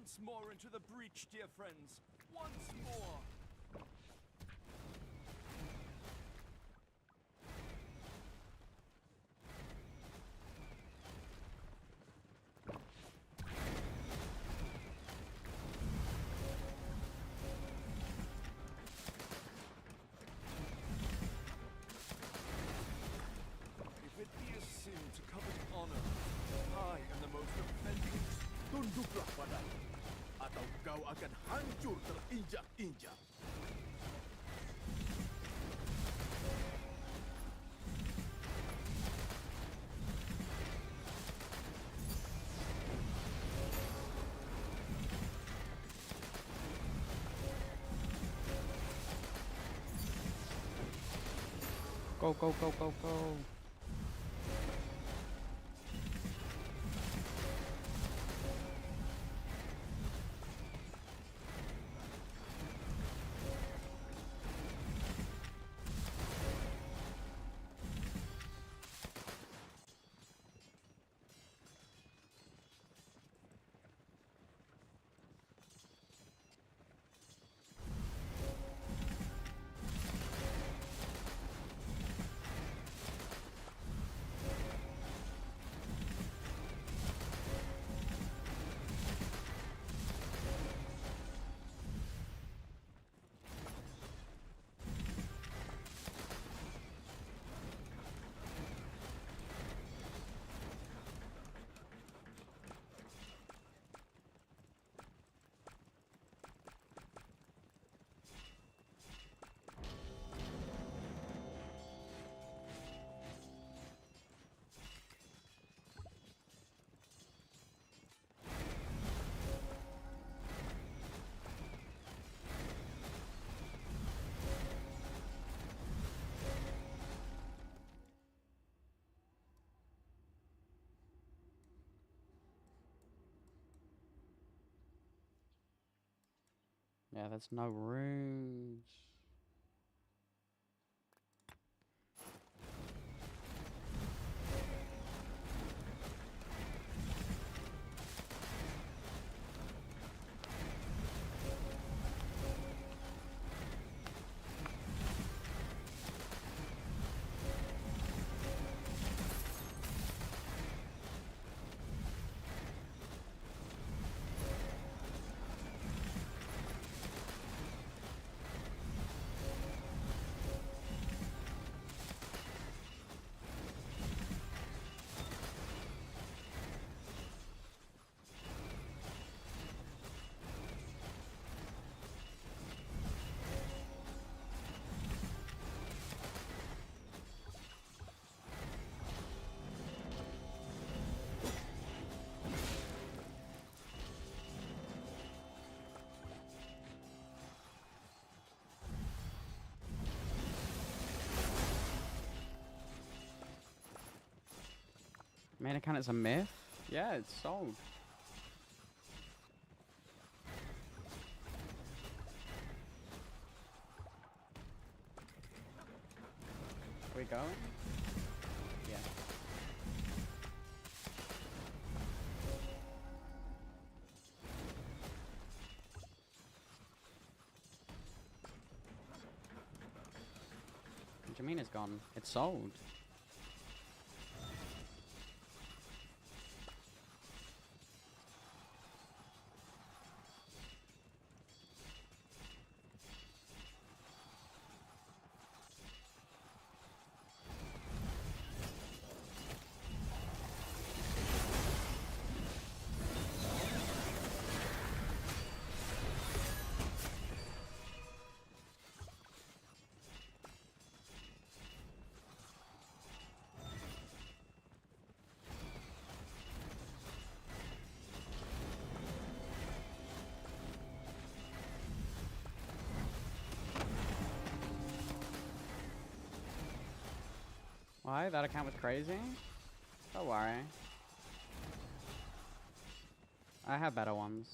Once more into the breach, dear friends. Once more. If it be a sin to covet honor, I am the most offending. Tunduklah padaku, atau kau akan hancur terinjak-injak. Go, go, go, go, go. Yeah, there's no runes. Mana count is a myth? Yeah, it's sold. We going? Yeah. What do you mean it's gone? It's sold. Why? That account was crazy? Don't worry. I have better ones.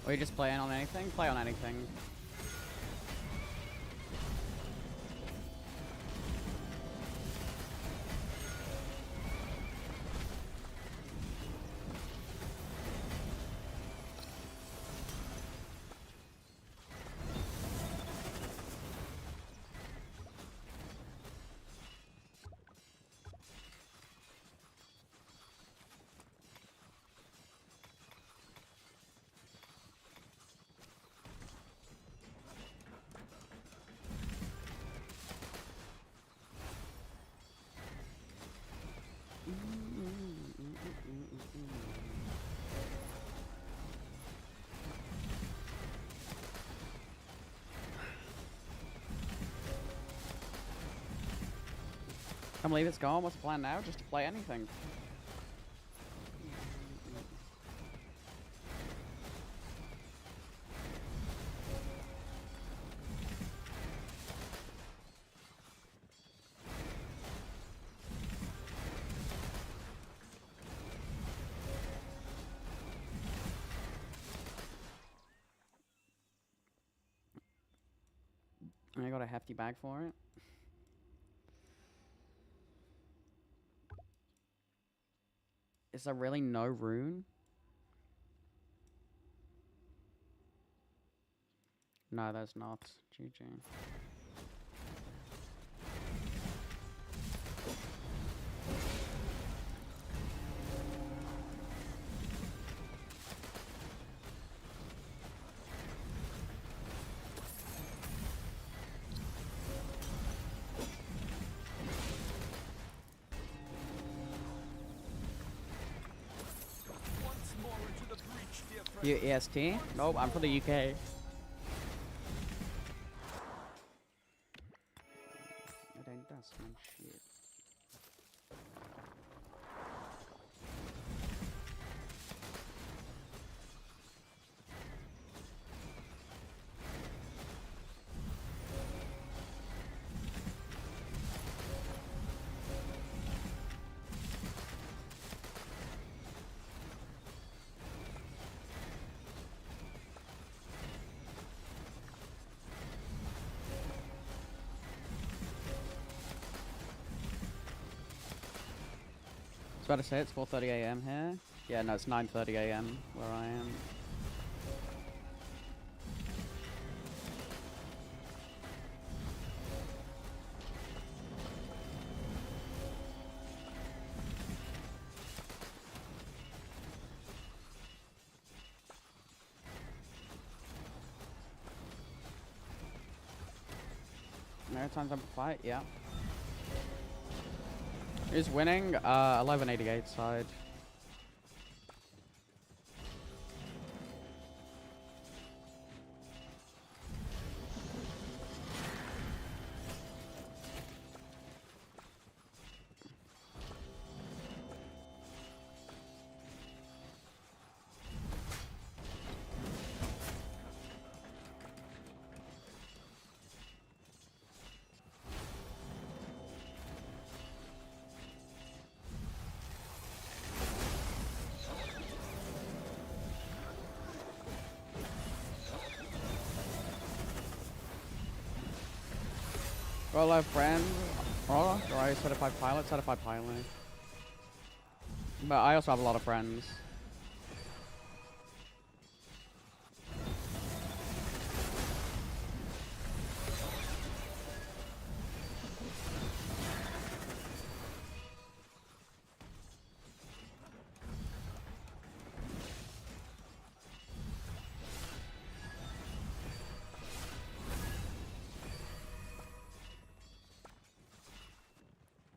Or you just playing on anything? Play on anything. Can't believe it's gone. What's the plan now? Just to play anything. I got a hefty bag for it. Is there really no rune? No, there's not. GG. Once more into the breach, dear friend. You EST? Nope, I'm from the UK. It ain't that some shit. I was about to say it's 4:30 AM here. Yeah, no, it's 9:30 AM where I am. No times I'm fight, yeah. Who's winning? 1188 side. Well, I have friends. Oh, right, certified pilot. But I also have a lot of friends.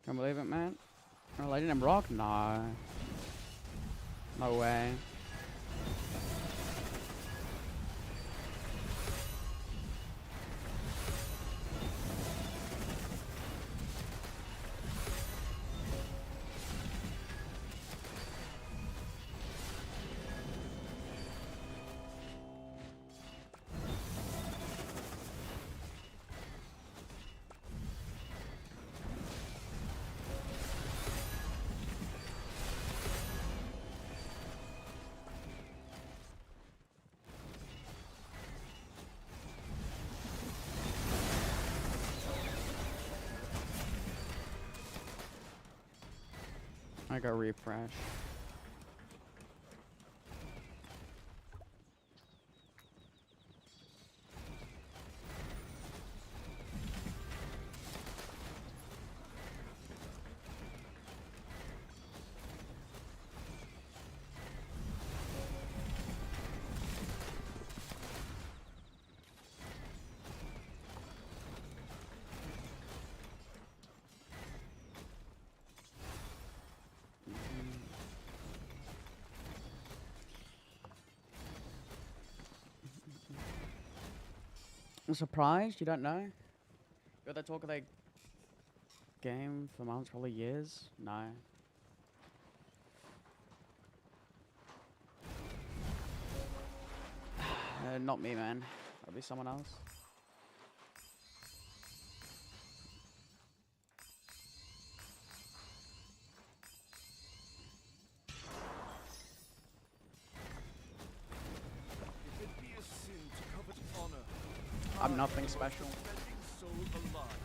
Can't believe it, man. Oh, Legend and Rock? No. No way. I go refresh. I'm surprised you don't know. You're the talk of the game for months, probably years. No. Not me, man. That'll be someone else. If it be a sin to covet honor, I'm nothing special. offending soul alive.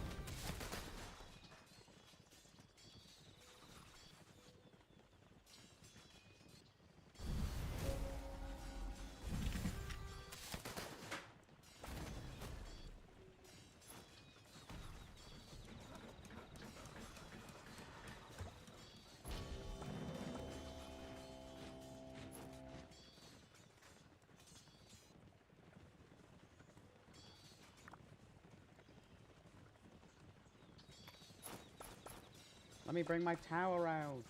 Let me bring my tower out.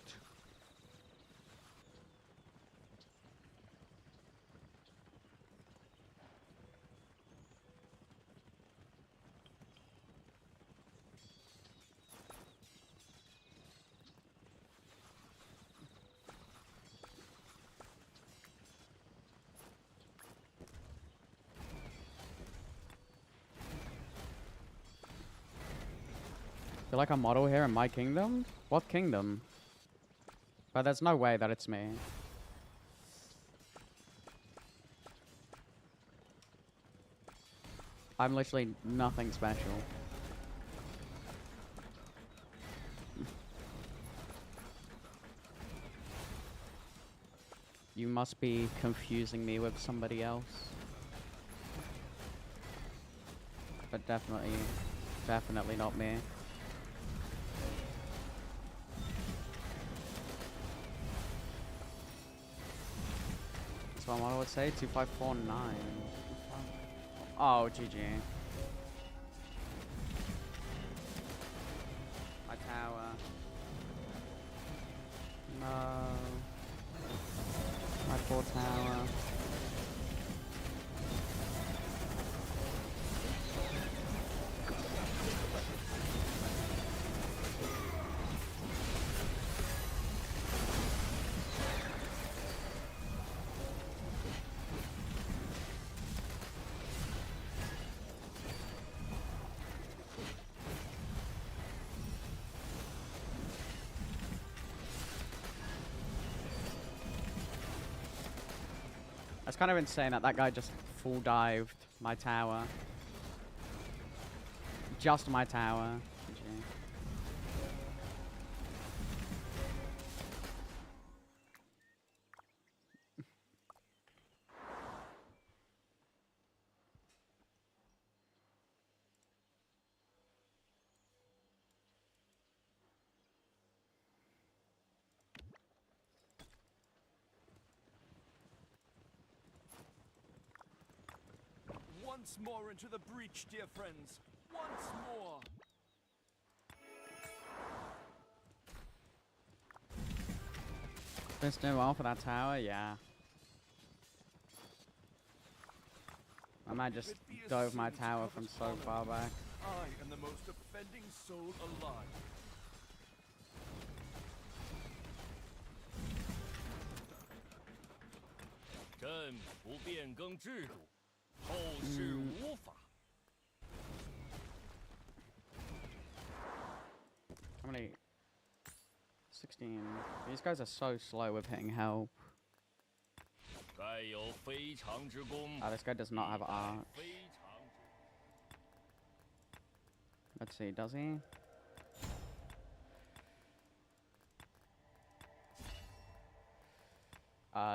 Feel like a model here in my kingdom? What kingdom? But there's no way that it's me. I'm literally nothing special. You must be confusing me with somebody else. But definitely not me. That's what I would say. 2549. Oh, GG. My tower. No. My poor tower. That's kind of insane that that guy just full dived my tower. Just my tower. GG. Once more into the breach, dear friends. Once more. Been doing well for that tower, yeah. I might just dove my tower from so far back. I am the most offending soul alive. How many? 16. These guys are so slow with hitting help. Oh, this guy does not have arch. Let's see, does he?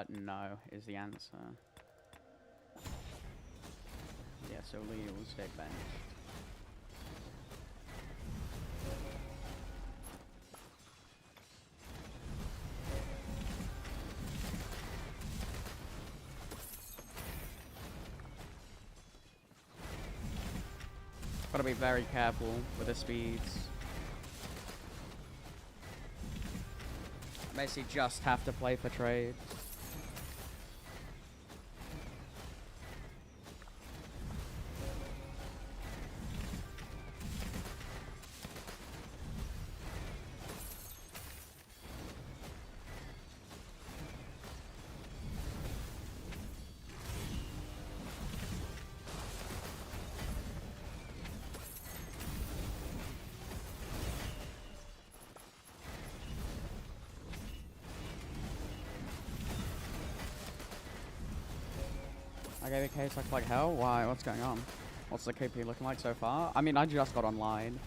No, is the answer. Yeah, so Lee will stay benched. Gotta be very careful with the speeds. Basically just have to play for trades. I gave a case like hell? Why? What's going on? What's the KP looking like so far? I mean, I just got online.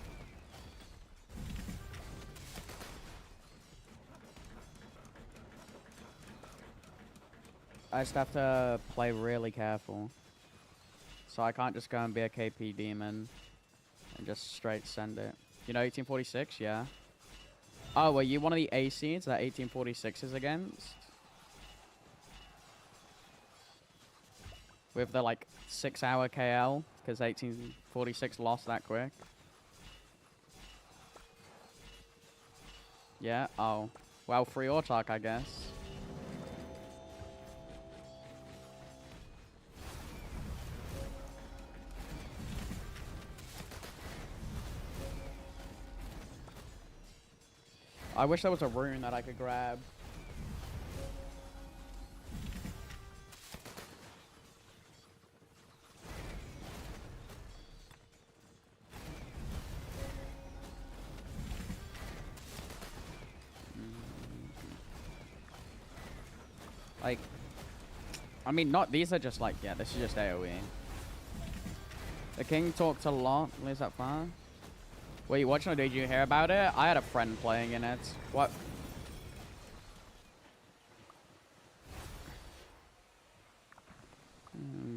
I just have to play really careful. So I can't just go and be a KP demon and just straight send it. You know 1846? Yeah. Oh, were you one of the A seeds that 1846 is against? With the, like, 6-hour KL, because 1846 lost that quick. Yeah, oh. Well, free Autark, I guess. I wish there was a rune that I could grab. Like, I mean, not, these are just like, yeah, this is just AoE. The king talked a lot. Where's that far? Were you watching or did you hear about it? I had a friend playing in it. What?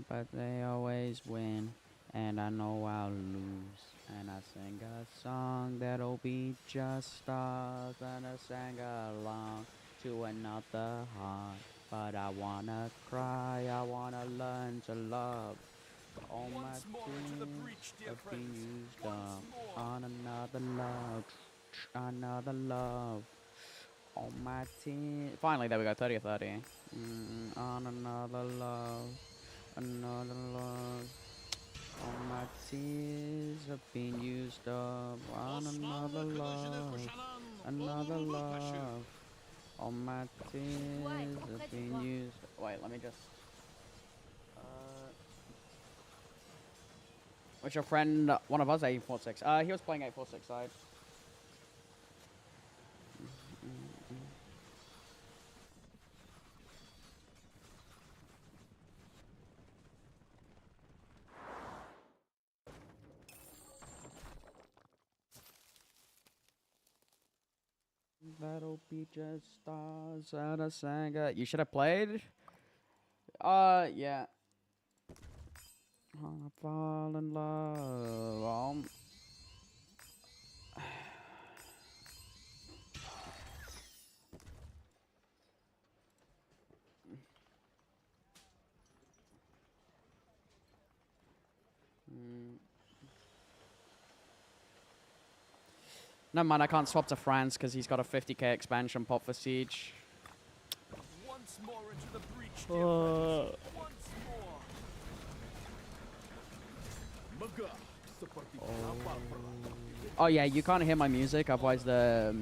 But they always win, and I know I'll lose. And I sing a song that'll be just stars, and I sang along to another heart. But I wanna cry, I wanna learn to love. All my tears have been used up on another love. All my tears. Finally, there we go, 30 or 30. On another love. All my tears have been used up on another love. All my tears have been used. Wait, let me just. What's your friend? One of us, 846. He was playing 846 side. That'll be just stars at a sanga. You should have played. Yeah. Wanna fall in love. Never mind, I can't swap to France because he's got a 50k expansion pop for Siege. Once more into the breach, dear friends. Once more. Oh yeah, you can't hear my music, otherwise the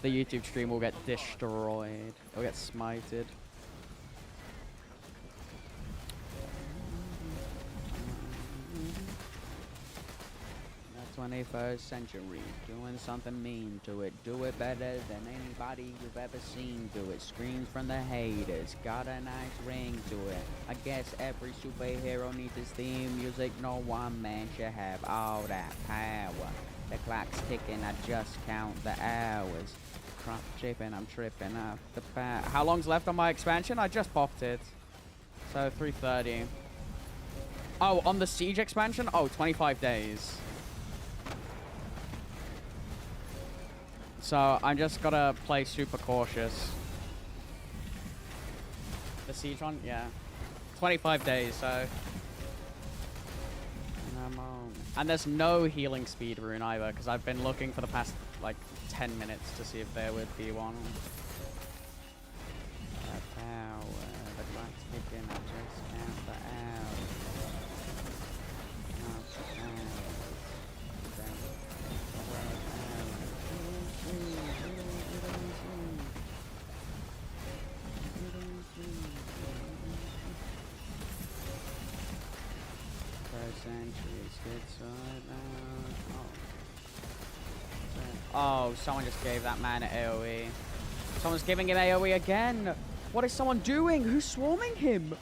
YouTube stream will get destroyed. It'll get smited. 21st century, doing something mean to it. Do it better than anybody you've ever seen do it. Screams from the haters, got a nice ring to it. I guess every superhero needs his theme music. No one man should have all that power. The clock's ticking, I just count the hours. crap, I'm tripping off the bat. How long's left on my expansion? I just popped it. So 330. Oh, on the Siege expansion? Oh, 25 days. So I'm just gotta play super cautious. The Siege one? Yeah. 25 days, so... And there's no healing speed rune either, because I've been looking for the past, like, 10 minutes to see if there would be one. The power, the clock's ticking, I just count the hours. Count the Oh, someone just gave that man an AoE. Someone's giving him AoE again. What is someone doing? Who's swarming him?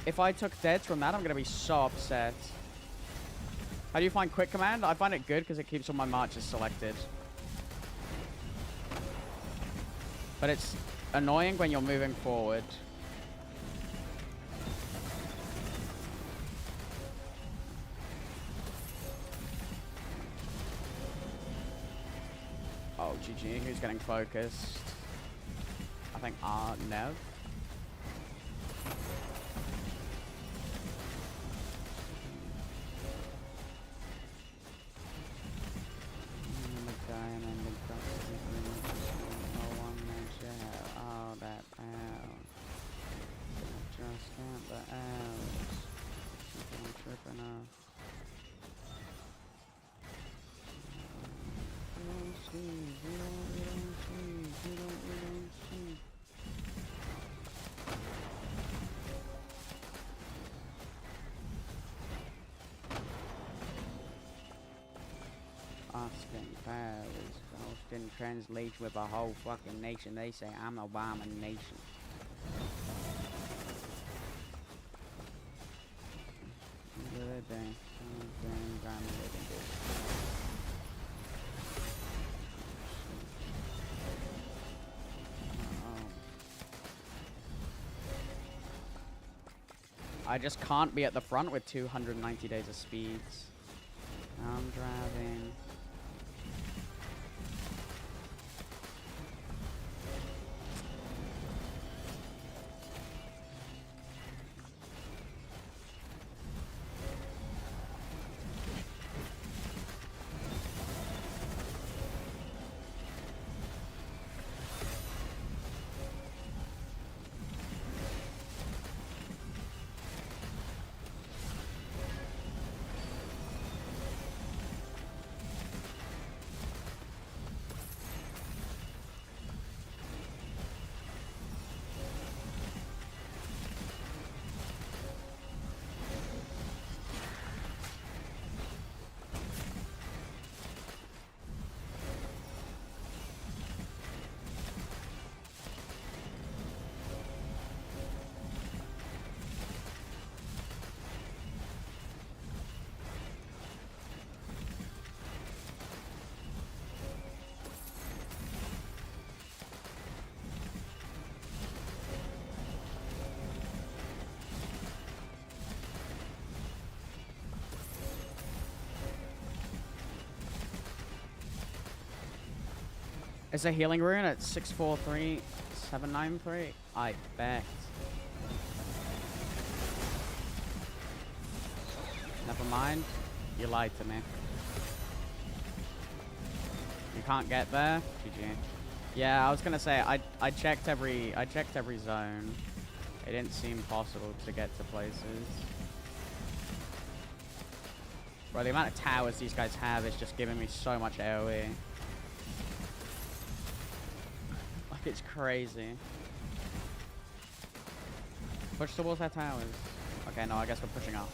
If I took deads from that, I'm going to be so upset. How do you find quick command? I find it good because it keeps all my marches selected. But it's annoying when you're moving forward. Oh, GG. Who's getting focused? I think Nev. In translation with a whole fucking nation, they say I'm abomination. Good day. I just can't be at the front with 290 days of speeds. I'm driving. Is a healing rune at 643-793? I bet. Never mind. You lied to me. You can't get there? GG. Yeah, I was gonna say I checked every zone. It didn't seem possible to get to places. Bro, the amount of towers these guys have is just giving me so much AoE. It's crazy. Push towards our towers. Okay, no, I guess we're pushing up.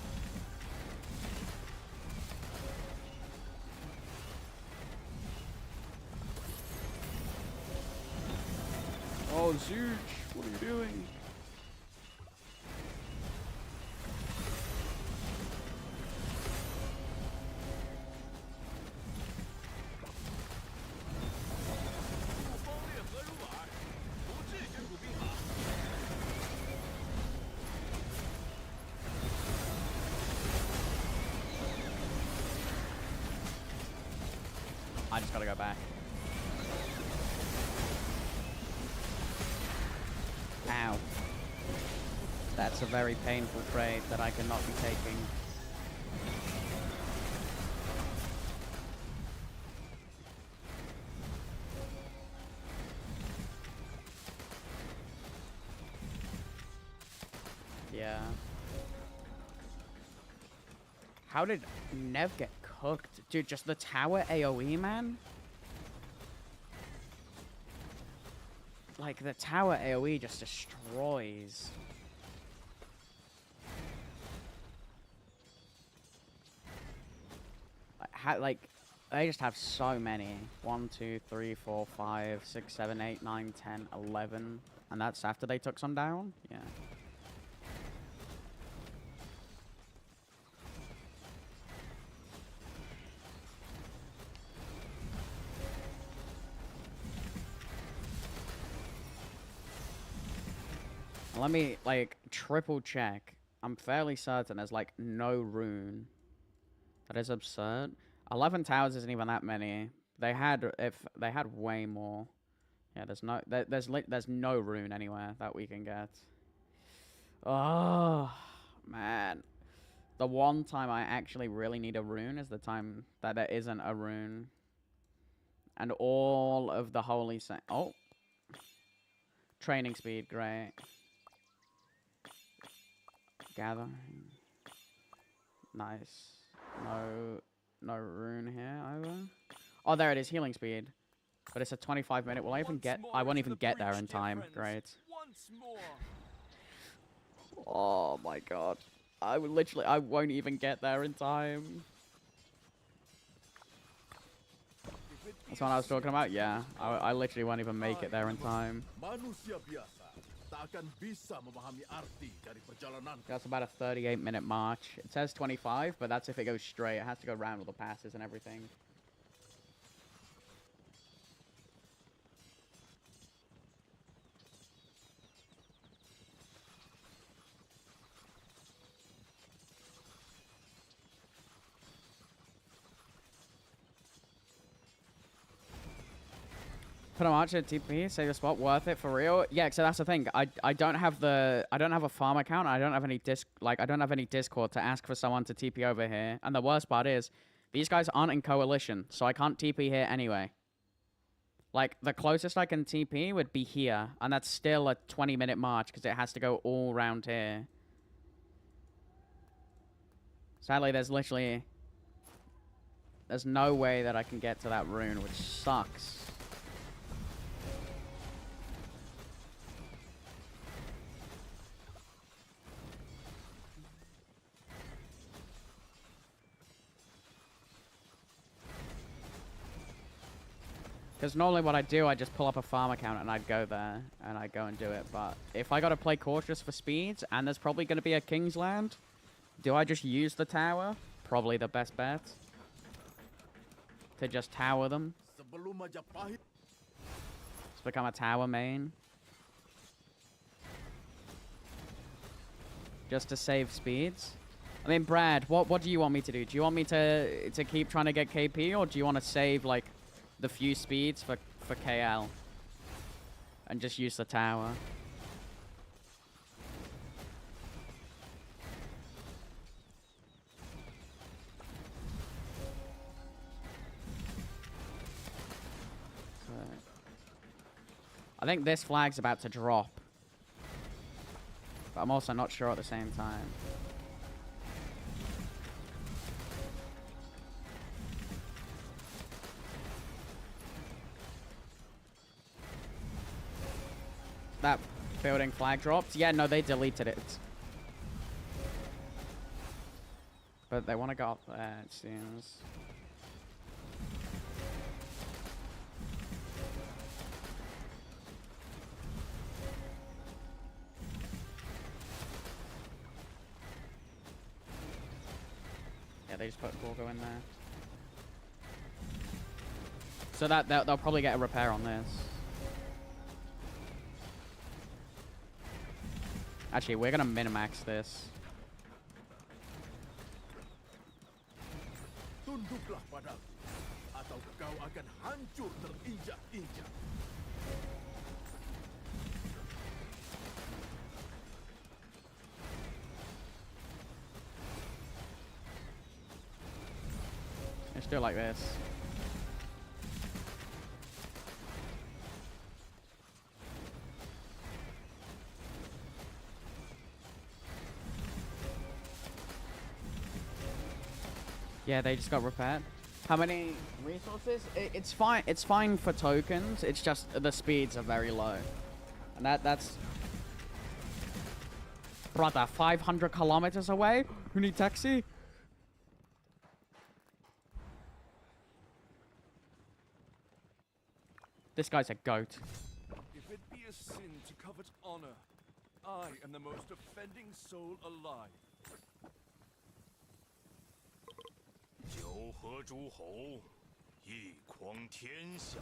Oh, Zooch, what are you doing? I just gotta go back. Ow. That's a very painful trade that I cannot be taking. Yeah. How did Nev get cooked? Dude, just the tower AoE, man? Like, the tower AoE just destroys. Like, they just have so many. 1, 2, 3, 4, 5, 6, 7, 8, 9, 10, 11. And that's after they took some down? Yeah. Let me, like, triple check. I'm fairly certain there's, like, no rune. That is absurd. 11 towers isn't even that many. They had, if they had way more. Yeah, there's no rune anywhere that we can get. Oh, man. The one time I actually really need a rune is the time that there isn't a rune. And all of the holy oh. Training speed, great. Gathering. Nice. No rune here either. Oh, there it is, healing speed. But it's a 25-minute. Will I even get? I won't even get there in time. Great. Oh my god. I won't even get there in time. That's what I was talking about. Yeah, I literally won't even make it there in time. That's about a 38-minute march. It says 25, but that's if it goes straight. It has to go around all the passes and everything. Put a march at TP, save a spot, worth it for real. Yeah, so that's the thing. I don't have a farm account. I don't have any Discord to ask for someone to TP over here. And the worst part is, these guys aren't in coalition, so I can't TP here anyway. Like, the closest I can TP would be here, and that's still a 20-minute march because it has to go all around here. Sadly, there's no way that I can get to that rune, which sucks. Because normally what I do, I just pull up a farm account and I'd go there and I'd go and do it. But if I got to play cautious for speeds and there's probably going to be a King's Land, do I just use the tower? Probably the best bet. To just tower them. Just become a tower main. Just to save speeds. I mean, Brad, what do you want me to do? Do you want me to keep trying to get KP, or do you want to save, like, the few speeds for KL and just use the tower? I think this flag's about to drop, but I'm also not sure at the same time. That building flag dropped. Yeah, no, they deleted it. But they want to go up there, it seems. Yeah, they just put Gorgo in there. So that they'll probably get a repair on this. Actually, we're gonna min-max this. atau kau akan hancur terinjak-injak. Let's do it like this. Yeah, they just got repaired. How many resources? It's fine. It's fine for tokens. It's just the speeds are very low, and that's brother 500 kilometers away. Who need taxi? This guy's a goat. If it be a sin to covet honor, I am the most offending soul alive. 九合诸侯，一匡天下。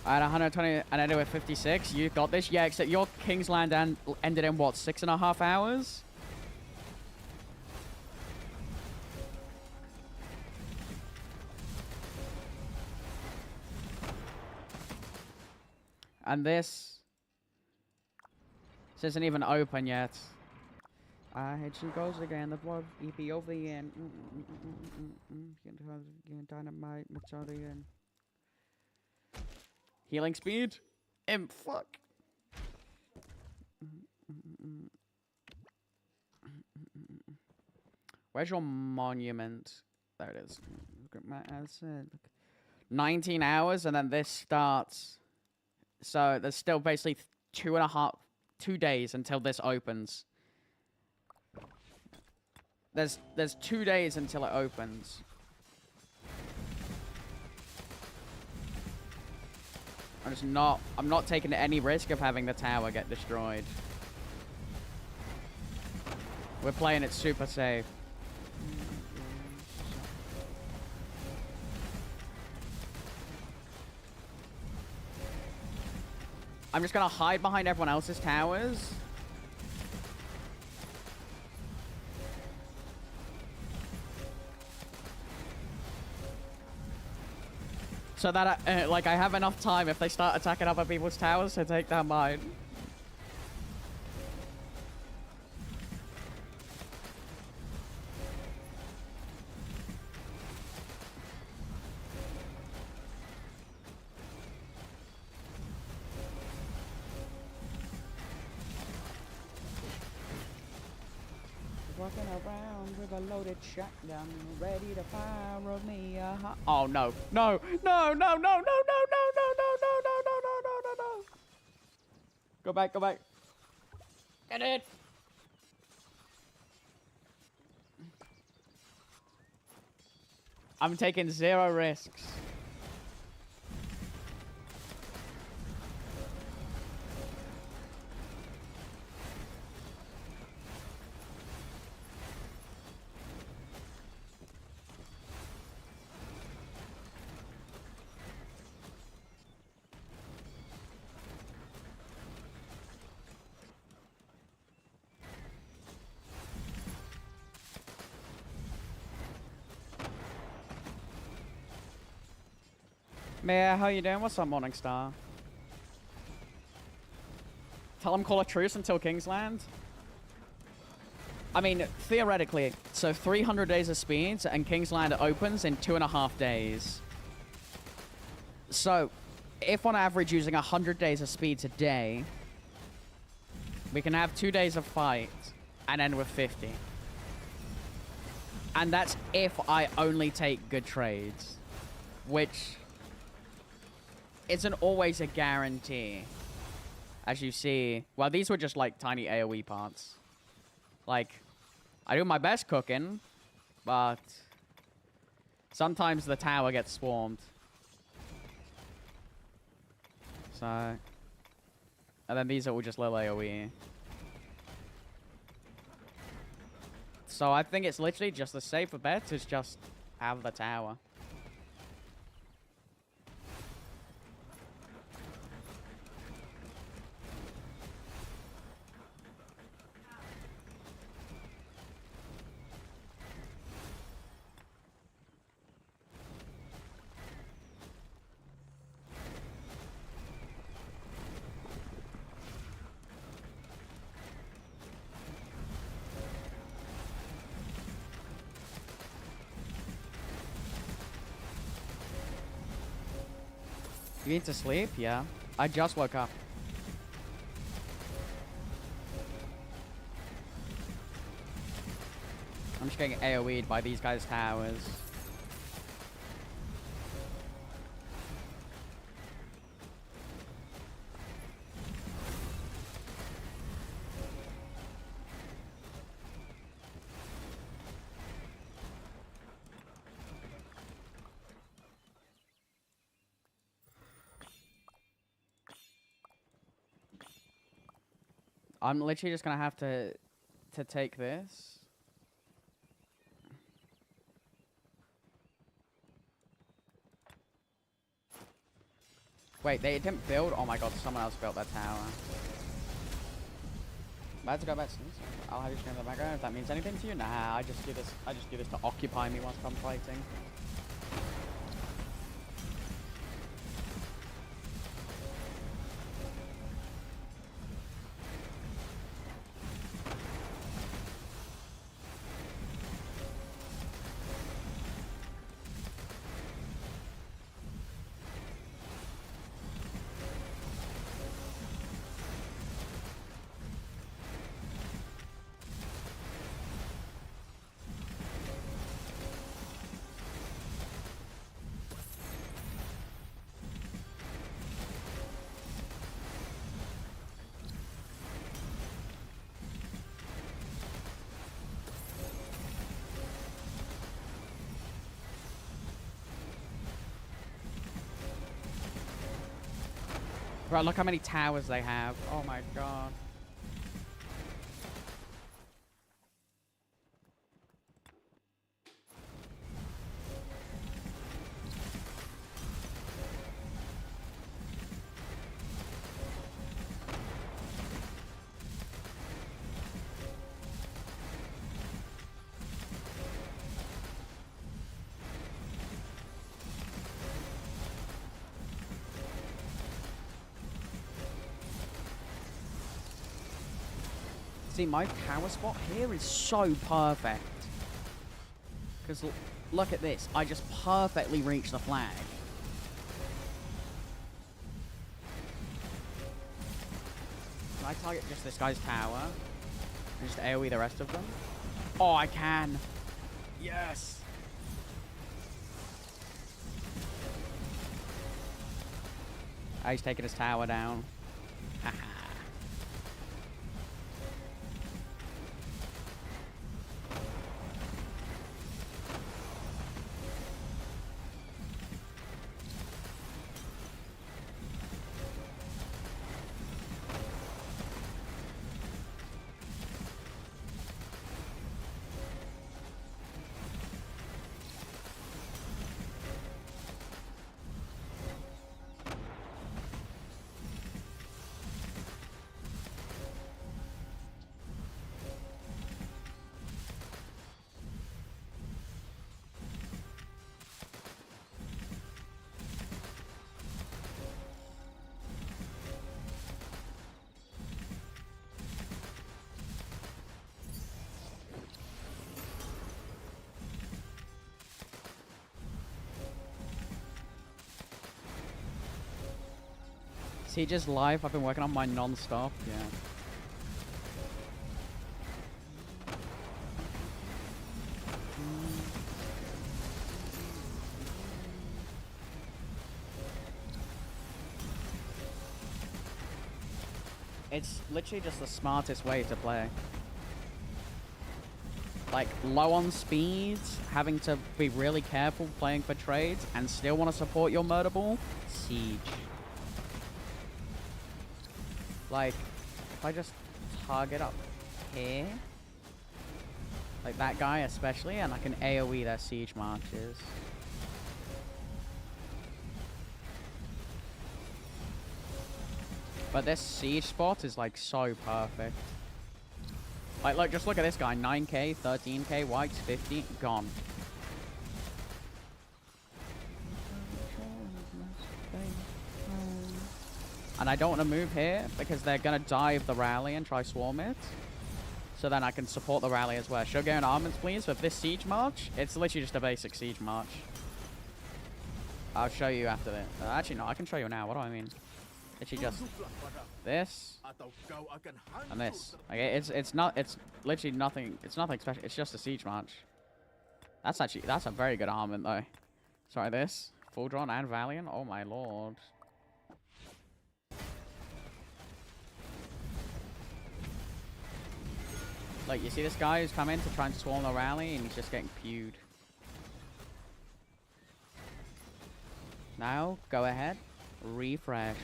I had 120 and I ended with 56. You got this? Yeah, except your King's Land ended in what, 6.5 hours? And this isn't even open yet. Here she goes again. The blood EP over the end. Dynamite, Metodian. Healing speed? Fuck. Where's your monument? There it is. Look at my answer. 19 hours and then this starts. So there's still basically 2 days until this opens. There's 2 days until it opens. I'm not taking any risk of having the tower get destroyed. We're playing it super safe. I'm just gonna hide behind everyone else's towers. So that, I have enough time if they start attacking other people's towers to take down mine. Walking around with a loaded shotgun, ready to fire me a hot. Oh no! No! No! No! No! No! No! No! No! No! No! No! No! No! No! No! No! Go back! Go back! Get it! I'm taking 0 risks. Maya, how you doing? What's up, Morningstar? Tell him call a truce until Kingsland. I mean, theoretically, so 300 days of speeds and Kingsland opens in 2.5 days. So, if on average using 100 days of speeds a day, we can have 2 days of fight and end with 50. And that's if I only take good trades, which isn't always a guarantee. As you see, well, these were just like tiny AoE parts. Like, I do my best cooking, but sometimes the tower gets swarmed. So, And then these are all just little AoE. So I think it's literally just the safer bet is just have the tower. You need to sleep? Yeah. I just woke up. I'm just getting AoE'd by these guys' towers. I'm literally just gonna have to take this. Wait, they didn't build? Oh my god, someone else built that tower. I'm about to go back to this. I'll have you stream in the background if that means anything to you. Nah, I just do this to occupy me whilst I'm fighting. Right, look how many towers they have. Oh my god. See, my tower spot here is so perfect. Because look at this. I just perfectly reach the flag. Can I target just this guy's tower? And just AoE the rest of them? Oh, I can. Yes. He's taking his tower down. Haha. See, just live. I've been working on mine non-stop. Yeah. It's literally just the smartest way to play. Like, low on speeds, having to be really careful playing for trades, and still want to support your murder ball. Siege. Like, if I just target up here, like that guy especially, and I can AoE their siege marches. But this siege spot is like so perfect. Like, just look at this guy, 9k, 13k, whites, 50, gone. And I don't want to move here because they're going to dive the rally and try swarm it. So then I can support the rally as well. Sugar and almonds, please. With this siege march, it's literally just a basic siege march. I'll show you after this. Actually, no, I can show you now. What do I mean? Literally just this and this. Okay, it's literally nothing. It's nothing special. It's just a siege march. That's a very good armament though. Sorry, this full drawn and valiant. Oh my lord. Like, you see this guy who's come in to try and swarm the rally, and he's just getting pewed. Now, go ahead, refresh.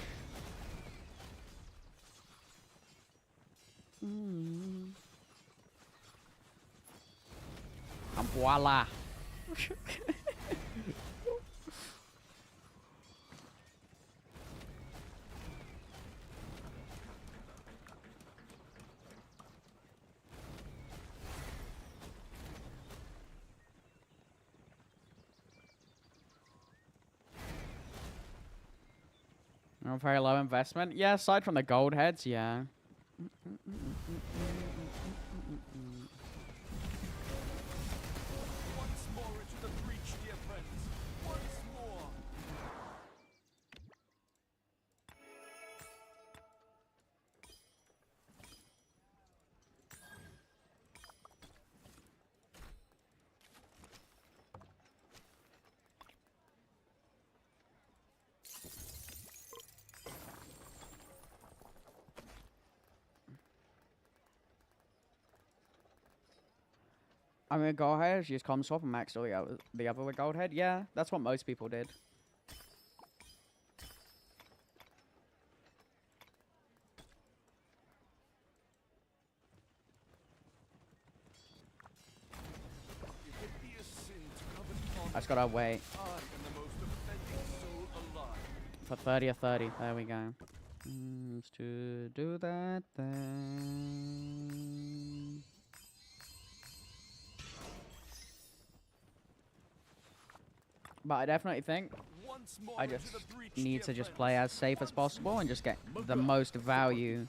And voila. Very low investment. Yeah, aside from the gold heads, yeah. Once more into the breach, dear friends. Once more. I'm gonna go ahead, use comm swap and max all the other with gold head. Yeah, that's what most people did. I just gotta wait for 30 or 30. There we go. To do that then. But I definitely think I just need to just play as safe as possible and just get the most value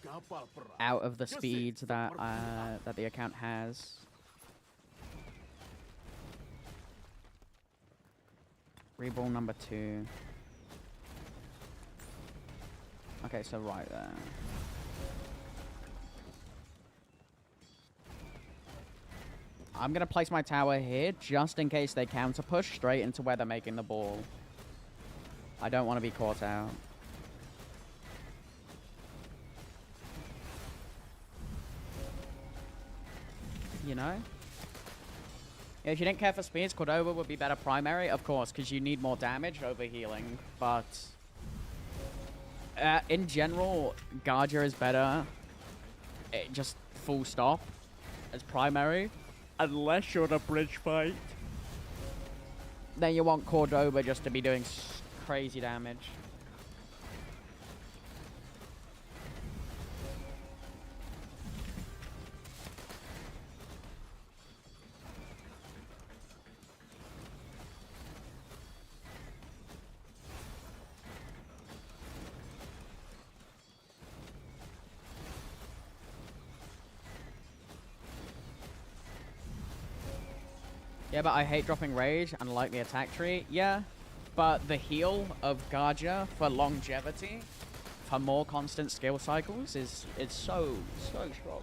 out of the speeds that that the account has. Reball number 2. Okay, so right there. I'm going to place my tower here just in case they counter push straight into where they're making the ball. I don't want to be caught out. You know? Yeah, if you didn't care for speeds, Cordova would be better primary, of course, because you need more damage over healing. But in general, Guardia is better. Just full stop as primary. Unless you're in a bridge fight. Then you want Cordoba just to be doing crazy damage. Yeah, but I hate dropping rage and like the attack tree. Yeah, but the heal of Guardia for longevity, for more constant skill cycles is so strong.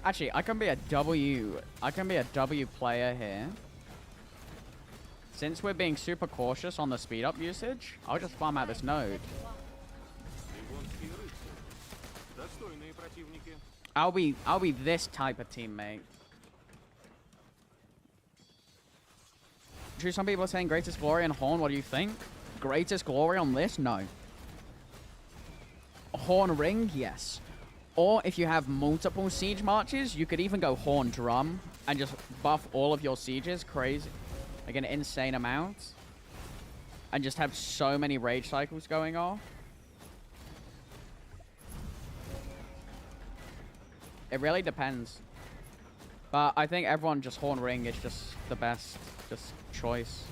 Actually, I can be a W. I can be a W player here. Since we're being super cautious on the speed up usage, I'll just farm out this node. I'll be this type of teammate. True, some people are saying greatest glory and Horn. What do you think? Greatest glory on this? No. Horn ring? Yes. Or if you have multiple siege marches, you could even go Horn drum and just buff all of your sieges crazy. Like an insane amount. And just have so many rage cycles going off. It really depends. But I think everyone just Horn ring is just the best choice.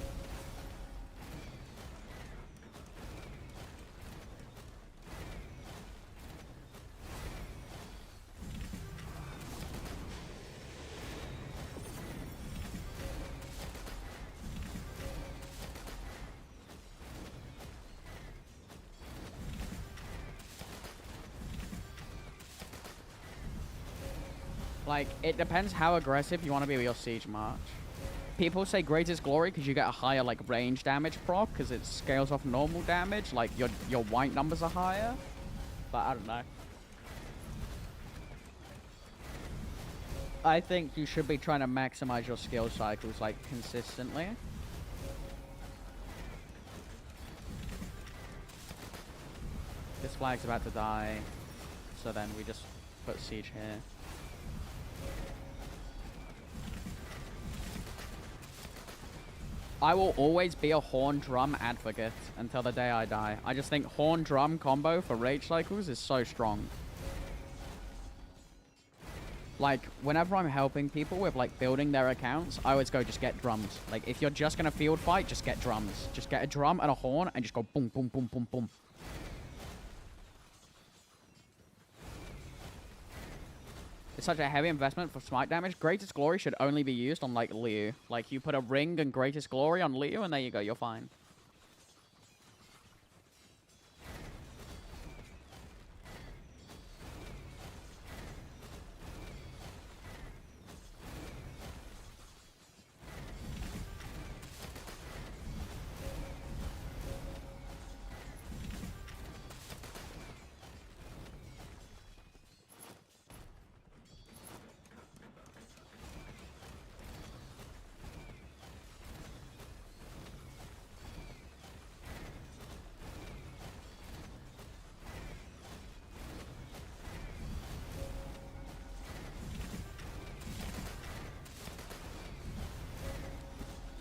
Like, it depends how aggressive you want to be with your siege march. People say greatest glory because you get a higher, like, range damage proc because it scales off normal damage. Like, your white numbers are higher. But I don't know. I think you should be trying to maximize your skill cycles, like, consistently. This flag's about to die. So then we just put siege here. I will always be a Horn Drum advocate until the day I die. I just think Horn Drum combo for rage cycles is so strong. Like, whenever I'm helping people with, like, building their accounts, I always go just get drums. Like, if you're just gonna field fight, just get drums. Just get a drum and a horn and just go boom, boom, boom, boom, boom. It's such a heavy investment for smite damage. Greatest Glory should only be used on, like, Liu. Like, you put a ring and Greatest Glory on Liu, and there you go, you're fine.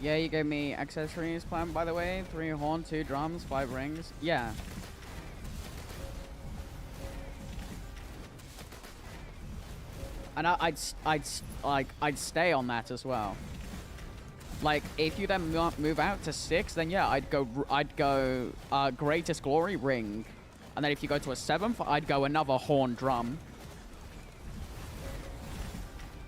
Yeah, you gave me accessories plan, by the way. 3 horn, 2 drums, 5 rings. Yeah. And I'd stay on that as well. Like, if you then move out to 6, then yeah, I'd go Greatest Glory ring. And then if you go to a 7th, I'd go another horn drum.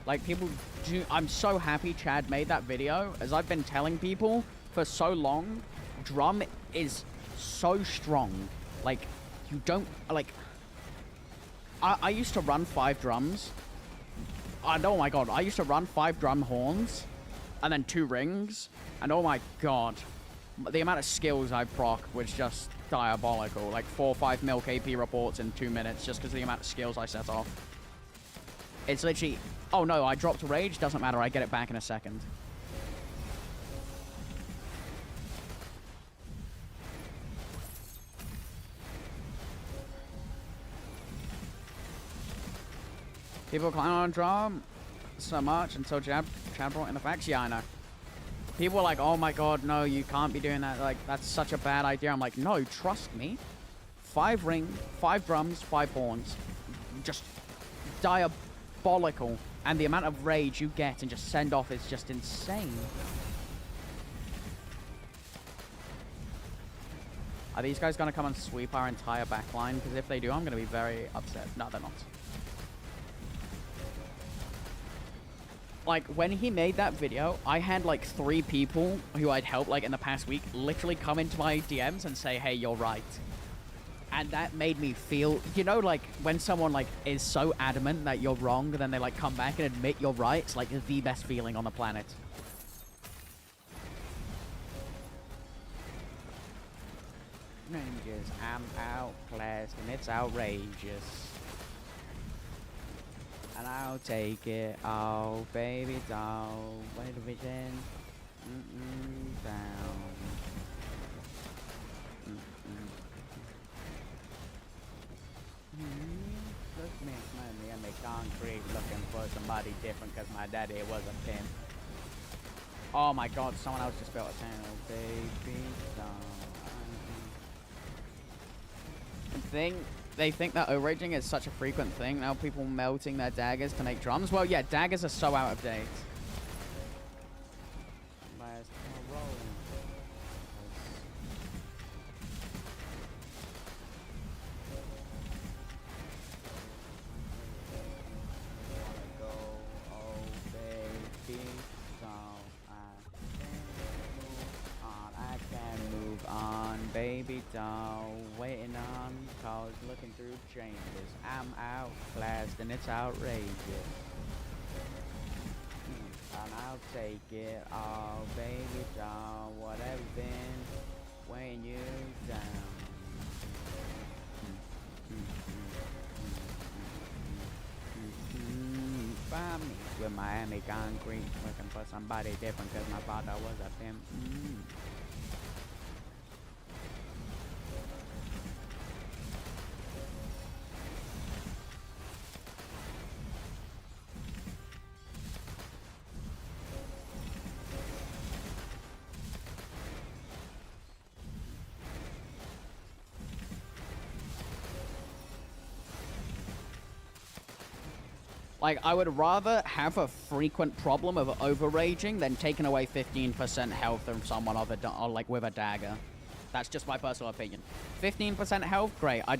Like, people do... I'm so happy Chad made that video. As I've been telling people for so long, drum is so strong. Like, you don't... Like... I used to run 5 drums. And oh my god, I used to run 5 drum horns. And then 2 rings. And oh my god. The amount of skills I proc was just diabolical. Like 4 or 5 mil KP reports in 2 minutes just because of the amount of skills I set off. It's literally... Oh no, I dropped rage. Doesn't matter. I get it back in a second. People climb on drum so much until Chad brought in the facts. Yeah, I know. People are like, oh my god, no, you can't be doing that. Like, that's such a bad idea. I'm like, no, trust me. 5 ring, 5 drums, 5 horns. Just diabolical. And the amount of rage you get and just send off is just insane. Are these guys going to come and sweep our entire backline? Because if they do, I'm going to be very upset. No, they're not. Like, when he made that video, I had, like, 3 people who I'd helped, like, in the past week literally come into my DMs and say, hey, you're right. And that made me feel, you know, like when someone like is so adamant that you're wrong, then they like come back and admit you're right. It's like the best feeling on the planet. Ninjas, I'm outclassed and it's outrageous. And I'll take it all, baby doll. Wait a vision. Down. Look me, I make concrete looking for somebody different because my daddy was a pimp. Oh my god, someone else just built a channel, baby doll. They think that O-raging is such a frequent thing now, people melting their daggers to make drums. Well, yeah, daggers are so out of date. Baby doll, waiting on calls, looking through changes. I'm outclassed and it's outrageous. And I'll take it all, baby doll. Whatever been weighing you down. Find me with Miami concrete, looking for somebody different because my father was a pimp. Like, I would rather have a frequent problem of overraging than taking away 15% health from someone of or like with a dagger. That's just my personal opinion. 15% health, great. I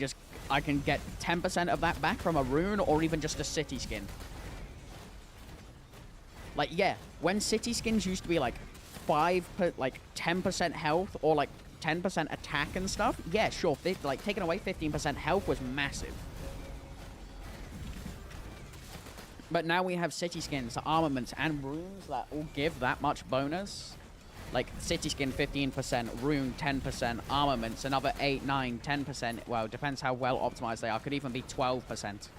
can get 10% of that back from a rune or even just a city skin. Like, yeah, when city skins used to be like 10% health or like 10% attack and stuff, yeah, sure. Like, taking away 15% health was massive. But now we have city skins, armaments, and runes that all give that much bonus. Like, city skin 15%, rune 10%, armaments another 8, 9, 10%. Well, it depends how well optimized they are. Could even be 12%.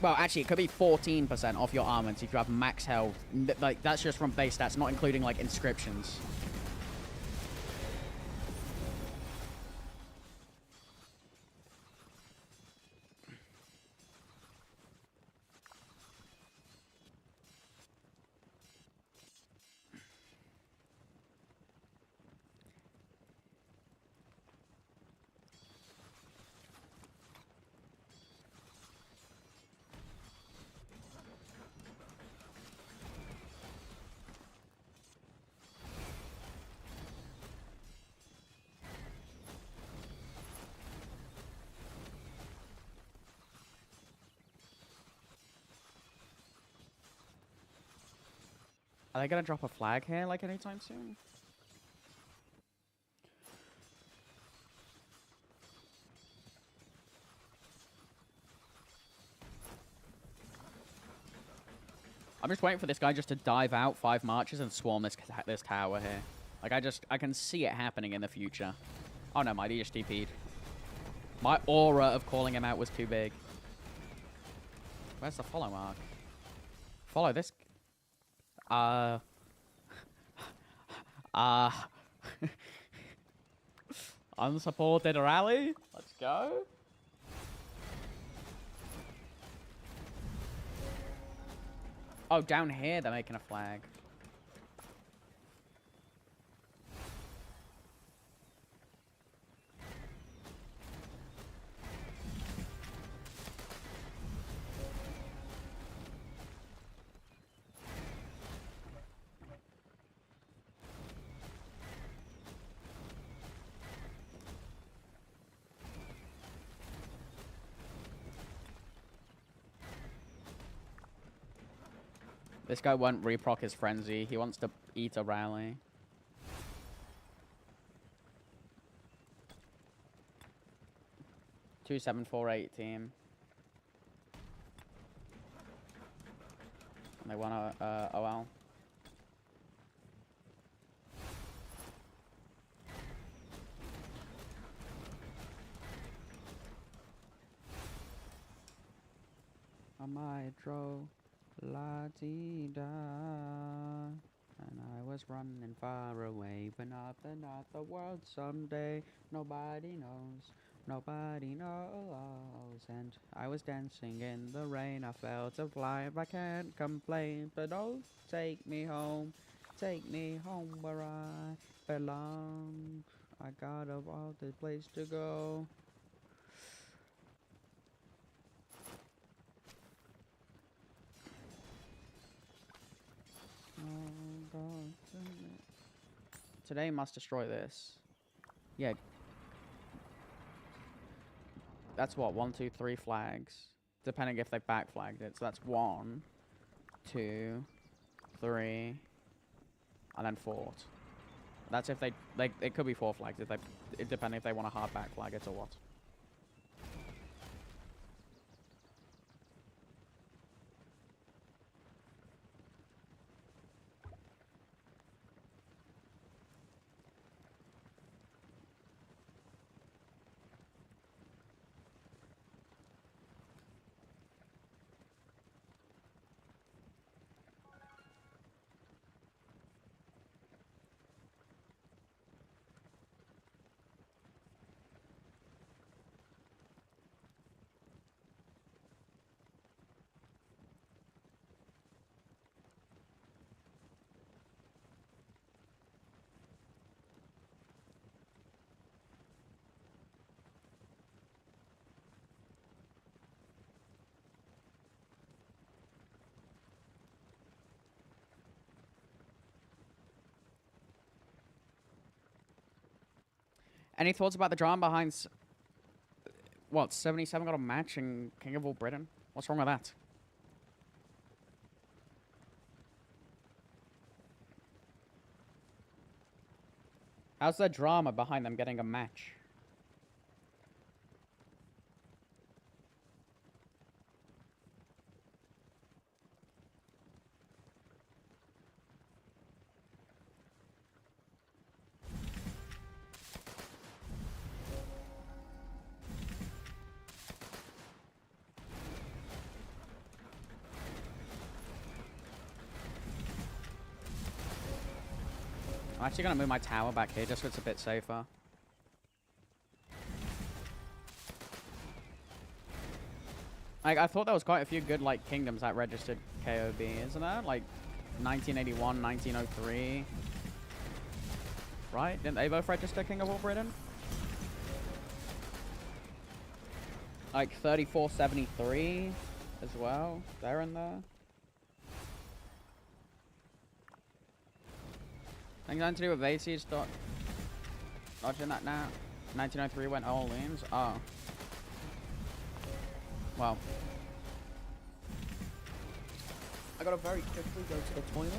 Well, actually, it could be 14% off your armaments if you have max health. Like, that's just from base stats, not including, like, inscriptions. Are they gonna drop a flag here, like, anytime soon? I'm just waiting for this guy just to dive out 5 marches and swarm this tower here. Like, I can see it happening in the future. Oh, no, he just TP'd. My aura of calling him out was too big. Where's the follow mark? Follow this... unsupported rally? Let's go. Oh, down here they're making a flag. This guy won't reproc his frenzy. He wants to eat a rally. 2748 team. And they won OL. I might drove la-dee-da, and I was running far away, but not the world someday. Nobody knows, nobody knows. And I was dancing in the rain, I felt alive, I can't complain. But don't take me home where I belong. I got a wild place to go. Today must destroy this. Yeah. That's what, 1, 2, 3 flags. Depending if they back flagged it. So that's 1, 2, 3, and then 4. That's if they it could be 4 flags if they depending if they want a hard back flag it or what. Any thoughts about the drama behind... What, 77 got a match in King of All Britain? What's wrong with that? How's the drama behind them getting a match? I'm actually going to move my tower back here just so it's a bit safer. Like, I thought there was quite a few good, like, kingdoms that registered KOB, isn't there? Like, 1981, 1903. Right? Didn't they both register King of All Britain? Like, 3473 as well. They're in there. Anything to do with ASUS dodging that now? 1903 went all leans? Oh. Well. I gotta very quickly go to the toilet.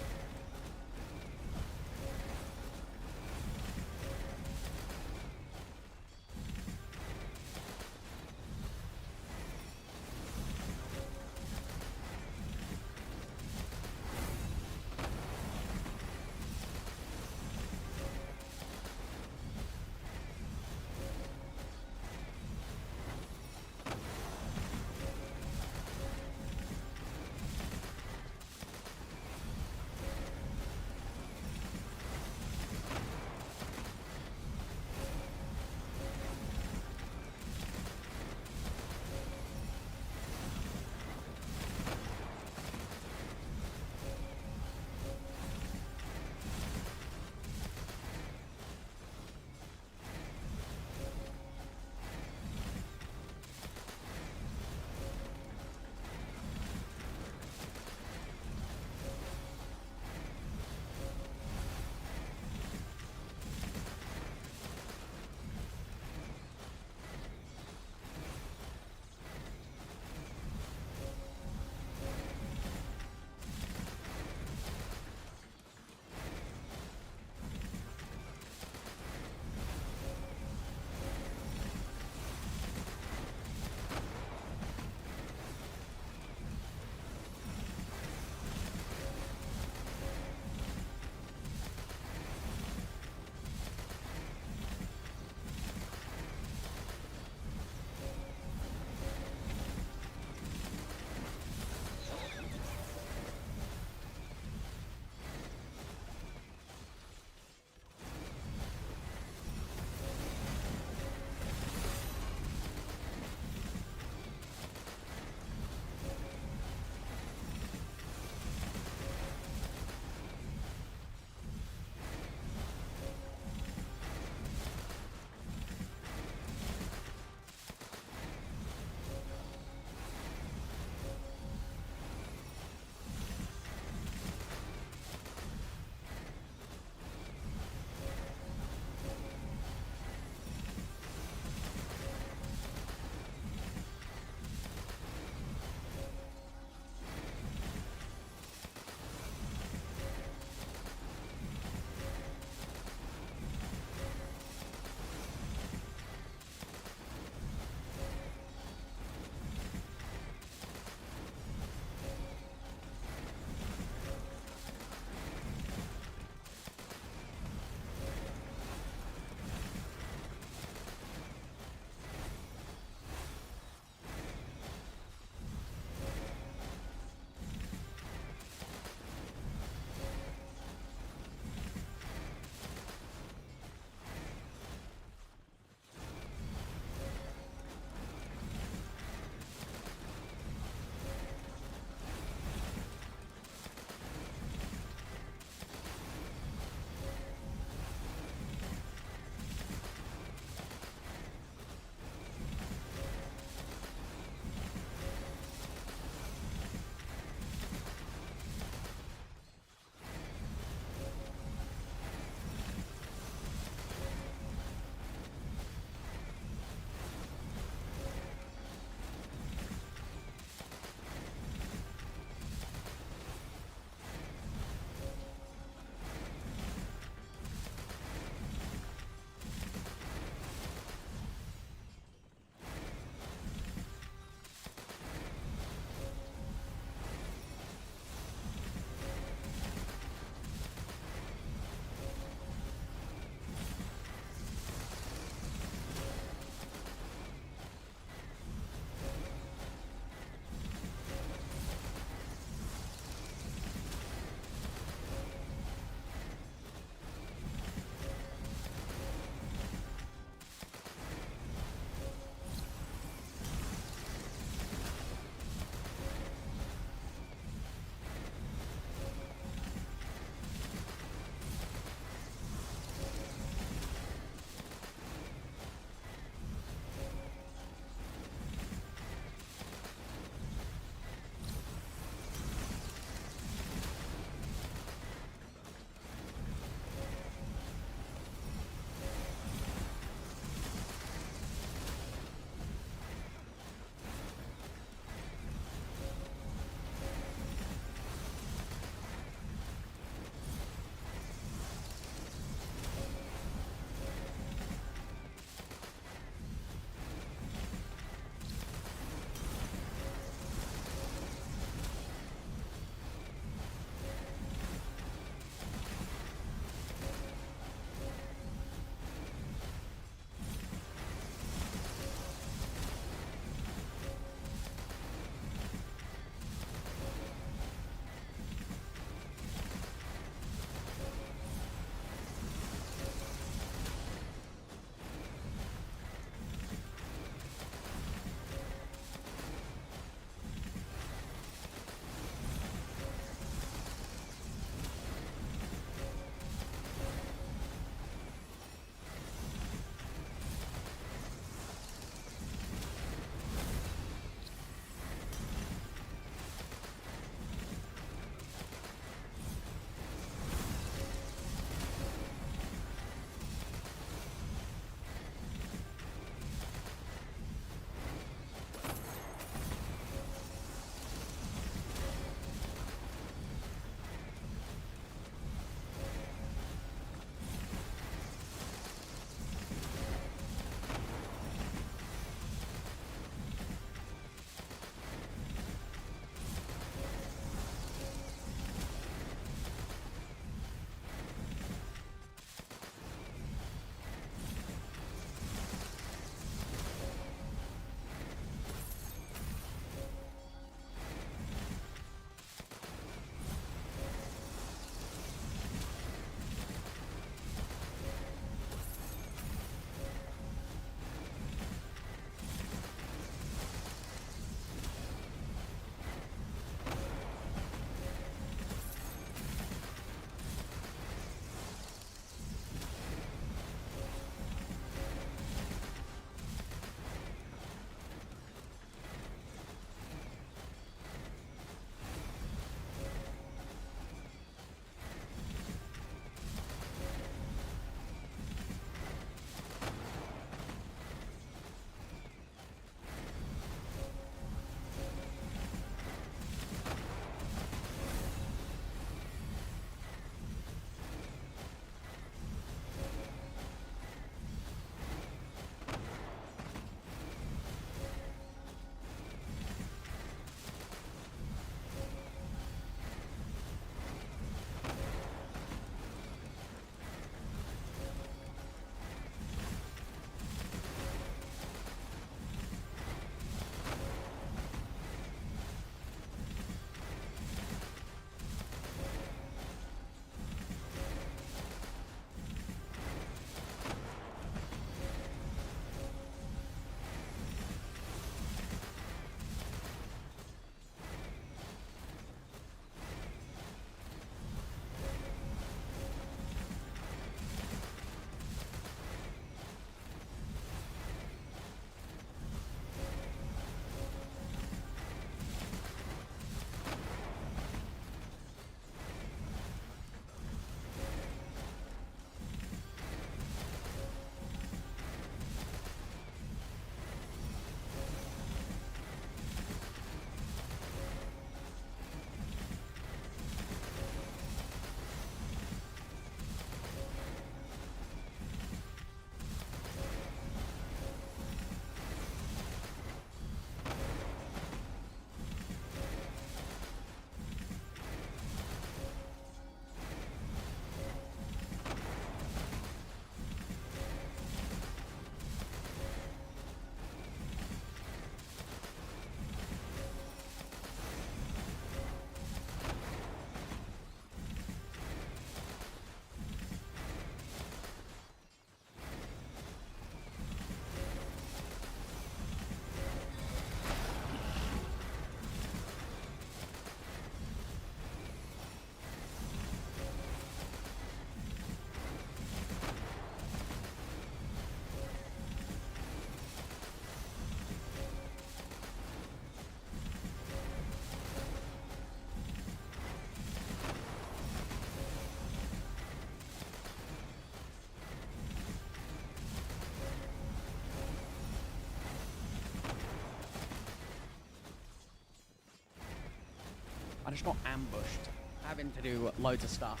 I just got ambushed, having to do loads of stuff.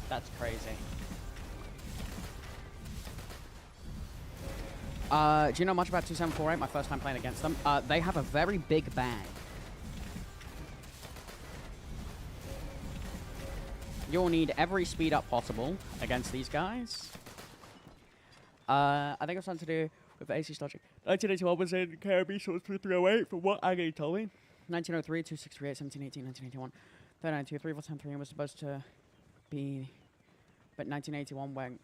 That's crazy. Do you know much about 2748? My first time playing against them. They have a very big bag. You'll need every speed up possible against these guys. I think it's something to do with ASUS ROG. 1981 was in KRB Source 308 from what Aggie told me. 1903, 2638, 1718, 1981. 3923, 410 was supposed to be... But 1981 went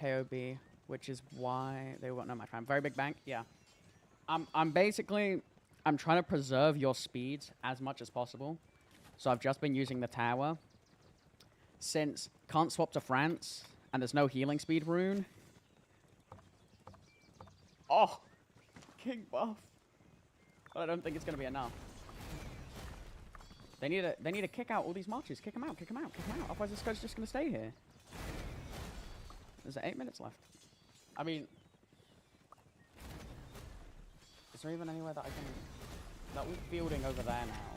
KOB, which is why they won't know my time. Very big bank, yeah. I'm basically... I'm trying to preserve your speeds as much as possible. So I've just been using the tower. Since can't swap to France, and there's no healing speed rune. Oh! King buff. But I don't think it's going to be enough. They need to kick out all these marches. Kick them out, kick them out, kick them out. Otherwise this guy's just going to stay here. There's 8 minutes left. I mean... Is there even anywhere that I can... That we're fielding over there now.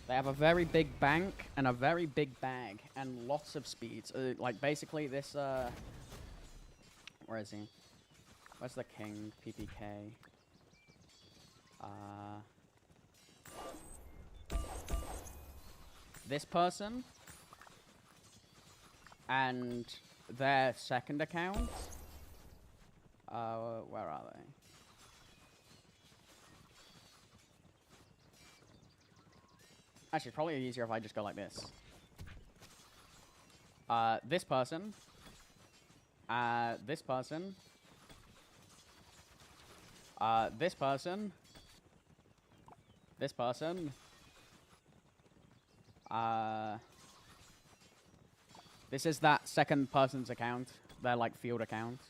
They have a very big bank and a very big bag and lots of speeds. Like basically this, where is he? Where's the king? PPK. This person and their second account. Where are they? Actually, it's probably easier if I just go like this. This person. This person. This person. This person. This is that second person's account. Their, like, field account.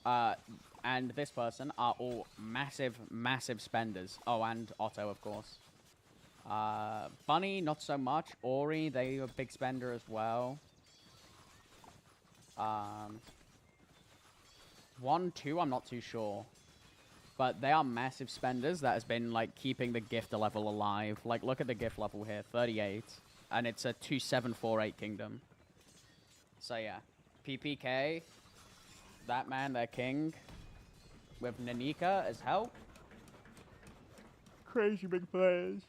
And this person are all massive, massive spenders. Oh, and Otto, of course. Bunny, not so much. Ori, they are a big spender as well. 1, 2, I'm not too sure. But they are massive spenders that has been, like, keeping the gifter level alive. Like, look at the gift level here, 38. And it's a 2748 kingdom. So, yeah. PPK. That man, their king. With Nanika as help. Crazy big players.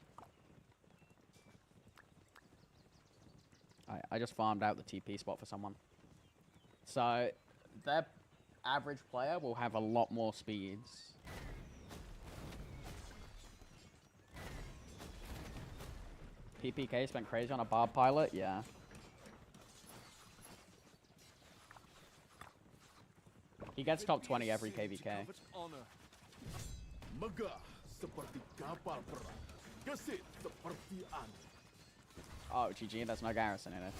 I just farmed out the TP spot for someone. So, their average player will have a lot more speeds. PPK spent crazy on a barb pilot? Yeah. He gets top 20 every KVK. Megah seperti kapal perang, gesit seperti angin. Oh, GG, there's no garrison in it.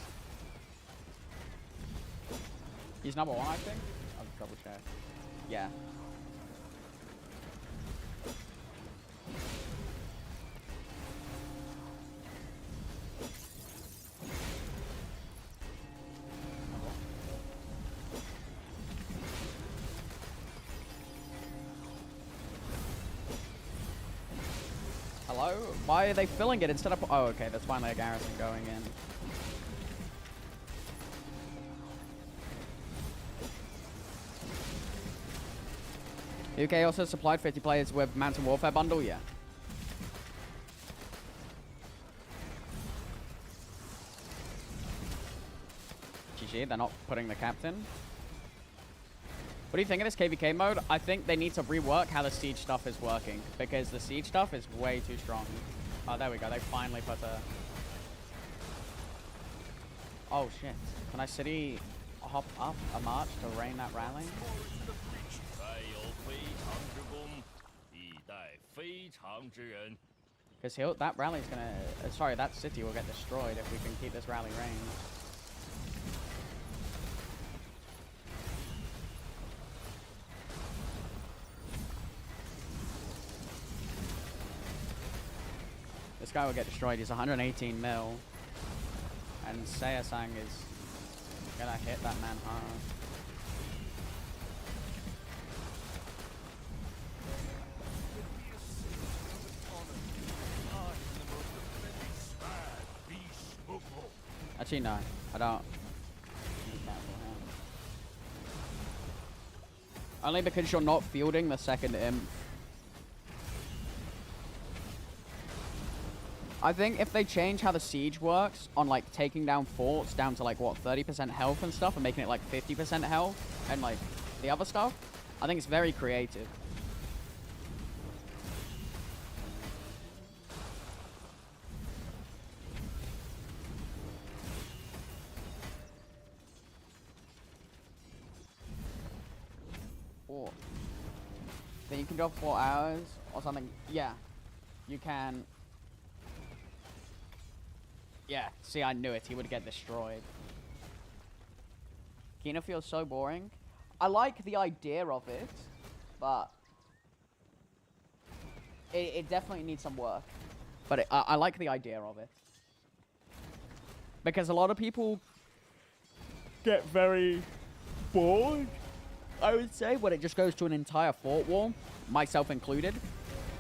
He's number 1, I think? I'll double check. Yeah. Hello? Why are they filling it instead of... Oh, okay, that's finally a garrison going in. UK also supplied 50 players with Mountain Warfare bundle, yeah. GG, they're not putting the captain. What do you think of this KVK mode? I think they need to rework how the siege stuff is working, because the siege stuff is way too strong. Oh, there we go. They finally put a... Oh, shit. Can I city hop up a march to rain that rally? Because that rally's gonna... sorry, that city will get destroyed if we can keep this rally rain. This guy will get destroyed. He's 118 mil. And Sayasang is gonna hit that man hard. Actually, no. I don't. Only because you're not fielding the second imp. I think if they change how the siege works on, like, taking down forts down to, like, what, 30% health and stuff, and making it, like, 50% health, and, like, the other stuff, I think it's very creative. Then you can go 4 hours or something. Yeah, you can. Yeah, see, I knew it. He would get destroyed. Kina feels so boring. I like the idea of it, but it definitely needs some work. But I like the idea of it. Because a lot of people get very bored, I would say, when it just goes to an entire fort wall, myself included.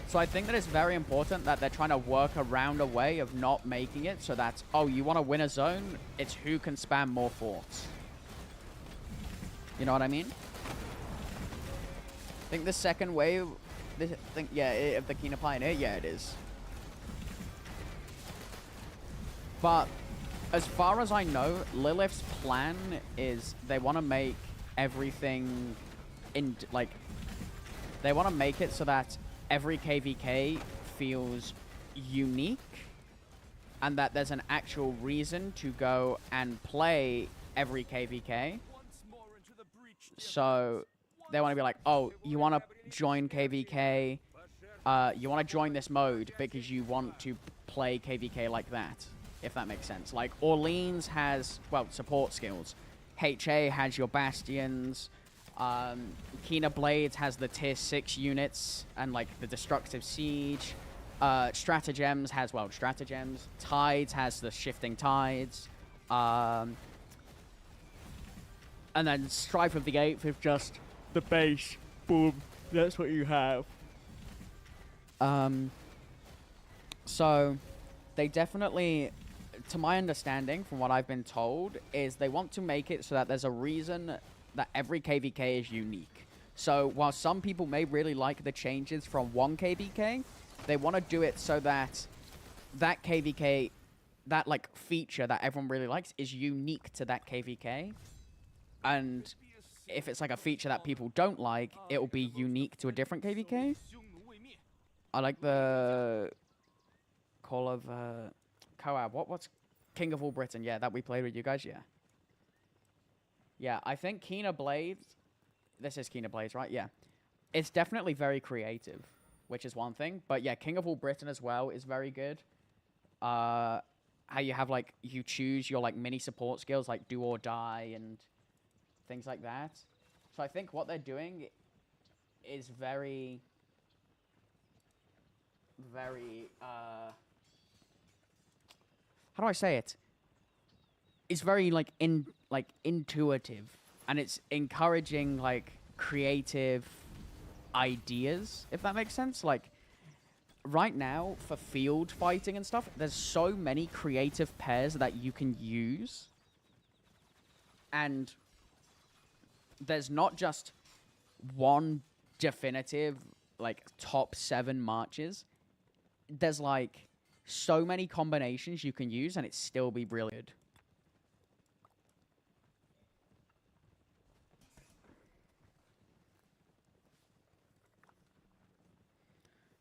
So I think that it's very important that they're trying to work around a way of not making it so that, oh, you want to win a zone, it's who can spam more forts. You know what I mean? I think the second wave, of the Kina Pioneer, yeah, it is. But as far as I know, Lilith's plan is they want to make everything they want to make it so that every KVK feels unique and that there's an actual reason to go and play every KVK. So they want to be like, oh, you want to join KVK, you want to join this mode because you want to play KVK like that, if that makes sense. Like, Orleans has, well, support skills. HA has your Bastions. Kina Blades has the tier 6 units and, like, the Destructive Siege. Stratagems has, well, Stratagems. Tides has the Shifting Tides. And then Strife of the 8th is just the base. Boom. That's what you have. So, they definitely, to my understanding, from what I've been told, is they want to make it so that there's a reason that every KVK is unique. So while some people may really like the changes from one KVK, they want to do it so that that KVK, that, like, feature that everyone really likes is unique to that KVK. And if it's, like, a feature that people don't like, it will be unique to a different KVK. I like the Call of Coab. What's King of All Britain? Yeah, that we played with you guys. Yeah. Yeah, I think Kina Blades. This is Kina Blades, right? Yeah. It's definitely very creative, which is one thing. But yeah, King of All Britain as well is very good. How you have, like, you choose your, like, mini support skills, like do or die and things like that. So I think what they're doing is very how do I say it? It's very, like, intuitive, and it's encouraging, like, creative ideas, if that makes sense. Like, right now, for field fighting and stuff, there's so many creative pairs that you can use. And there's not just one definitive, like, top 7 marches. There's, like, so many combinations you can use, and it still be really good.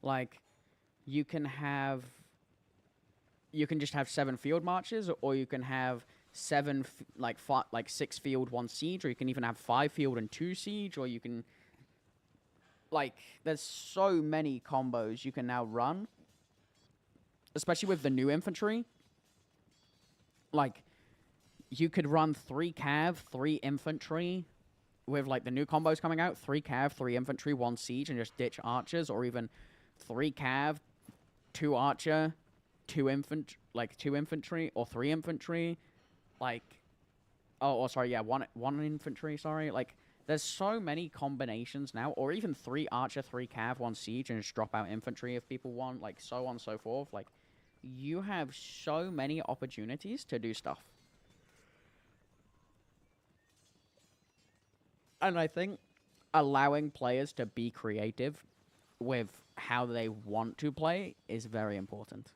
Like, you can just have 7 field marches, or you can have 6 field, 1 siege, or you can even have 5 field and 2 siege, or you can, like, there's so many combos you can now run, especially with the new infantry. Like, you could run 3 cav, 3 infantry with, like, the new combos coming out, 3 cav, 3 infantry, 1 siege, and just ditch archers, or even 3 cav, 2 archer, 2 infantry, or 3 infantry, like, one infantry, sorry, like, there's so many combinations now, or even 3 archer, 3 cav, 1 siege, and just drop out infantry if people want, like, so on and so forth. Like, you have so many opportunities to do stuff. And I think allowing players to be creative with how they want to play is very important.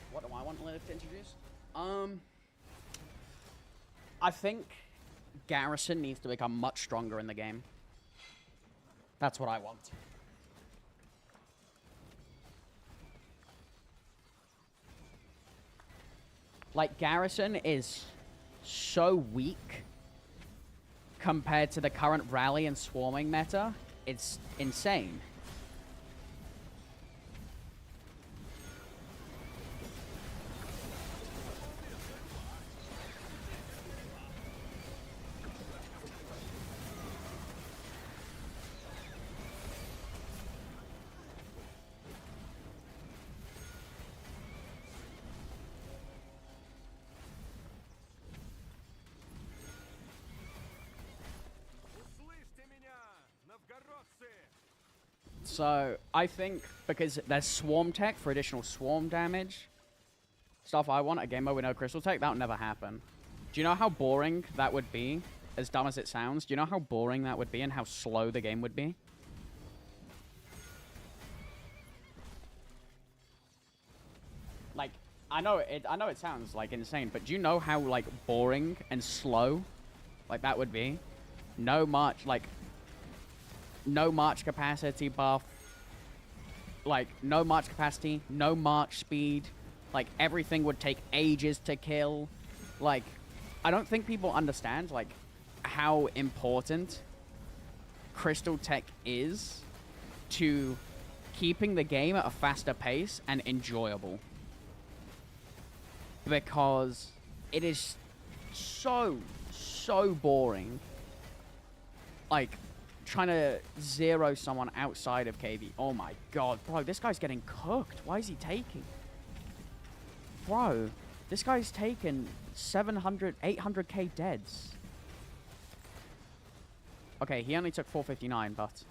What do I want Liv to introduce? I think Garrison needs to become much stronger in the game. That's what I want. Like, Garrison is so weak compared to the current rally and swarming meta. It's insane. So, I think because there's swarm tech for additional swarm damage, stuff I want, a game mode with no crystal tech, that would never happen. Do you know how boring that would be? As dumb as it sounds, do you know how boring that would be and how slow the game would be? Like, I know it sounds like insane, but do you know how like boring and slow like that would be? No march capacity buff. Like, no march capacity, no march speed. Like, everything would take ages to kill. Like, I don't think people understand, like, how important crystal tech is to keeping the game at a faster pace and enjoyable. Because it is so boring. Like, trying to zero someone outside of KV. Oh my god, bro, this guy's getting cooked. Why is he taking? Bro, this guy's taken 800k deads. Okay, he only took 459, but...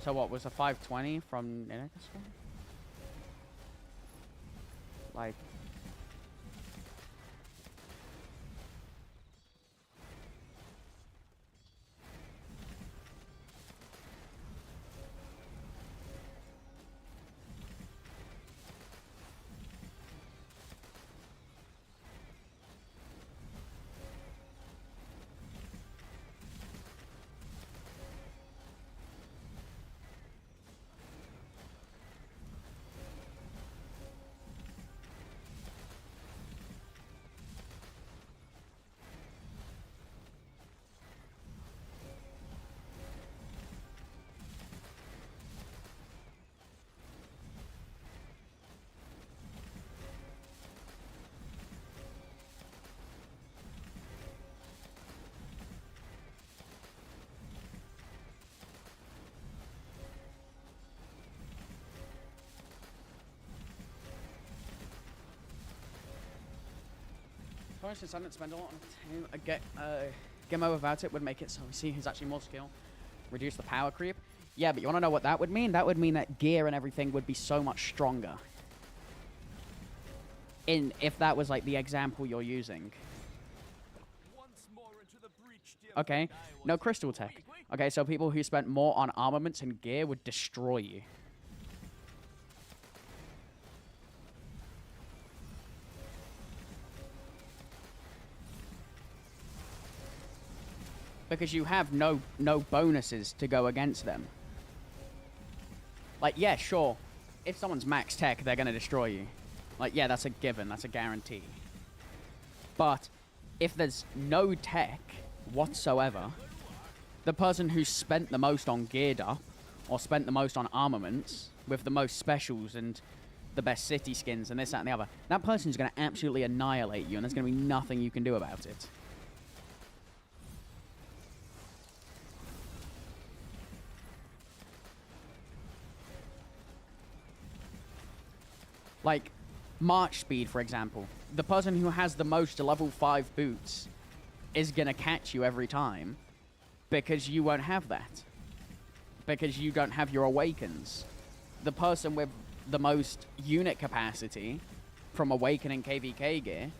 So what, was a 520 from Inex? Like... Since I didn't spend a lot on Gimmo without it would make it so we see who's actually more skill. Reduce the power creep. Yeah, but you want to know what that would mean? That would mean that gear and everything would be so much stronger. If that was like the example you're using. Okay, no crystal tech. Okay, so people who spent more on armaments and gear would destroy you. Because you have no bonuses to go against them. Like, yeah, sure. If someone's max tech, they're going to destroy you. Like, yeah, that's a given. That's a guarantee. But if there's no tech whatsoever, the person who spent the most on geared up, or spent the most on armaments, with the most specials and the best city skins and this, that, and the other, that person's going to absolutely annihilate you, and there's going to be nothing you can do about it. Like, march speed, for example. The person who has the most level 5 boots is going to catch you every time because you won't have that. Because you don't have your awakens. The person with the most unit capacity from awakening KVK gear,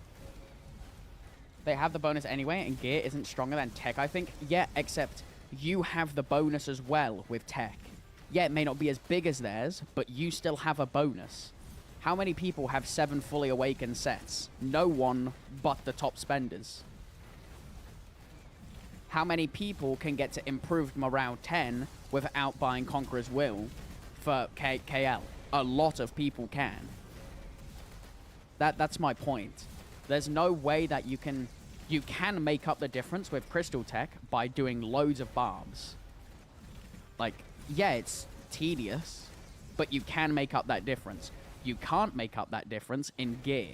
they have the bonus anyway, and gear isn't stronger than tech, I think. Yeah, except you have the bonus as well with tech. Yeah, it may not be as big as theirs, but you still have a bonus. How many people have 7 fully awakened sets? No one but the top spenders. How many people can get to improved morale 10 without buying Conqueror's Will for KL? A lot of people can. That's my point. There's no way that you can make up the difference with Crystal Tech by doing loads of barbs. Like, yeah, it's tedious, but you can make up that difference. You can't make up that difference in gear.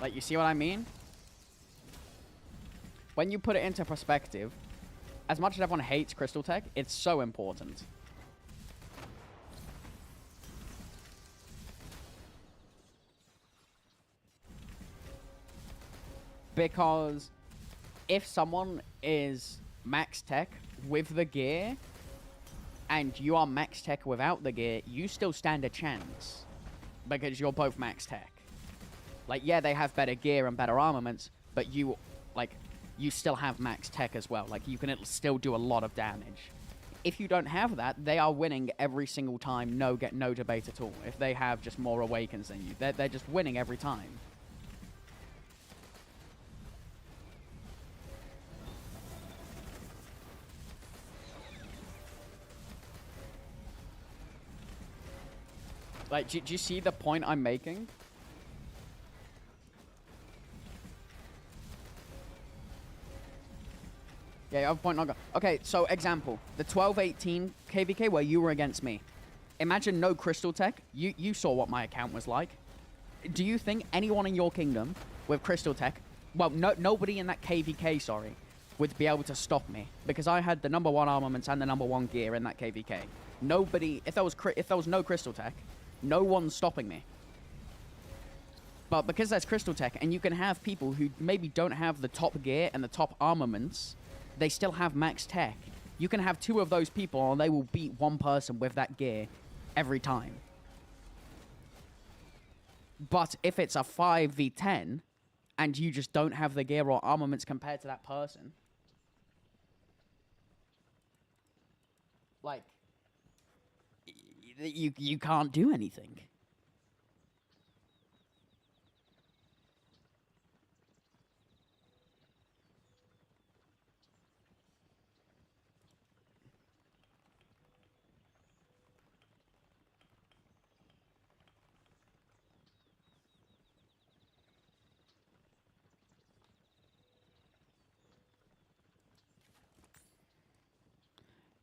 Like, you see what I mean? When you put it into perspective, as much as everyone hates Crystal Tech, it's so important. Because if someone is max tech with the gear, and you are max tech without the gear, you still stand a chance. Because you're both max tech. Like, yeah, they have better gear and better armaments, but you, like, you still have max tech as well. Like, you can still do a lot of damage. If you don't have that, they are winning every single time, no debate at all. If they have just more awakens than you, they're just winning every time. Like, do you see the point I'm making? Yeah, you have a point. Not go. Okay, so example. The 12-18 KVK where you were against me. Imagine no Crystal Tech. You saw what my account was like. Do you think anyone in your kingdom with Crystal Tech, well, nobody in that KVK, sorry, would be able to stop me? Because I had the #1 armaments and the #1 gear in that KVK. Nobody, if there was no Crystal Tech, no one's stopping me. But because there's Crystal Tech, and you can have people who maybe don't have the top gear and the top armaments, they still have max tech. You can have 2 of those people and they will beat 1 person with that gear every time. But if it's a 5v10 and you just don't have the gear or armaments compared to that person, like, you can't do anything.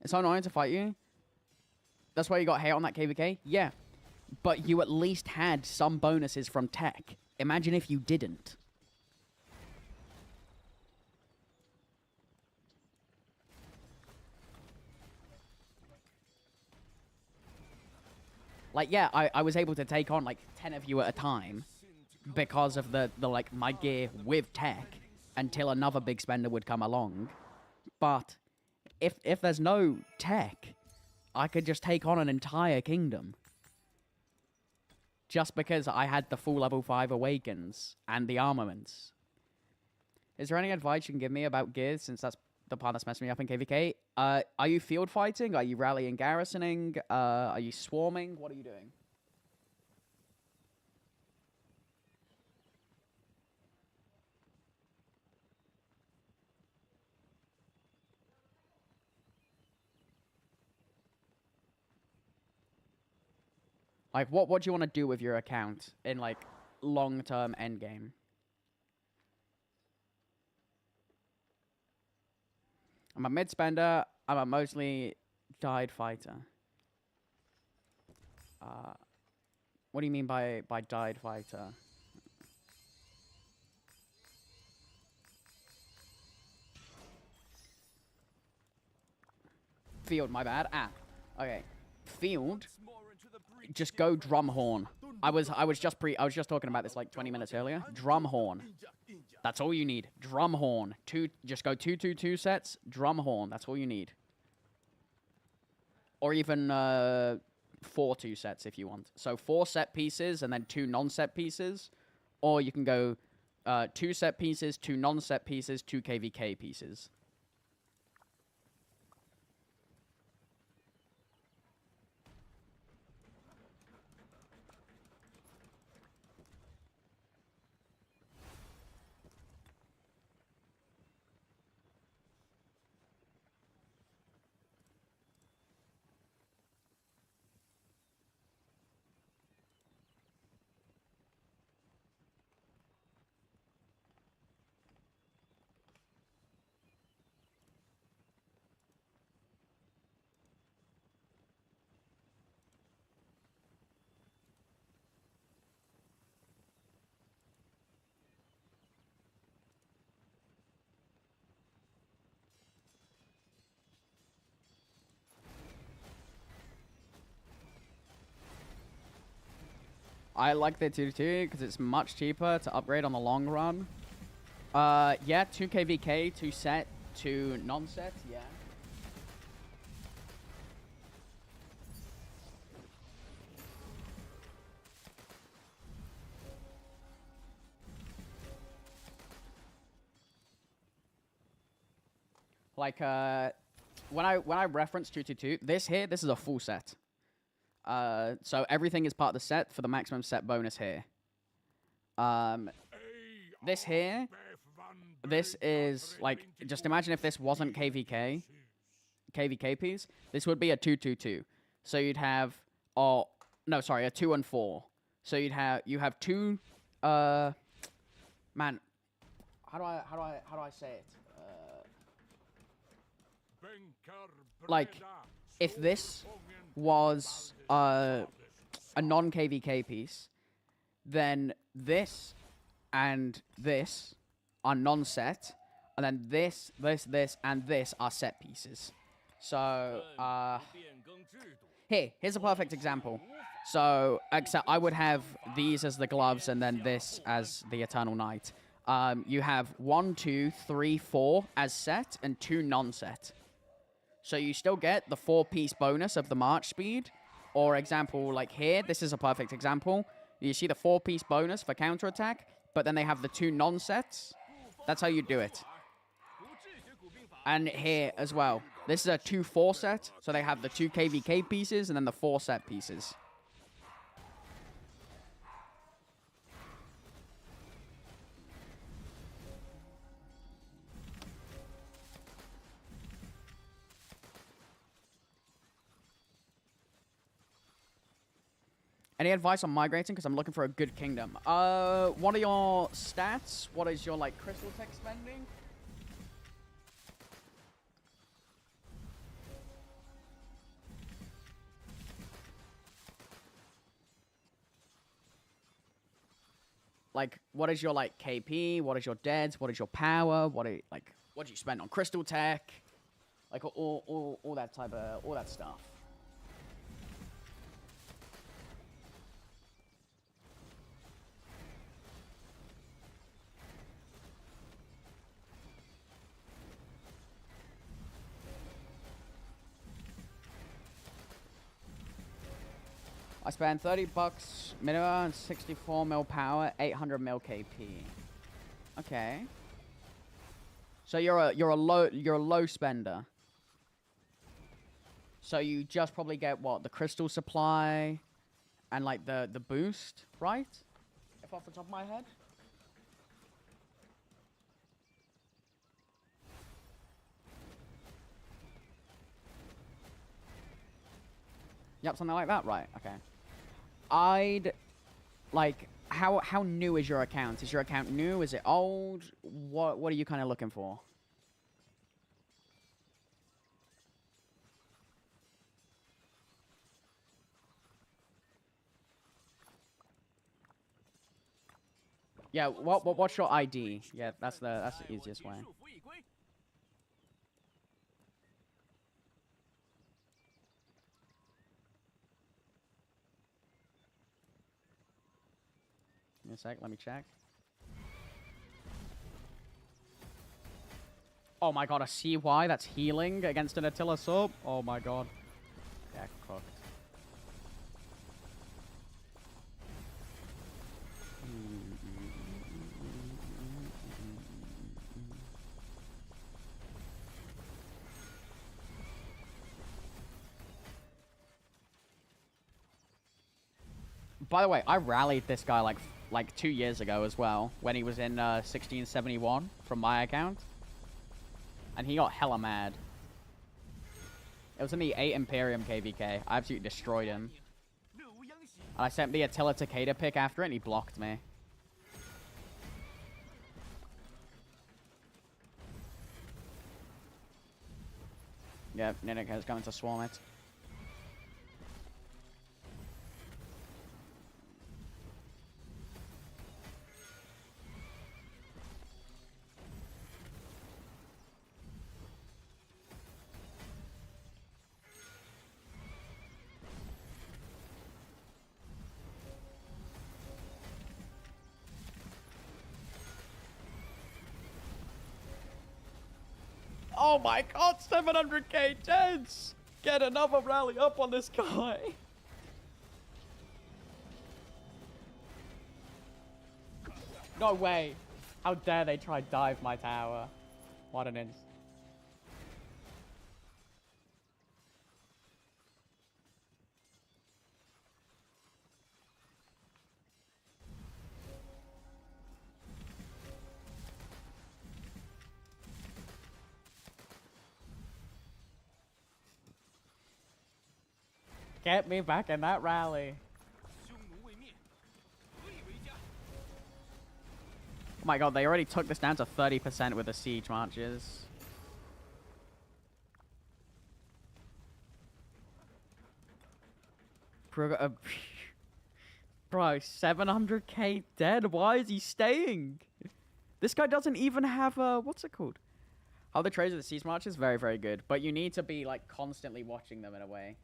It's so annoying to fight you. That's why you got hate on that KVK? Yeah. But you at least had some bonuses from tech. Imagine if you didn't. Like, yeah, I was able to take on, like, 10 of you at a time because of the like, my gear with tech until another big spender would come along. But if there's no tech, I could just take on an entire kingdom. Just because I had the full level 5 awakens and the armaments. Is there any advice you can give me about gears, since that's the part that's messing me up in KVK? Are you field fighting? Are you rallying garrisoning? Are you swarming? What are you doing? Like, what do you want to do with your account in, like, long-term endgame? I'm a mid-spender. I'm a mostly died fighter. What do you mean by died fighter? Field, my bad. Ah, okay. Field. Just go drum horn. I was just talking about this like 20 minutes earlier. Drum horn. That's all you need. Drum horn. Just go 2-2-2 sets. Drum horn. That's all you need. Or even 4-2 sets if you want. So 4 set pieces and then 2 non-set pieces. Or you can go 2 set pieces, 2 non-set pieces, 2 KVK pieces. I like the 2-2 because it's much cheaper to upgrade on the long run. Yeah, 2 KVK, 2 set, 2 non-set, yeah. Like, when I reference 2-2-2, this is a full set. So everything is part of the set for the maximum set bonus here. This here, this is like, just imagine if this wasn't KVK piece, this would be a 2-2-2. So you'd have, oh, no, sorry, a 2 and 4. So you have 2, man, how do I say it? Like, if this was a non-KVK piece, then this and this are non-set, and then this, and this are set pieces. So, here's a perfect example. So, except I would have these as the gloves, and then this as the Eternal Knight. You have 1, 2, 3, 4 as set, and 2 non-set. So you still get the 4-piece bonus of the march speed. Or example, like here, this is a perfect example. You see the 4-piece bonus for counterattack, but then they have the 2 non-sets. That's how you do it. And here as well. This is a 2-4 set, so they have the 2 KVK pieces and then the 4 set pieces. Any advice on migrating? Because I'm looking for a good kingdom. What are your stats? What is your, like, crystal tech spending? Like, what is your, like, KP? What is your deads? What is your power? What do you spend on crystal tech? Like, all that type of, all that stuff. I spend 30 bucks minimum, 64 mil power, 800 mil KP. Okay. So you're a low spender. So you just probably get what, the crystal supply and like the boost, right? If off the top of my head. Yep, something like that, right? Okay. I'd like how new is your account? Is your account new? Is it old? What are you kind of looking for? Yeah, what's your ID? Yeah, that's the easiest way. Give me a sec, let me check. Oh my god, a CY that's healing against an Attila sub? Oh my god. Yeah, cooked. By the way, I rallied this guy like 2 years ago as well, when he was in 1671 from my account. And he got hella mad. It was in the 8 Imperium KVK. I absolutely destroyed him. And I sent the Attila Takeda pick after it, and he blocked me. Yep, Ninic is going to swarm it. Oh my god, 700k deads! Get another rally up on this guy! No way! How dare they try dive my tower? What an ins. Get me back in that rally. Oh my god, they already took this down to 30% with the siege marches. Bro, 700k dead? Why is he staying? This guy doesn't even have what's it called? How the trades of the siege marches? Very, very good. But you need to be like constantly watching them in a way.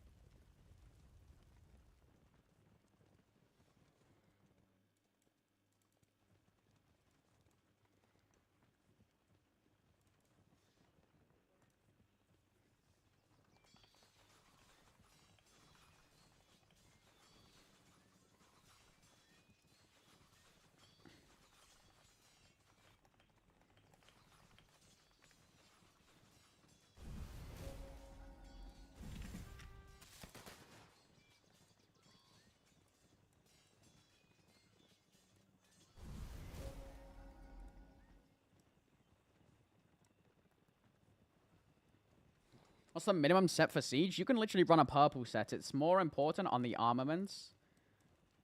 What's the minimum set for siege? You can literally run a purple set. It's more important on the armaments.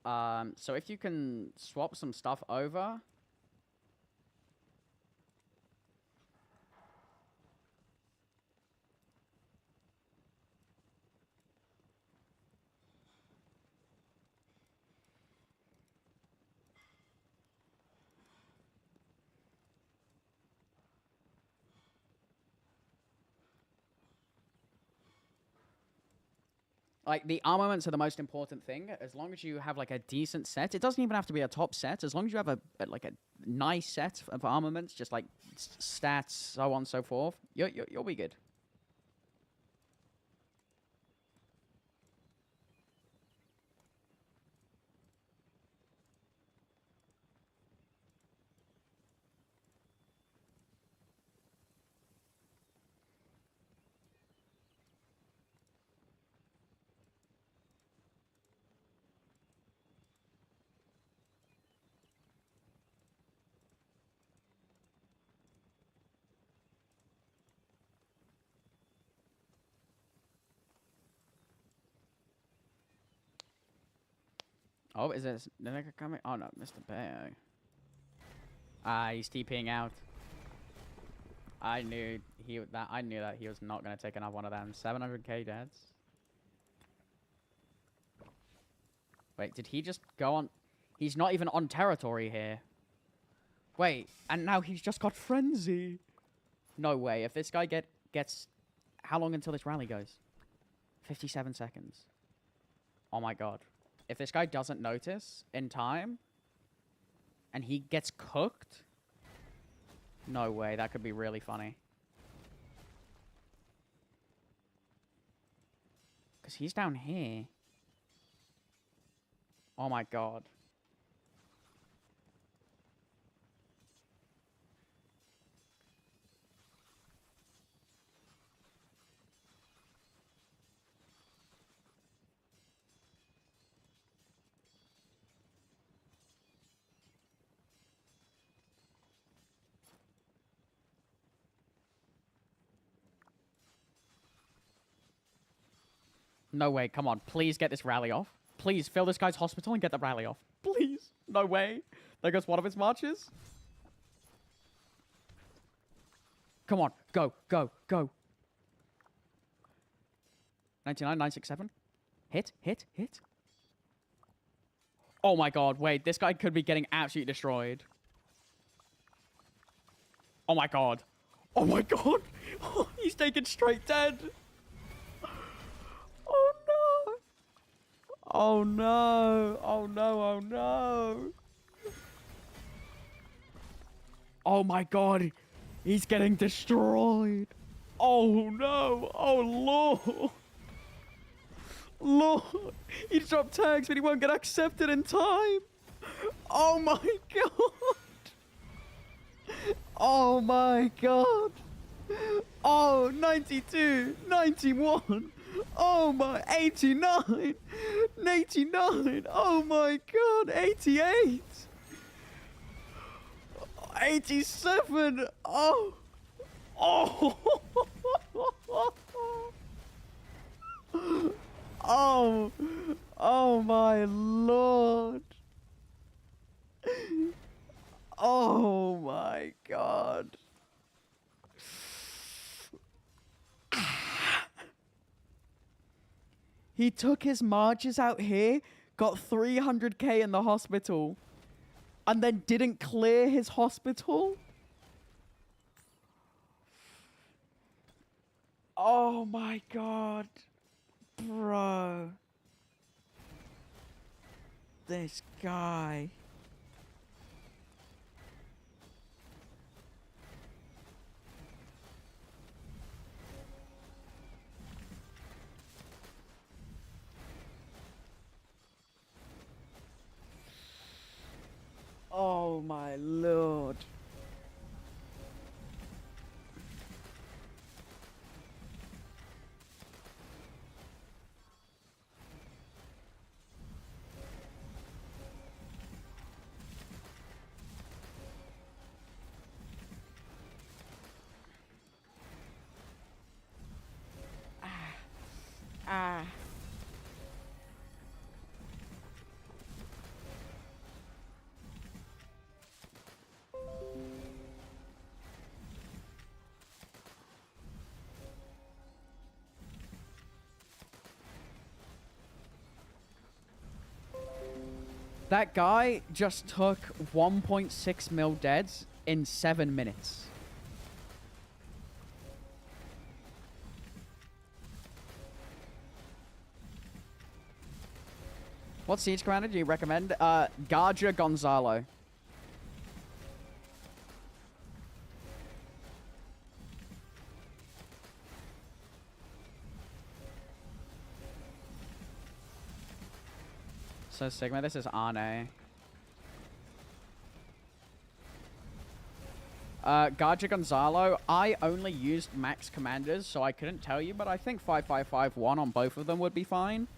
So if you can swap some stuff over. Like, the armaments are the most important thing. As long as you have, like, a decent set. It doesn't even have to be a top set. As long as you have a nice set of armaments, just, like, stats, so on and so forth, you'll be good. Oh, is this Nigga coming? Oh no, Mr. Bear. Ah, he's TPing out. I knew that he was not gonna take another one of them. 700k deads. Wait, did he just go on? He's not even on territory here. Wait, and now he's just got frenzy. No way. If this guy gets, how long until this rally goes? 57 seconds. Oh my god. If this guy doesn't notice in time, and he gets cooked, no way. That could be really funny. Because he's down here. Oh my god. No way, come on. Please get this rally off. Please, fill this guy's hospital and get the rally off. Please. No way. There goes one of his marches. Come on. Go, go, go. 99, 967. Hit, hit, hit. Oh my god, wait. This guy could be getting absolutely destroyed. Oh my god. Oh my god. He's taken straight dead. Oh no. Oh no. Oh no. Oh no. Oh my god. He's getting destroyed. Oh no. Oh lord. Lord. He dropped tags but he won't get accepted in time. Oh my god. Oh my god. Oh, 92, 91. Oh my, 89, 89. Oh my god, 88. 87. Oh. Oh. Oh. Oh my lord. Oh my god. He took his marches out here, got 300k in the hospital, and then didn't clear his hospital? Oh my god. Bro. This guy. Oh my lord. Ah. That guy just took 1.6 mil deads in 7 minutes. What siege commander do you recommend? Garja Gonzalo. So Sigma, this is Arne. Garja Gonzalo, I only used max commanders, so I couldn't tell you, but I think 5551 on both of them would be fine.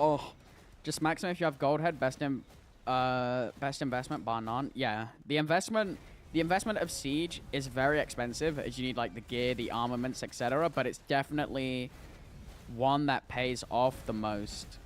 Oh, just maximum if you have gold head, best investment bar none. Yeah, the investment of Siege is very expensive, as you need like the gear, the armaments, etc. But it's definitely one that pays off the most.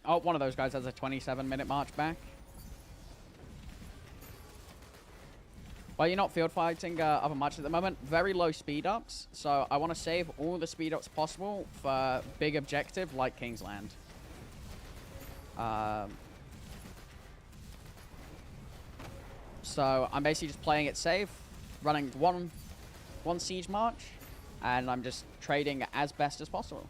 Oh, one of those guys has a 27-minute march back. Well, you're not field fighting other matches at the moment. Very low speed ups, so I want to save all the speed ups possible for big objective like Kingsland. So I'm basically just playing it safe, running one siege march, and I'm just trading as best as possible.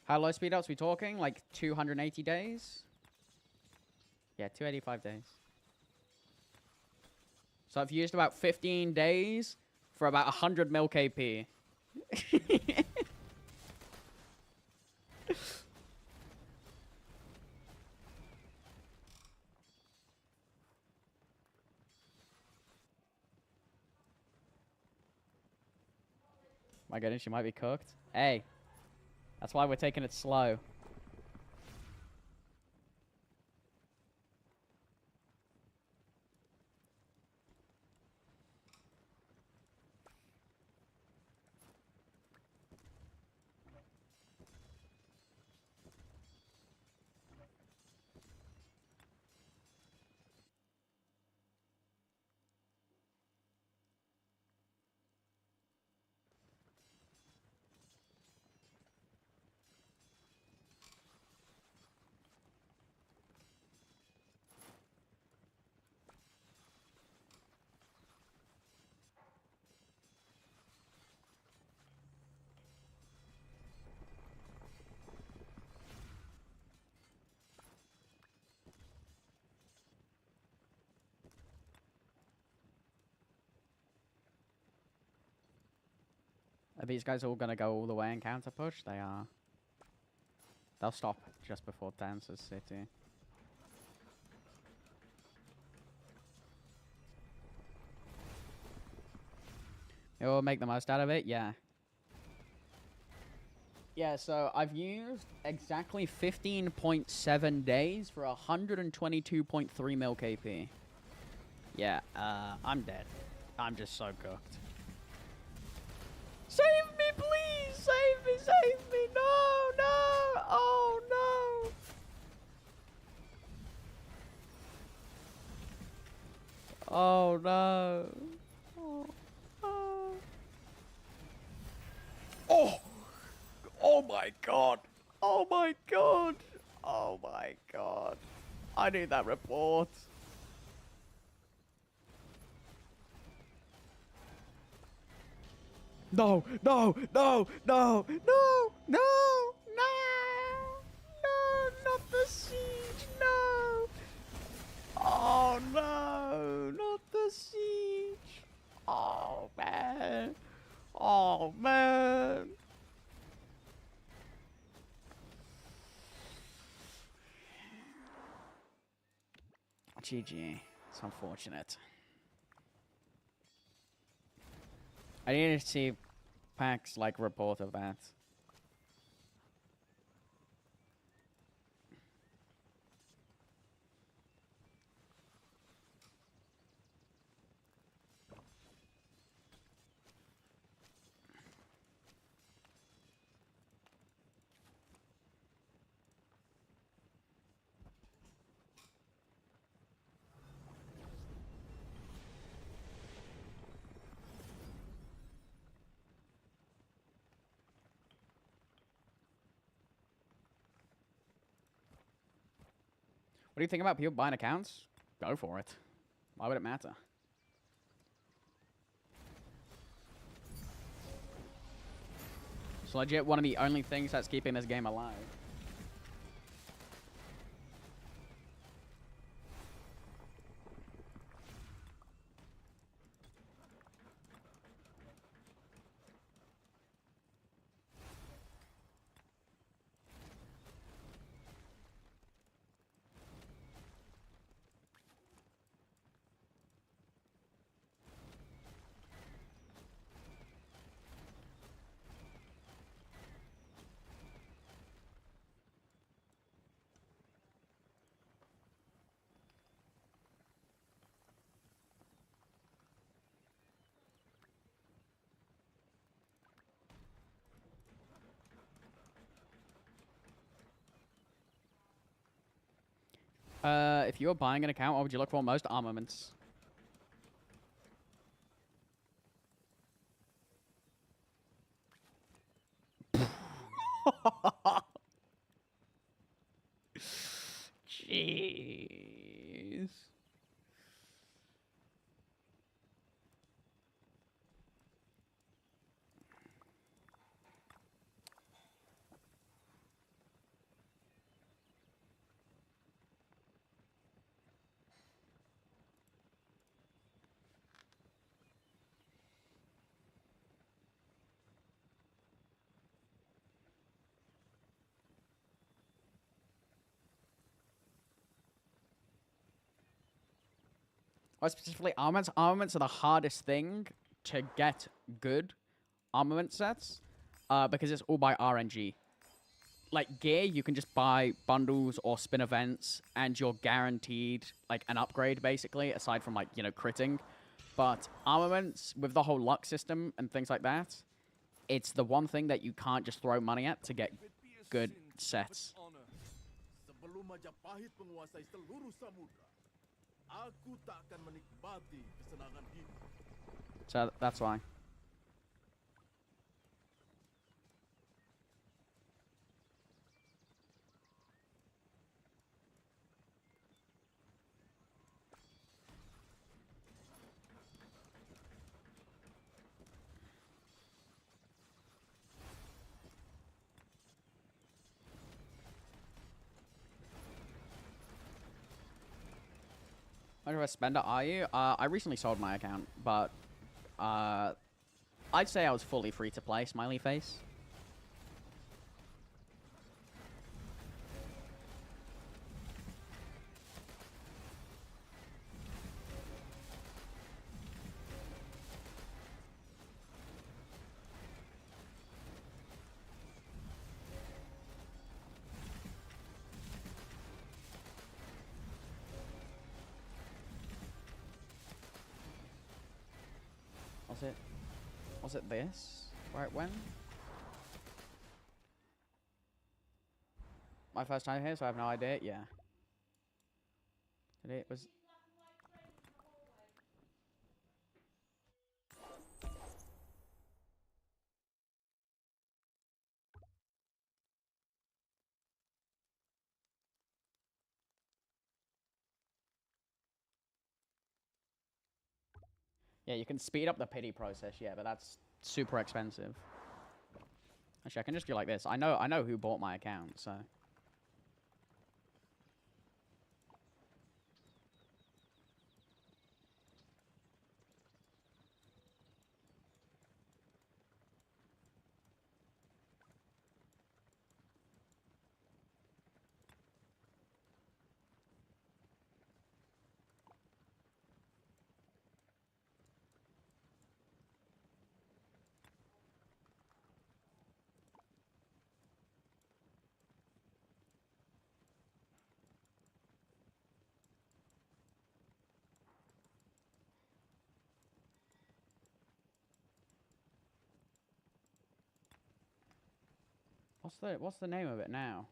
How low speed ups we talking? Like 280 days? Yeah, 285 days. So I've used about 15 days for about 100 mil KP. My goodness, she might be cooked. Hey. That's why we're taking it slow. Are these guys all gonna go all the way and counter push? They are. They'll stop just before Dancer's City. It will make the most out of it, yeah. Yeah, so I've used exactly 15.7 days for 122.3 mil KP. Yeah, I'm dead. I'm just so cooked. Save me, please! Save me, save me! No, no! Oh, no! Oh, no. Oh, oh. Oh! Oh, my God! Oh, my God! Oh, my God. I need that report. No, no, no, no, no, no, no, no, not the siege, no. Oh, no, not the siege. Oh, man. Oh, man. GG. It's unfortunate. I need to see Pack's like report of that. What do you think about people buying accounts? Go for it. Why would it matter? It's legit one of the only things that's keeping this game alive. If you were buying an account, what would you look for most? Armaments. Jeez. Or specifically armaments. Armaments are the hardest thing to get good armament sets because it's all by RNG. Like gear, you can just buy bundles or spin events, and you're guaranteed like an upgrade basically, aside from like, you know, critting. But armaments, with the whole luck system and things like that, it's the one thing that you can't just throw money at to get good sets. Sebelum Majapahit menguasai seluruh samudra, aku tak akan menikmati kesenangan hidup. So that's why. How much of a spender are you? I recently sold my account, but I'd say I was fully free to play, smiley face. Was it this? Where it went? My first time here, so I have no idea. Yeah. It was. Yeah, you can speed up the pity process, yeah, but that's super expensive. Actually, I can just do like this. I know who bought my account, so. What's the name of it now?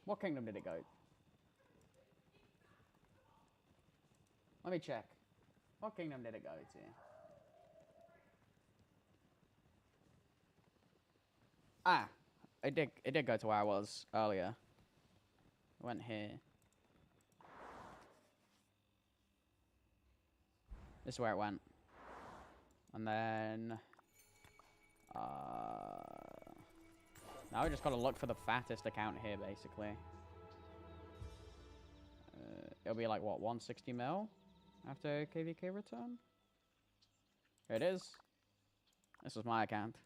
What kingdom did it go? Let me check. What kingdom did it go to? Ah, it did go to where I was earlier. It went here. This is where it went. And then now we just gotta look for the fattest account here, basically. It'll be like what, 160 mil after KVK return? Here it is. This is my account.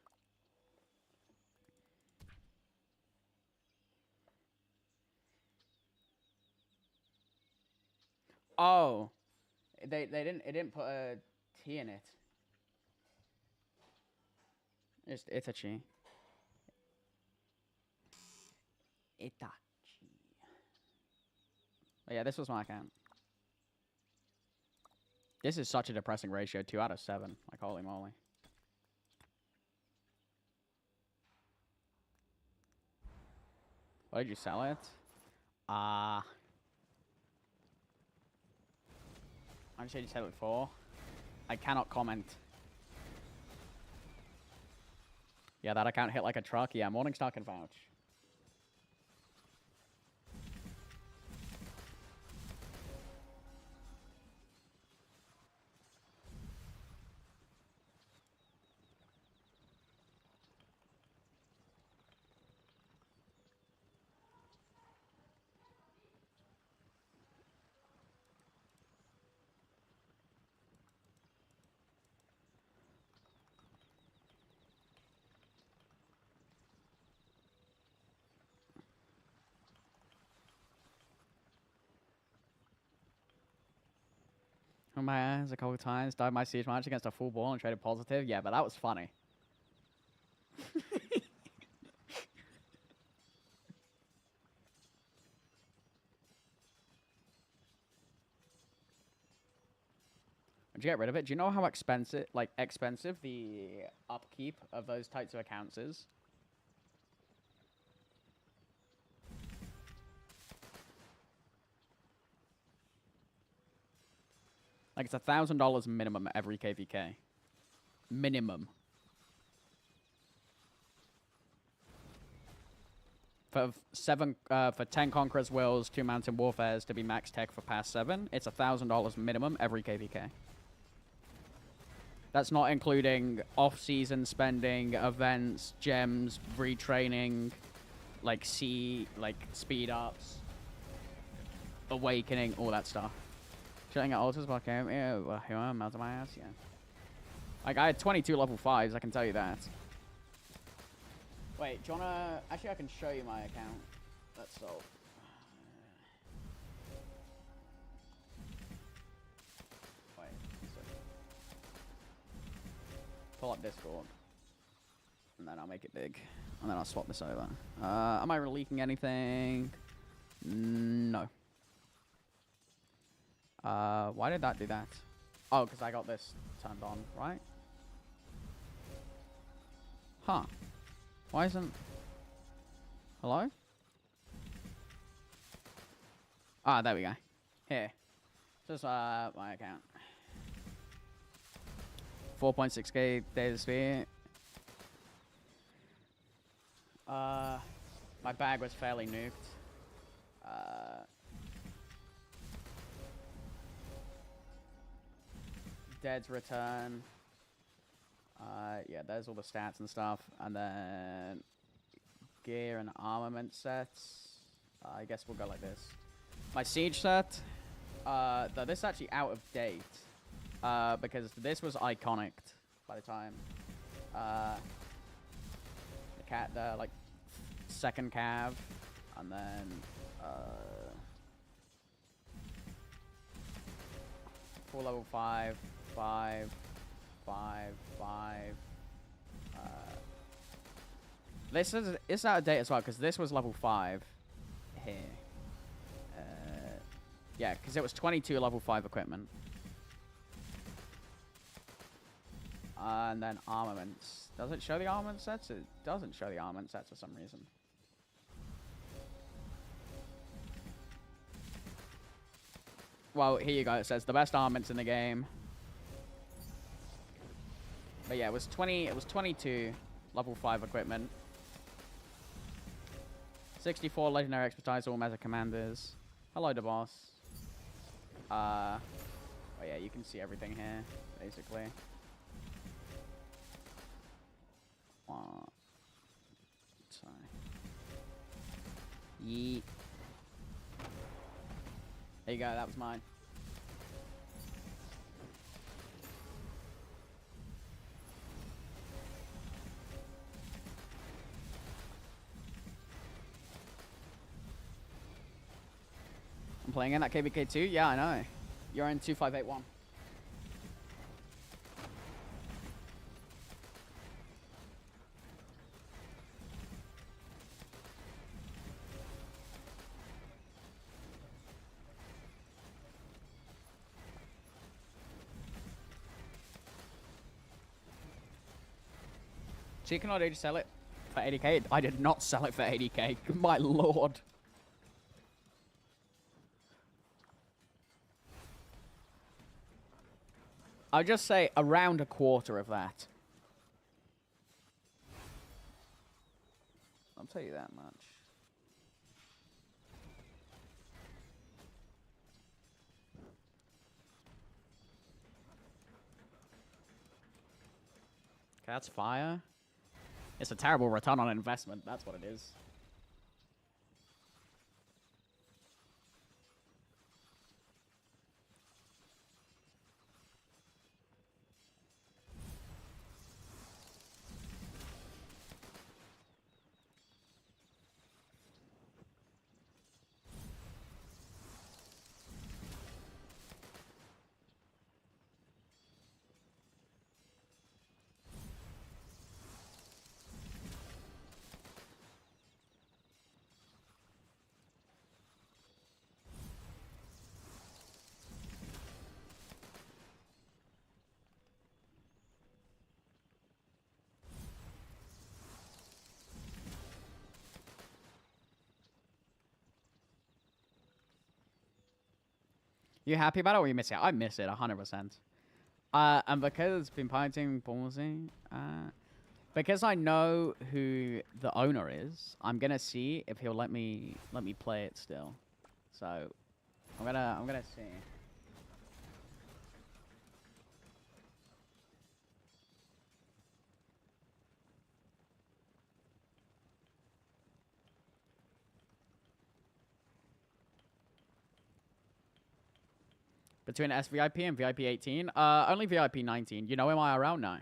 Oh, it didn't put a T in it. It's Itachi. Itachi. But yeah, this was my account. This is such a depressing ratio, 2 out of 7. Like, holy moly. Why did you sell it? I just said you sell it for. I cannot comment. Yeah, that account hit like a truck. Yeah, Morningstar can vouch. On my ass a couple times, died my siege match against a full ball and traded positive. Yeah, but that was funny. Did you get rid of it? Do you know how expensive the upkeep of those types of accounts is? Like, it's $1,000 minimum every KVK. Minimum. For 10 Conqueror's Wills, 2 Mountain Warfares to be max tech for past 7, it's $1,000 minimum every KVK. That's not including off-season spending, events, gems, retraining, like speed ups, awakening, all that stuff. Shooting at altars while I'm melting my ass, yeah. Like, I had 22 level 5s, I can tell you that. Wait, do you wanna... Actually, I can show you my account. That's so... Wait, pull up Discord. And then I'll make it big. And then I'll swap this over. Am I leaking anything? No. Why did that do that? Oh, because I got this turned on, right? Huh. Why isn't... Hello? Ah, there we go. Here. This is my account. 4.6k data speed. My bag was fairly nuked. Dead's return. Yeah, there's all the stats and stuff. And then gear and armament sets. I guess we'll go like this. My siege set. Though this is actually out of date. Because this was iconic by the time. The like second cav. And then full level 5. 5, 5, 5. This is it's out of date as well because this was level 5 here. Yeah, because it was 22 level 5 equipment. And then armaments. Does it show the armament sets? It doesn't show the armament sets for some reason. Well, here you go. It says the best armaments in the game. But yeah, it was 20. It was 22 level 5 equipment. 64 legendary expertise, all meta commanders. Hello, the boss. Oh yeah, you can see everything here, basically. Sorry. Yeet. There you go, that was mine. I'm playing in that KVK2? Yeah, I know. You're in 2581. Chicken, or did you sell it for 80k? I did not sell it for 80k. My lord. I'll just say around a quarter of that. I'll tell you that much. Okay, that's fire. It's a terrible return on investment. That's what it is. You happy about it or you miss it? I miss it 100%. And because it's been piloting pausing, because I know who the owner is, I'm gonna see if he'll let me play it still. So I'm gonna see. Between SVIP and VIP 18? Only VIP 19. You know him IRL now.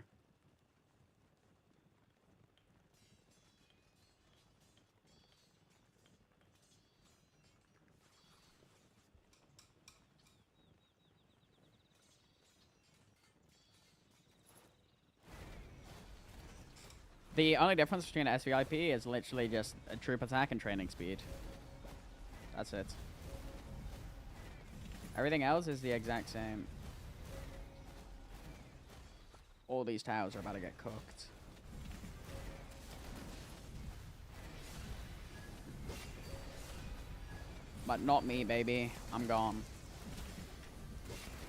The only difference between SVIP is literally just a troop attack and training speed. That's it. Everything else is the exact same. All these towers are about to get cooked. But not me, baby. I'm gone.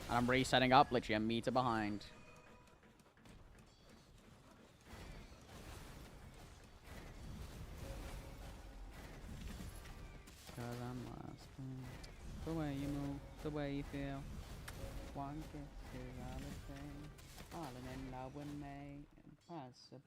And I'm resetting up literally a meter behind. Cause I'm lost. The way you move, the way you feel. One kiss is all the same. Falling in love with me. Impossible.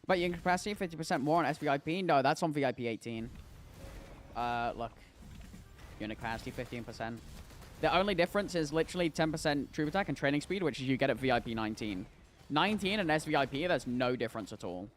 But unit capacity 50% more on SVIP? No, that's on VIP 18. Look. Unit capacity 15%. The only difference is literally 10% troop attack and training speed, which is you get at VIP 19. 19 and SVIP, there's no difference at all.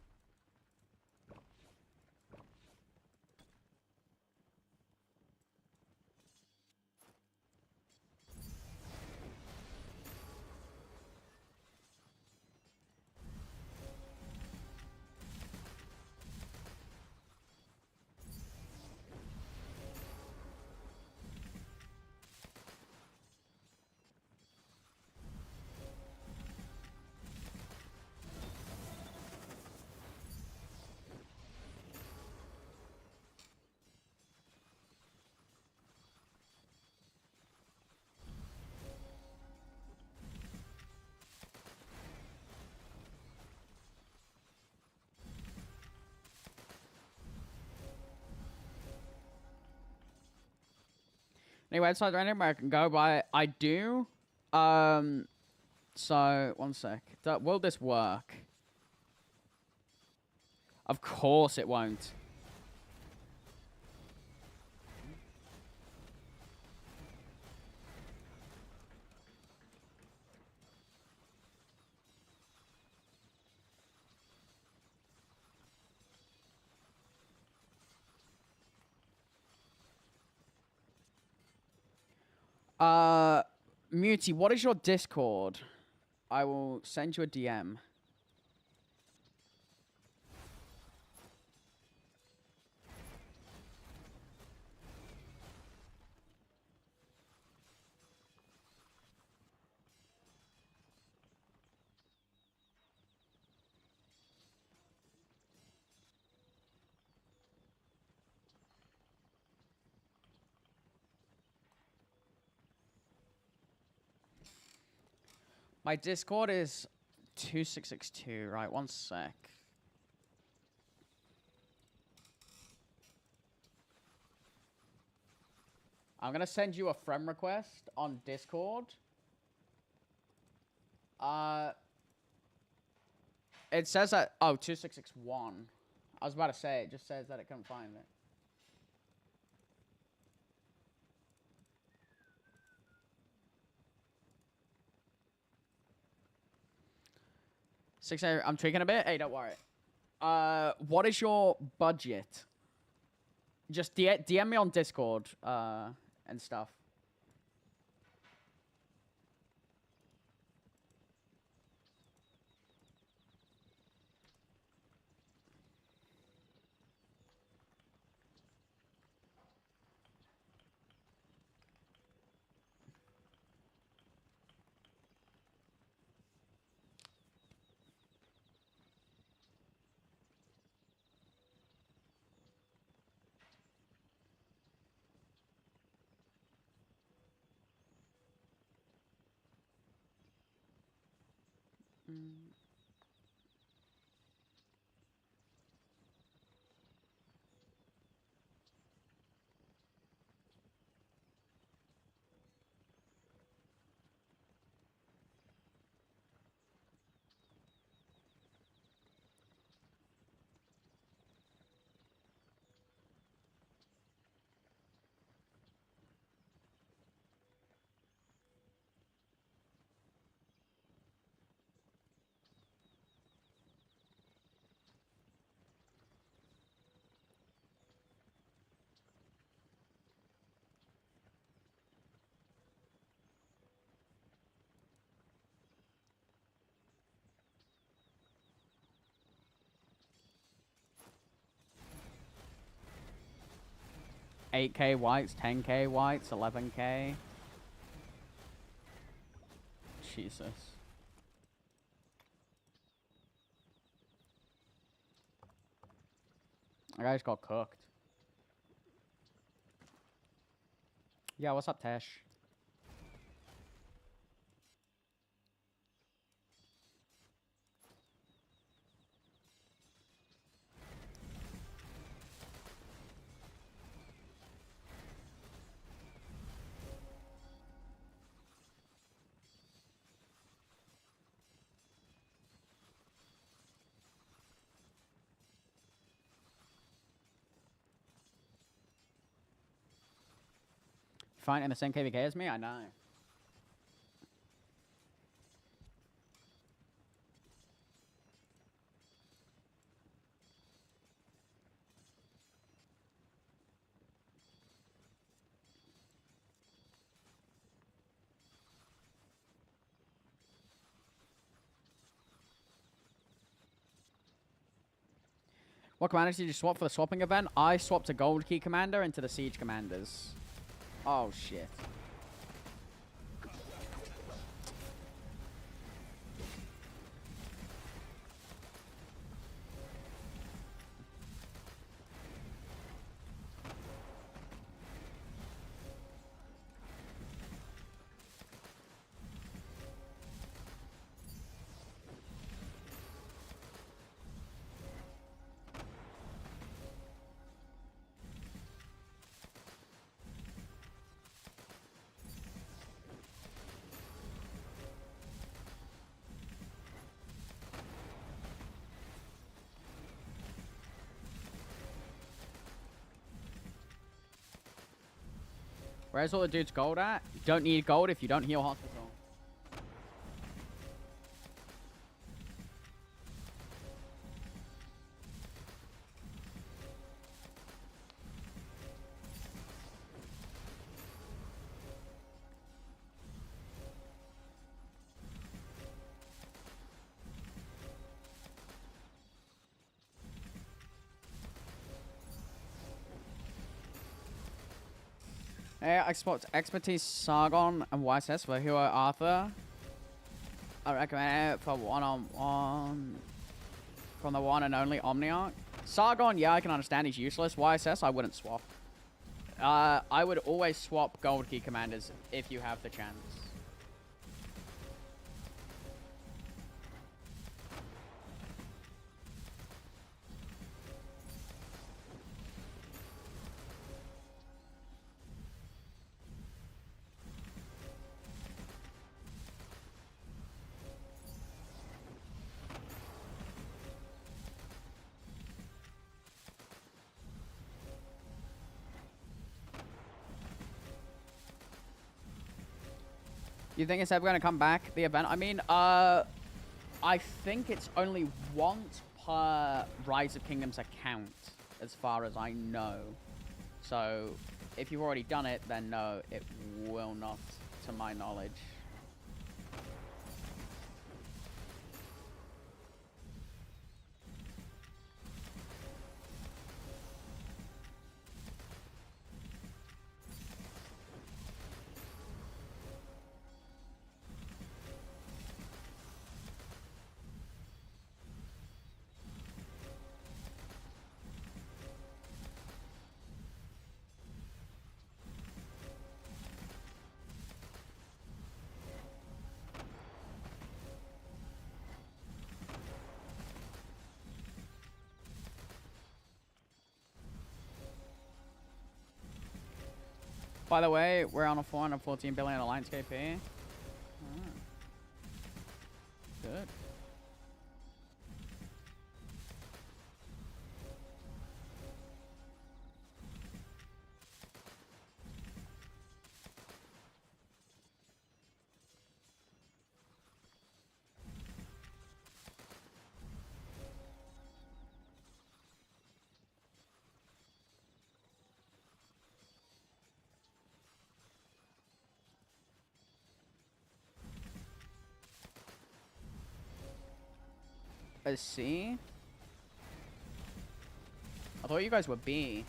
Any website or anywhere I can go by? I do. So, one sec. Will this work? Of course it won't. Muty, what is your Discord? I will send you a DM. My Discord is 2662, right? One sec. I'm gonna send you a friend request on Discord. It says that, oh, 2661. I was about to say, it just says that it couldn't find it. I'm tweaking a bit. Hey, don't worry. What is your budget? Just DM me on Discord and stuff. Mm. $8K whites, 10K whites, 11K. Jesus. I guys got cooked. Yeah, what's up, Tash? Fine in the same KVK as me? I know. What commanders did you swap for the swapping event? I swapped a gold key commander into the siege commanders. Oh, shit. Where's all the dudes gold at? You don't need gold if you don't heal hospital. Hey, expertise Sargon and YSS for Hero Arthur. I recommend it for one-on-one from the one and only Omniarch. Sargon, yeah, I can understand he's useless. YSS, I wouldn't swap. I would always swap gold key commanders if you have the chance. You think it's ever going to come back, the event? I mean, I think it's only once per Rise of Kingdoms account, as far as I know. So, if you've already done it, then no, it will not, to my knowledge. By the way, we're on a 414 billion alliance KP. Good. A C? I thought you guys were B.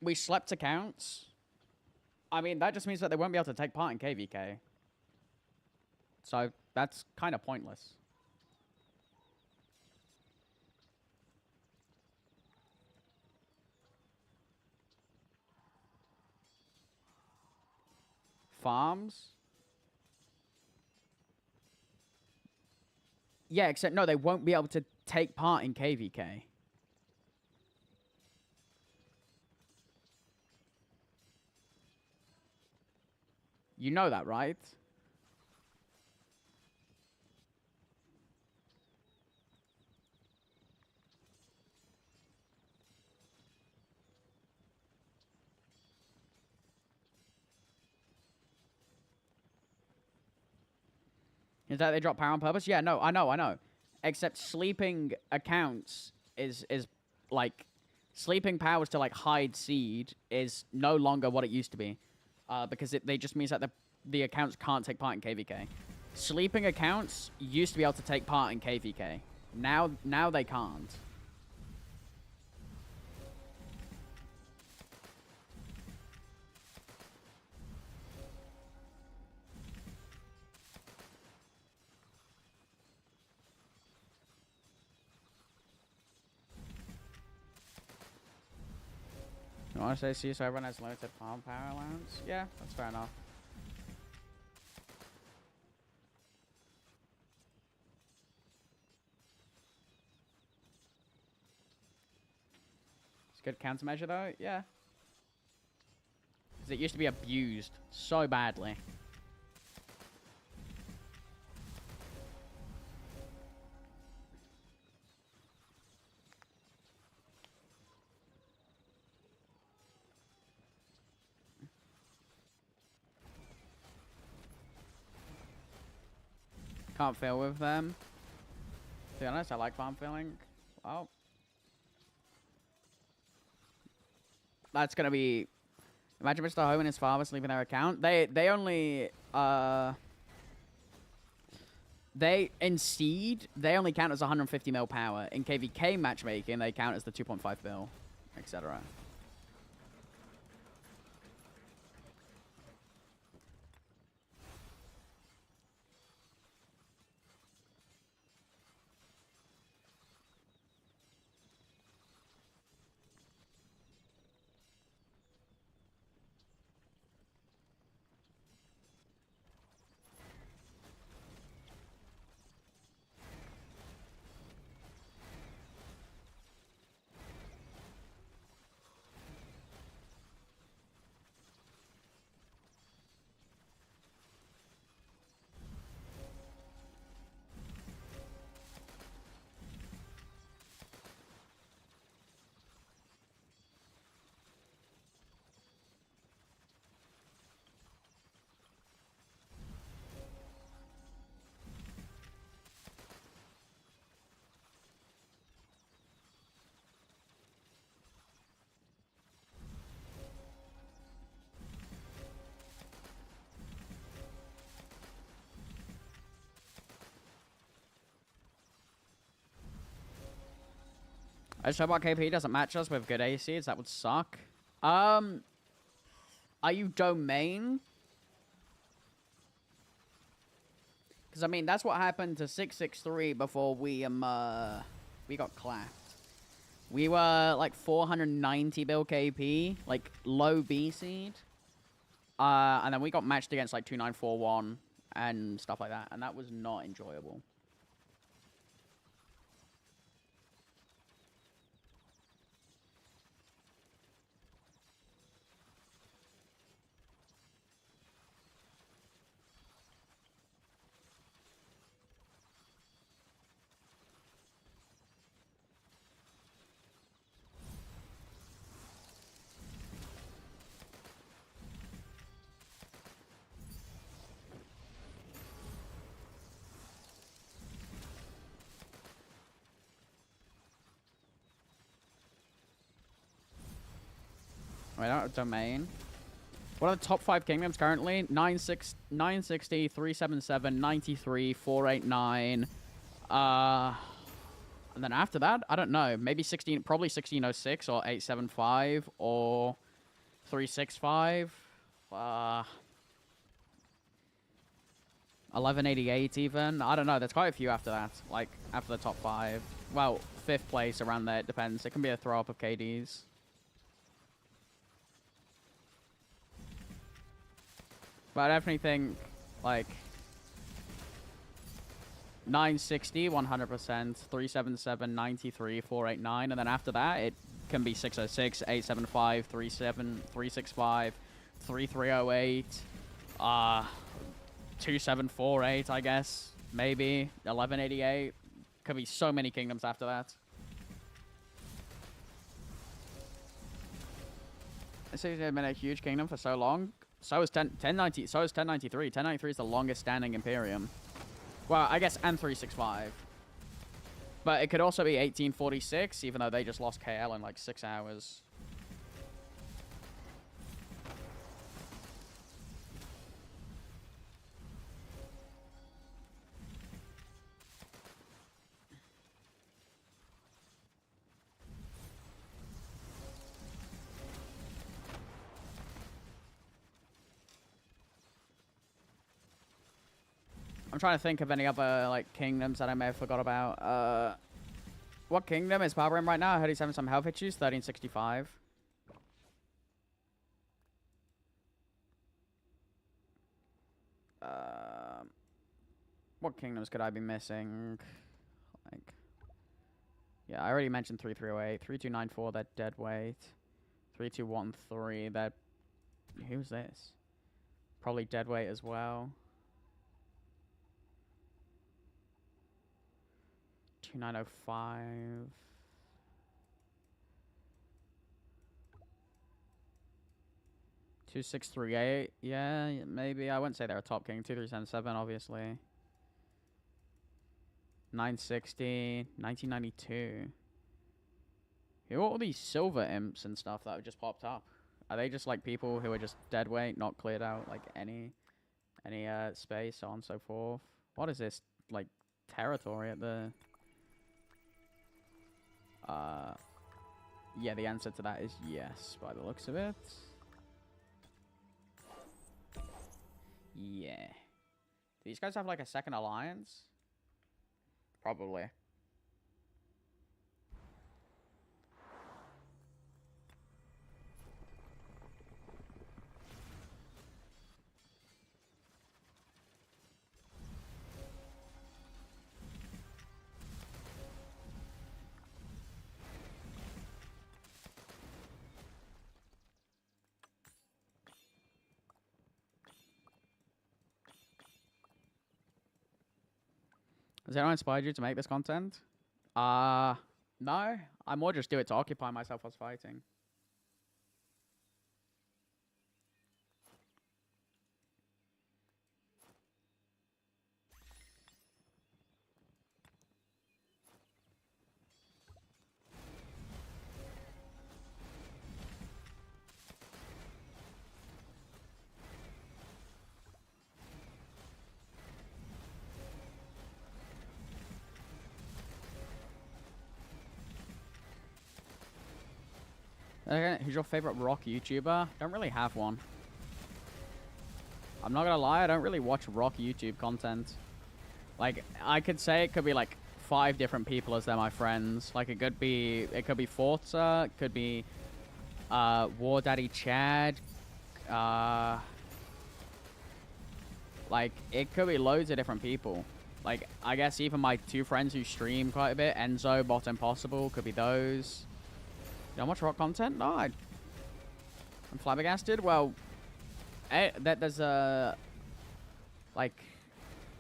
We slept accounts. I mean, that just means that they won't be able to take part in KVK. So that's kind of pointless. Farms? Yeah, except no, they won't be able to take part in KVK. You know that, right? Is that they drop power on purpose? Yeah, no, I know. Except sleeping accounts is like sleeping powers to like hide seed is no longer what it used to be, because they just means that the accounts can't take part in KVK. Sleeping accounts used to be able to take part in KVK. Now they can't. You want to say see so everyone has limited farm power allowance? Yeah, that's fair enough. It's a good countermeasure though, yeah. Because it used to be abused so badly. Can't feel with them. To be honest, I like farm feeling. Well, that's gonna be. Imagine Mr. Home and his farmers leaving their account. They only they in seed they only count as 150 mil power. In KVK matchmaking, they count as the 2.5 mil, etc. I just hope our KP doesn't match us with good ACs. That would suck. Are you domain? Because I mean, that's what happened to 663 before we got clapped. We were like 490 bill KP, like low B seed, and then we got matched against like 2941 and stuff like that, and that was not enjoyable. Wait, I don't have domain. What are the top 5 kingdoms currently? 960, 377, 93, 489. And then after that, I don't know. Maybe 16, probably 1606 or 875 or 365. 1188 even. I don't know. There's quite a few after that. Like, after the top 5. Well, 5th place around there. It depends. It can be a throw up of KDs. But I definitely think, like, 960, 100%, 377, 93, 489, and then after that, it can be 606, 875, 365, 3308, 2748, I guess, maybe, 1188. Could be so many kingdoms after that. This has been a huge kingdom for so long. So is 1090. So is 1093. 1093 is the longest standing Imperium. Well, I guess and 365. But it could also be 1846, even though they just lost KL in like 6 hours. I'm trying to think of any other like kingdoms that I may have forgot about. What kingdom is powering right now? I heard he's having some health issues. 1365. What kingdoms could I be missing? Like, yeah, I already mentioned 3308, 3294. That dead weight. 3213. That. Who's this? Probably dead weight as well. 2905. Two 638, yeah, maybe. I wouldn't say they're a top king. 2377, obviously. 960, 1992. Who are all these silver imps and stuff that have just popped up? Are they just like people who are just dead weight, not cleared out like any space, so on and so forth? What is this like territory at the? Yeah, the answer to that is yes, by the looks of it. Yeah. Do these guys have like a second alliance? Probably. Has anyone inspired you to make this content? No. I more just do it to occupy myself whilst fighting. Okay, who's your favorite rock YouTuber? Don't really have one. I'm not gonna lie, I don't really watch rock YouTube content. Like, I could say it could be like 5 different people as they're my friends. Like, it could be Forza, it could be War Daddy Chad. Like, it could be loads of different people. Like, I guess even my 2 friends who stream quite a bit, Enzo, Bot Impossible, could be those. You don't watch rock content? No, I'm flabbergasted. Well, there's a... Like,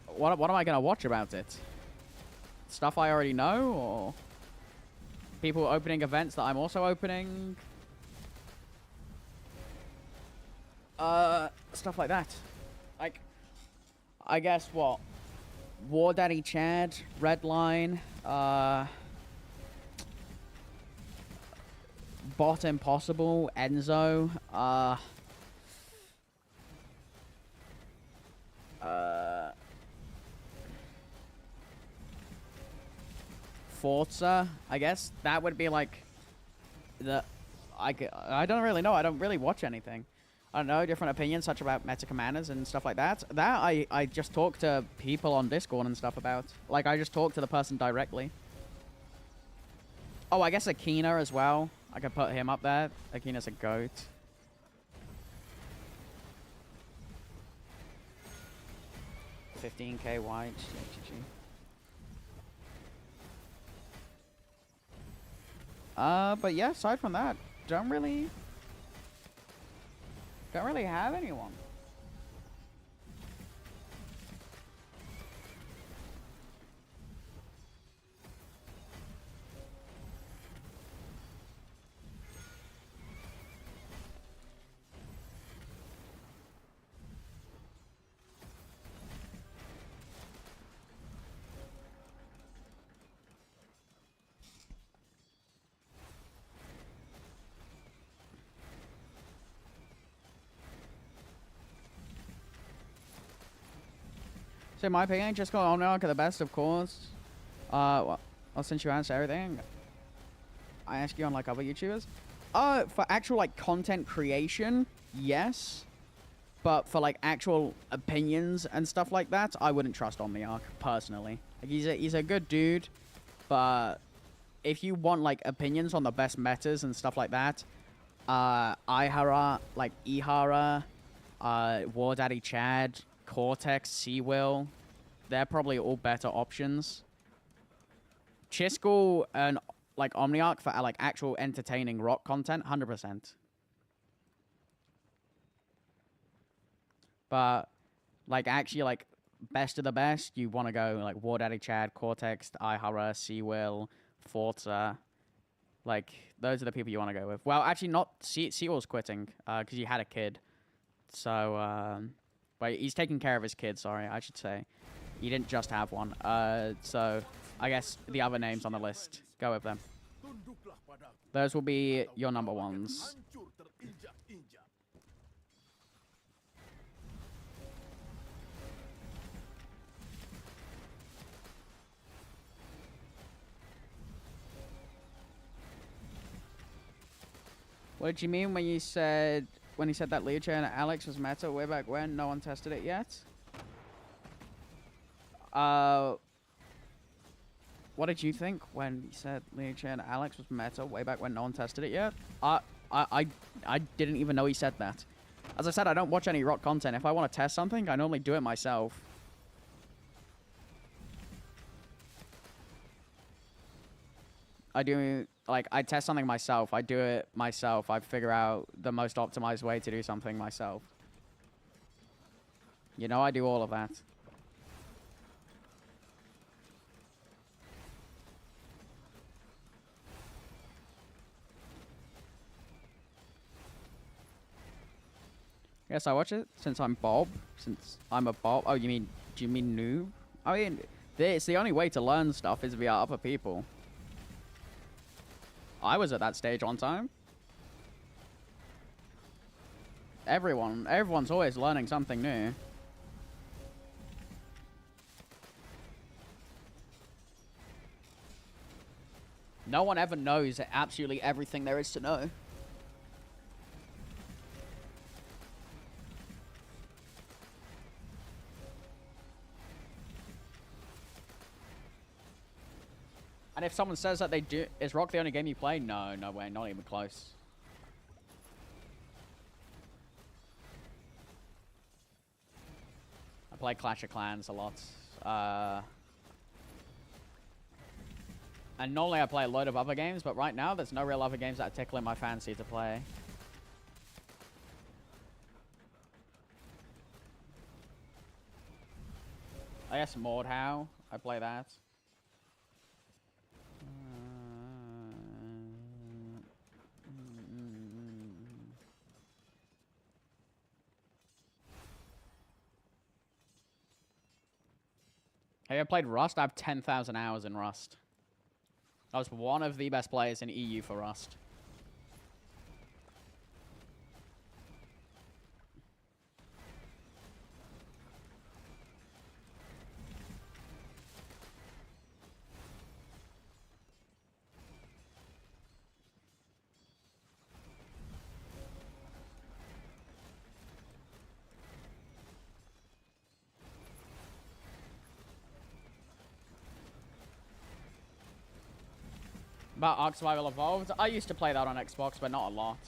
what am I going to watch about it? Stuff I already know, or people opening events that I'm also opening? Stuff like that. Like, I guess what? War Daddy Chad, Redline, Bot Impossible, Enzo, Forza, I guess. That would be like the... I don't really know. I don't really watch anything. I don't know, different opinions, such about meta commanders and stuff like that. That I just talk to people on Discord and stuff about. Like, I just talk to the person directly. Oh, I guess Akina as well. I could put him up there. Akina's a goat. $15K white. GG. But yeah, aside from that, don't really have anyone. So in my opinion, just go on now, the best, of course. Well, since you answer everything, I ask you on like other YouTubers. For actual like content creation, yes. But for like actual opinions and stuff like that, I wouldn't trust Omniarch personally. Like he's a good dude, but if you want like opinions on the best metas and stuff like that, Ihara, like Ihara, War Daddy Chad, Cortex, Seawill, they're probably all better options. Chisco and like Omniarch for like actual entertaining rock content, 100%. But like actually like best of the best, you want to go like War Daddy Chad, Cortex, iHorror, Seawill, Forza. Like those are the people you want to go with. Well, actually not. Seawill's quitting because he had a kid. So, but he's taking care of his kid. Sorry, I should say. He didn't just have one. So I guess the other names on the list, go with them. Tunduklah padaku. Those will be your number ones. Hancur terinjak-injak. What did you mean when you said he said that Liu and Alex was meta way back when? No one tested it yet. What did you think when he said Liu and Alex was meta way back when no one tested it yet? I didn't even know he said that. As I said, I don't watch any rock content. If I want to test something, I normally do it myself. I test something myself. I do it myself. I figure out the most optimized way to do something myself. You know, I do all of that. Yes, I watch it since I'm Bob. Since I'm a Bob. Oh, do you mean noob? I mean, it's the only way to learn stuff is via other people. I was at that stage one time. Everyone's always learning something new. No one ever knows absolutely everything there is to know. And if someone says that they do, is Rock the only game you play? No, no way, not even close. I play Clash of Clans a lot. And normally I play a load of other games, but right now there's no real other games that are tickling my fancy to play. I guess Mordhau, I play that. Have you ever played Rust? I have 10,000 hours in Rust. I was one of the best players in EU for Rust. About Ark Survival Evolved? I used to play that on Xbox, but not a lot.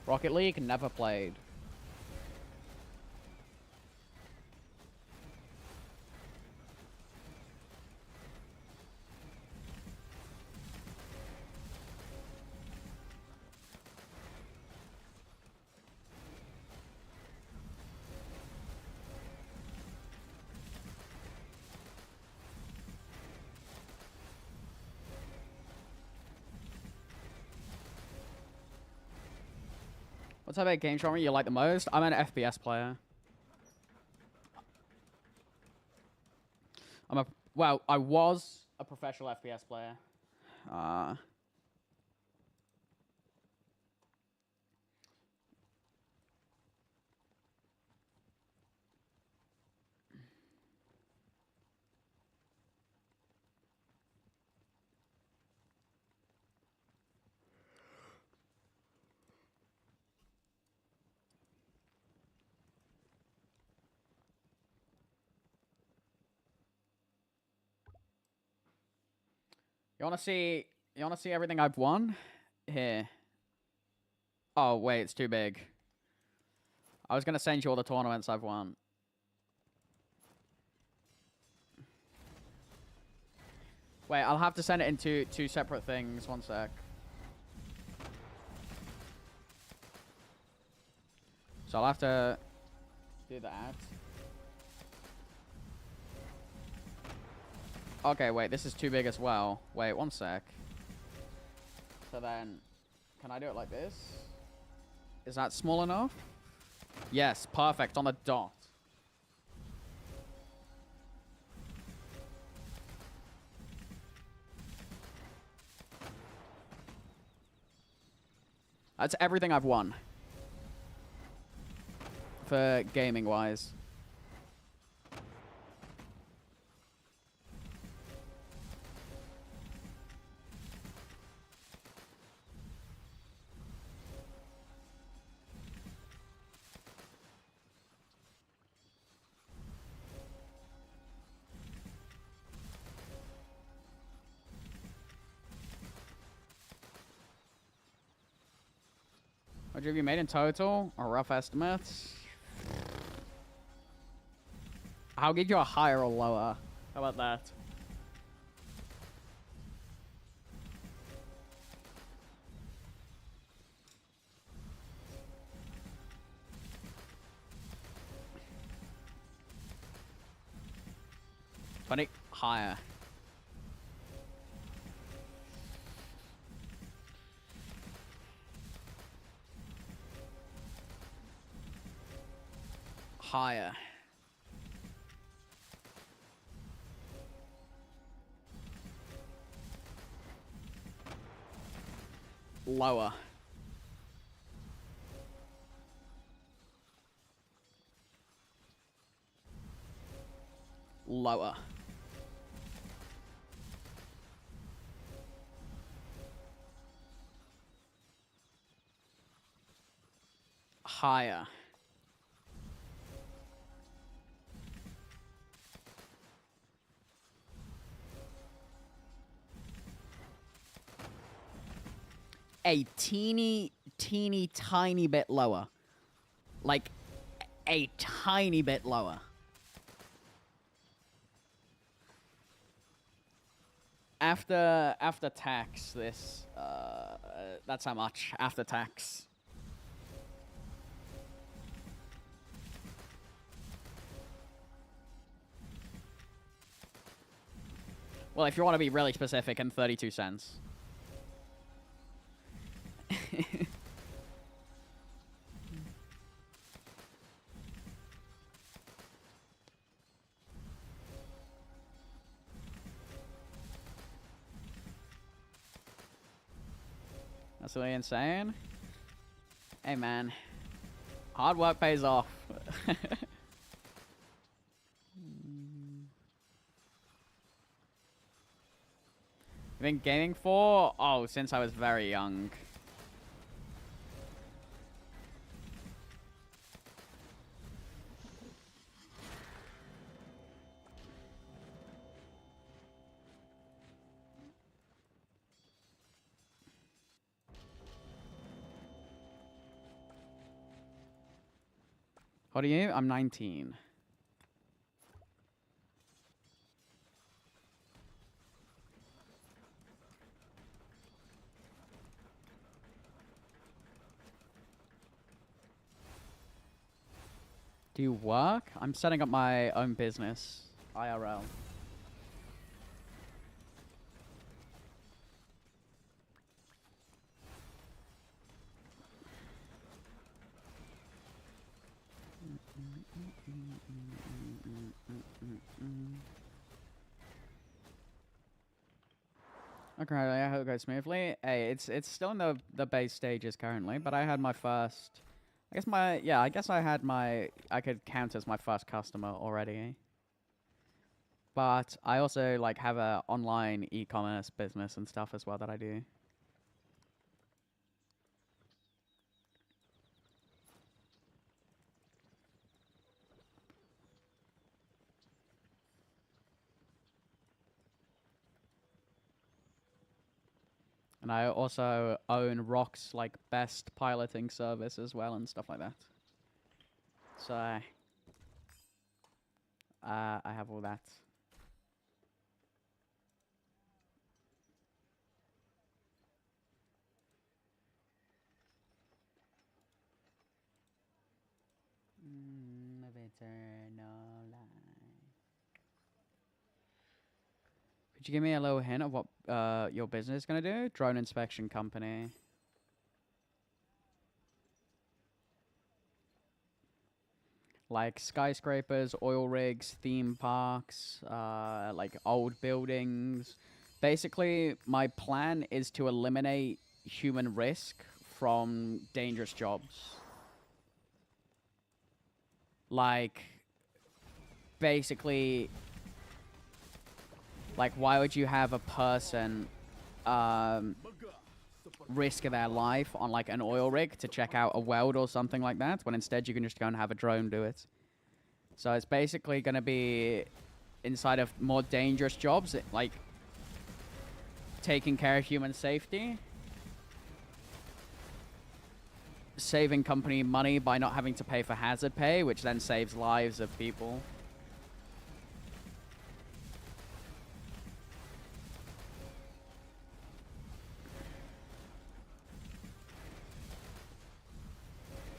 Rocket League, never played. What type of game genre you like the most? I'm an FPS player. Well, I was a professional FPS player. You wanna see everything I've won? Here. Oh wait, it's too big. I was gonna send you all the tournaments I've won. Wait, I'll have to send it into two separate things. One sec. So I'll have to do that. Okay, wait, this is too big as well. Wait, one sec. So then, can I do it like this? Is that small enough? Yes, perfect, on the dot. That's everything I've won. For gaming-wise. What have you made in total? Or rough estimates? I'll give you a higher or lower. How about that? Funny, higher. Higher. Lower. Lower. Higher. A teeny tiny bit lower. Like, a tiny bit lower. After tax, this, that's how much after tax. Well, if you want to be really specific, and 32 cents. That's really insane. Hey, man. Hard work pays off. You've been gaming for? Oh, since I was very young. What are you? I'm 19. Do you work? I'm setting up my own business. IRL. Okay, I hope it goes smoothly. Hey, it's still in the base stages currently, but I had my first. I guess I could count as my first customer already. But I also like have a online e-commerce business and stuff as well that I do. And I also own ROG's like best piloting service as well and stuff like that. So I have all that. Of eternal life. Could you give me a little hint of what your business is going to do? Drone inspection company. Like skyscrapers, oil rigs, theme parks, like old buildings. Basically, my plan is to eliminate human risk from dangerous jobs. Like, basically, like, why would you have a person risk their life on, like, an oil rig to check out a weld or something like that, when instead you can just go and have a drone do it? So it's basically going to be inside of more dangerous jobs, like, taking care of human safety, saving company money by not having to pay for hazard pay, which then saves lives of people.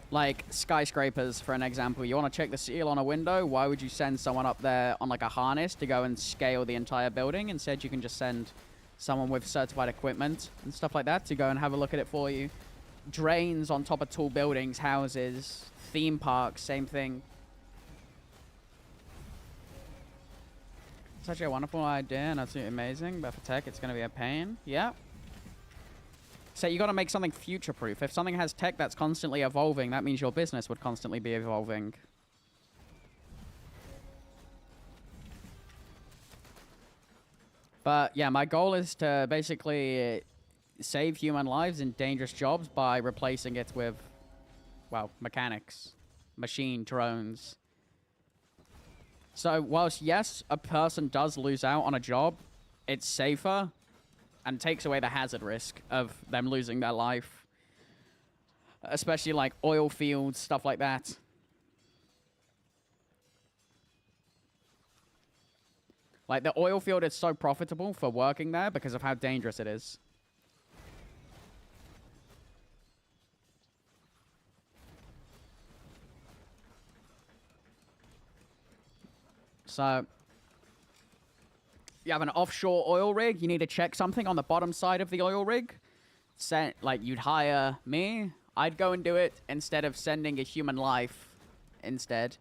Like skyscrapers, for an example. You want to check the seal on a window, why would you send someone up there on like a harness to go and scale the entire building? Instead, you can just send someone with certified equipment and stuff like that to go and have a look at it for you. Drains on top of tall buildings, houses, theme parks, same thing. It's actually a wonderful idea and absolutely amazing, but for tech, it's going to be a pain. Yeah. So you got to make something future-proof. If something has tech that's constantly evolving, that means your business would constantly be evolving. But yeah, my goal is to basically save human lives in dangerous jobs by replacing it with, well, mechanics, machine drones. So whilst, yes, a person does lose out on a job, it's safer and takes away the hazard risk of them losing their life. Especially like oil fields, stuff like that. Like the oil field is so profitable for working there because of how dangerous it is. So, you have an offshore oil rig, you need to check something on the bottom side of the oil rig. Like, you'd hire me, I'd go and do it instead of sending a human life instead.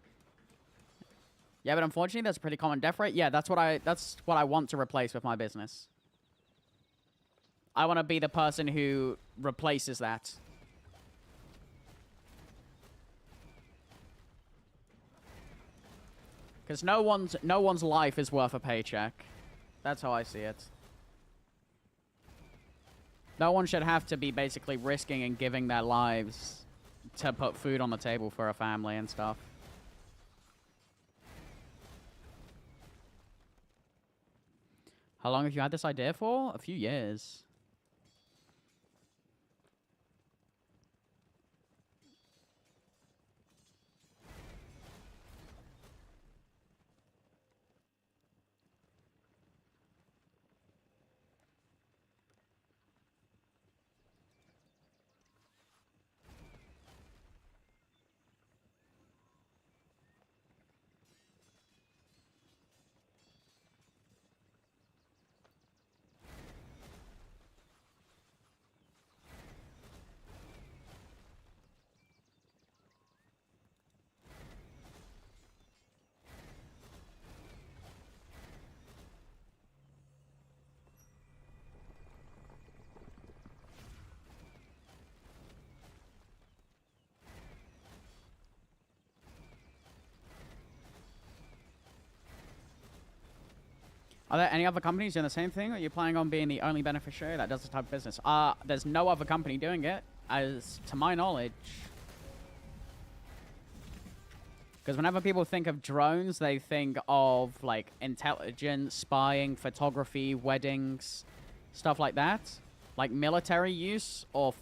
Yeah, but unfortunately, that's a pretty common death rate. Yeah, that's what I want to replace with my business. I want to be the person who replaces that. Because no one's life is worth a paycheck. That's how I see it. No one should have to be basically risking and giving their lives to put food on the table for a family and stuff. How long have you had this idea for? A few years. Are there any other companies doing the same thing, or are you planning on being the only beneficiary that does this type of business? There's no other company doing it, as to my knowledge. Because whenever people think of drones, they think of, like, intelligence, spying, photography, weddings, stuff like that. like military use or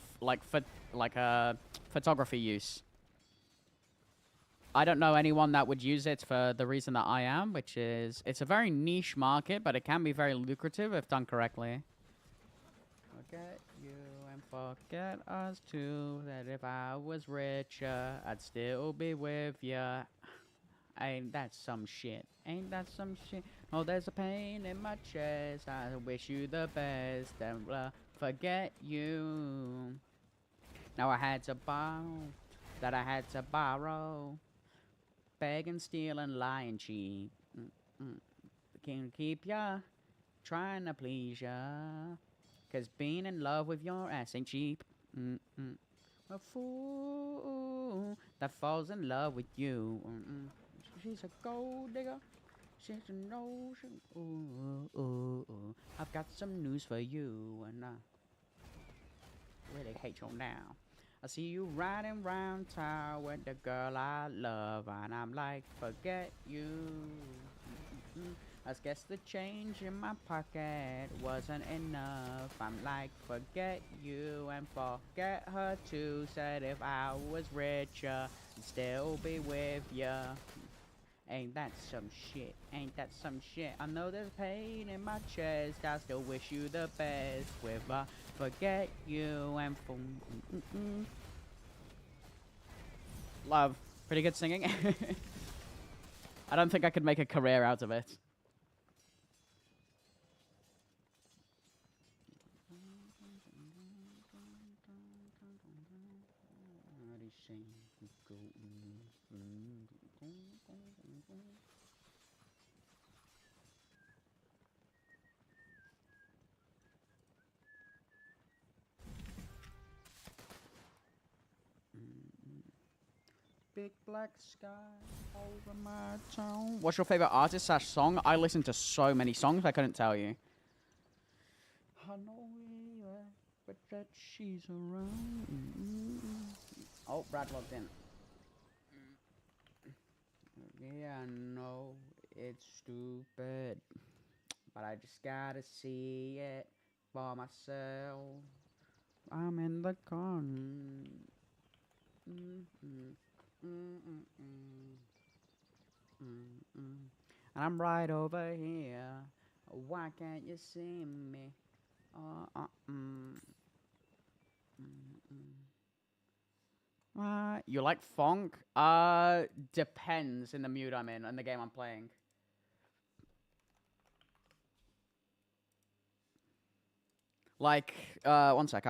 photography use. I don't know anyone that would use it for the reason that I am, which is it's a very niche market, but it can be very lucrative if done correctly. Forget you and forget us too. That if I was richer, I'd still be with ya. Ain't that some shit? Ain't that some shit? Oh, there's a pain in my chest. I wish you the best and forget you. Now I had to borrow, that I had to borrow. Beg and steal and lie and cheat. Can keep ya, trying to please ya. Cause being in love with your ass ain't cheap. A fool that falls in love with you. She's a gold digger. She's an ocean. Ooh. I've got some news for you, and I really hate you now. I see you riding round town with the girl I love, and I'm like, forget you. I guess the change in my pocket wasn't enough. I'm like, forget you and forget her too. Said if I was richer, I'd still be with ya. Ain't that some shit? Ain't that some shit? I know there's pain in my chest. I still wish you the best. With forget you and Love. Pretty good singing. I don't think I could make a career out of it. Big black sky over my town. What's your favorite artist / song? I listen to so many songs, I couldn't tell you. I know we are, but that she's around. Oh, Brad logged in. Yeah, I know it's stupid, but I just gotta see it for myself. I'm in the car. And I'm right over here. Why can't you see me? You like funk? Depends in the mood I'm in and the game I'm playing. Like, one sec.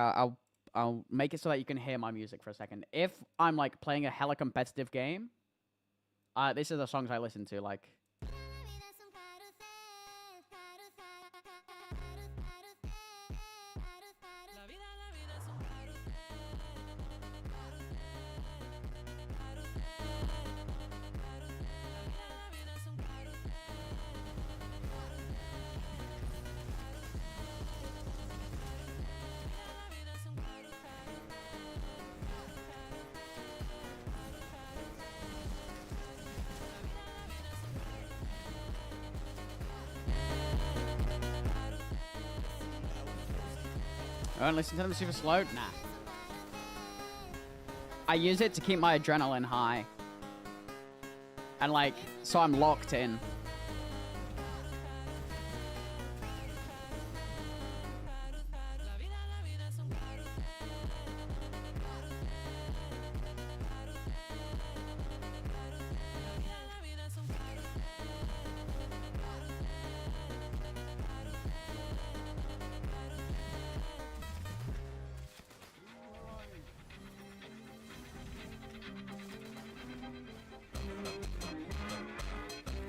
I'll make it so that you can hear my music for a second. If I'm like playing a hella competitive game, these are the songs I listen to. Like, I don't listen to them super slow? Nah. I use it to keep my adrenaline high. And like, so I'm locked in.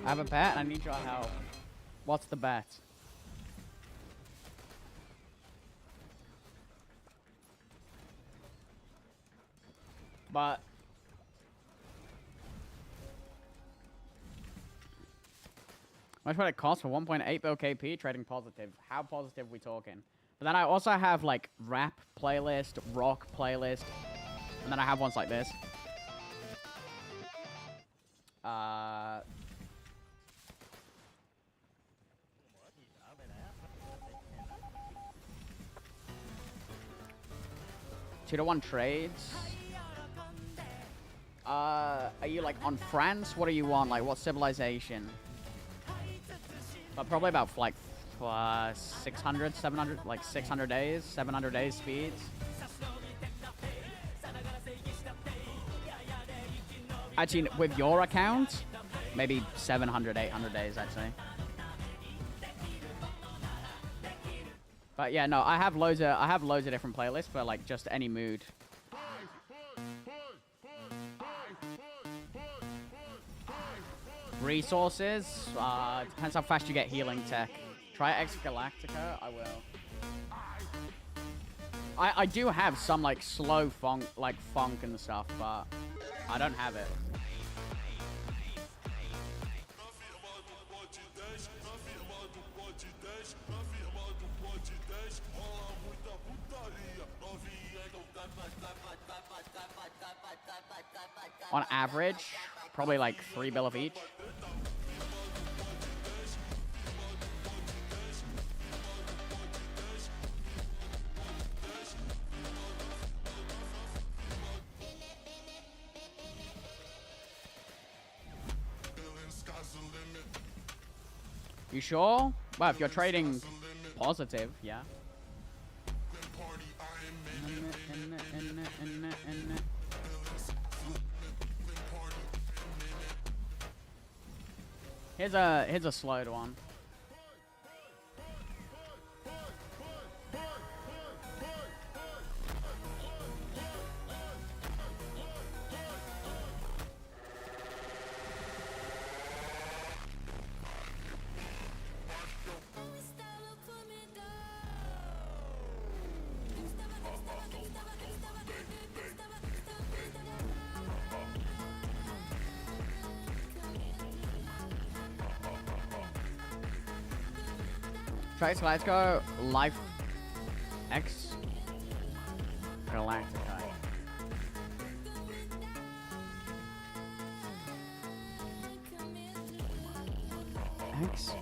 I have a bet and I need your help. What's the bet? But how much would it cost for 1.8 bill KP trading positive? How positive are we talking? But then I also have like rap playlist, rock playlist, and then I have ones like this. 2-to-1 trades. Are you like on France? What are you on? Like what civilization? But probably about like 600, 700, like 600 days, 700 days speeds. Actually, with your account, maybe 700, 800 days actually. But yeah, no, I have loads of different playlists for like just any mood. Resources, depends how fast you get healing tech. Try X Galactica, I will. I do have some like slow funk, and stuff, but I don't have it. On average, probably like 3 bill of each. You sure? Well, if you're trading positive, yeah. Here's a slowed one. Trace, let's go. Life X Galactica. X.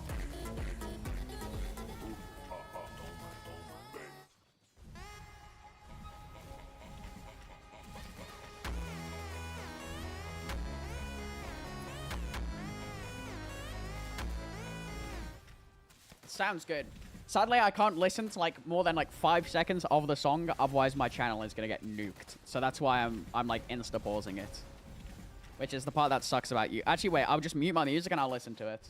Sounds good. Sadly, I can't listen to like more than like 5 seconds of the song, otherwise my channel is gonna get nuked. So that's why I'm like insta pausing it, which is the part that sucks about you. Actually, wait, I'll just mute my music and I'll listen to it.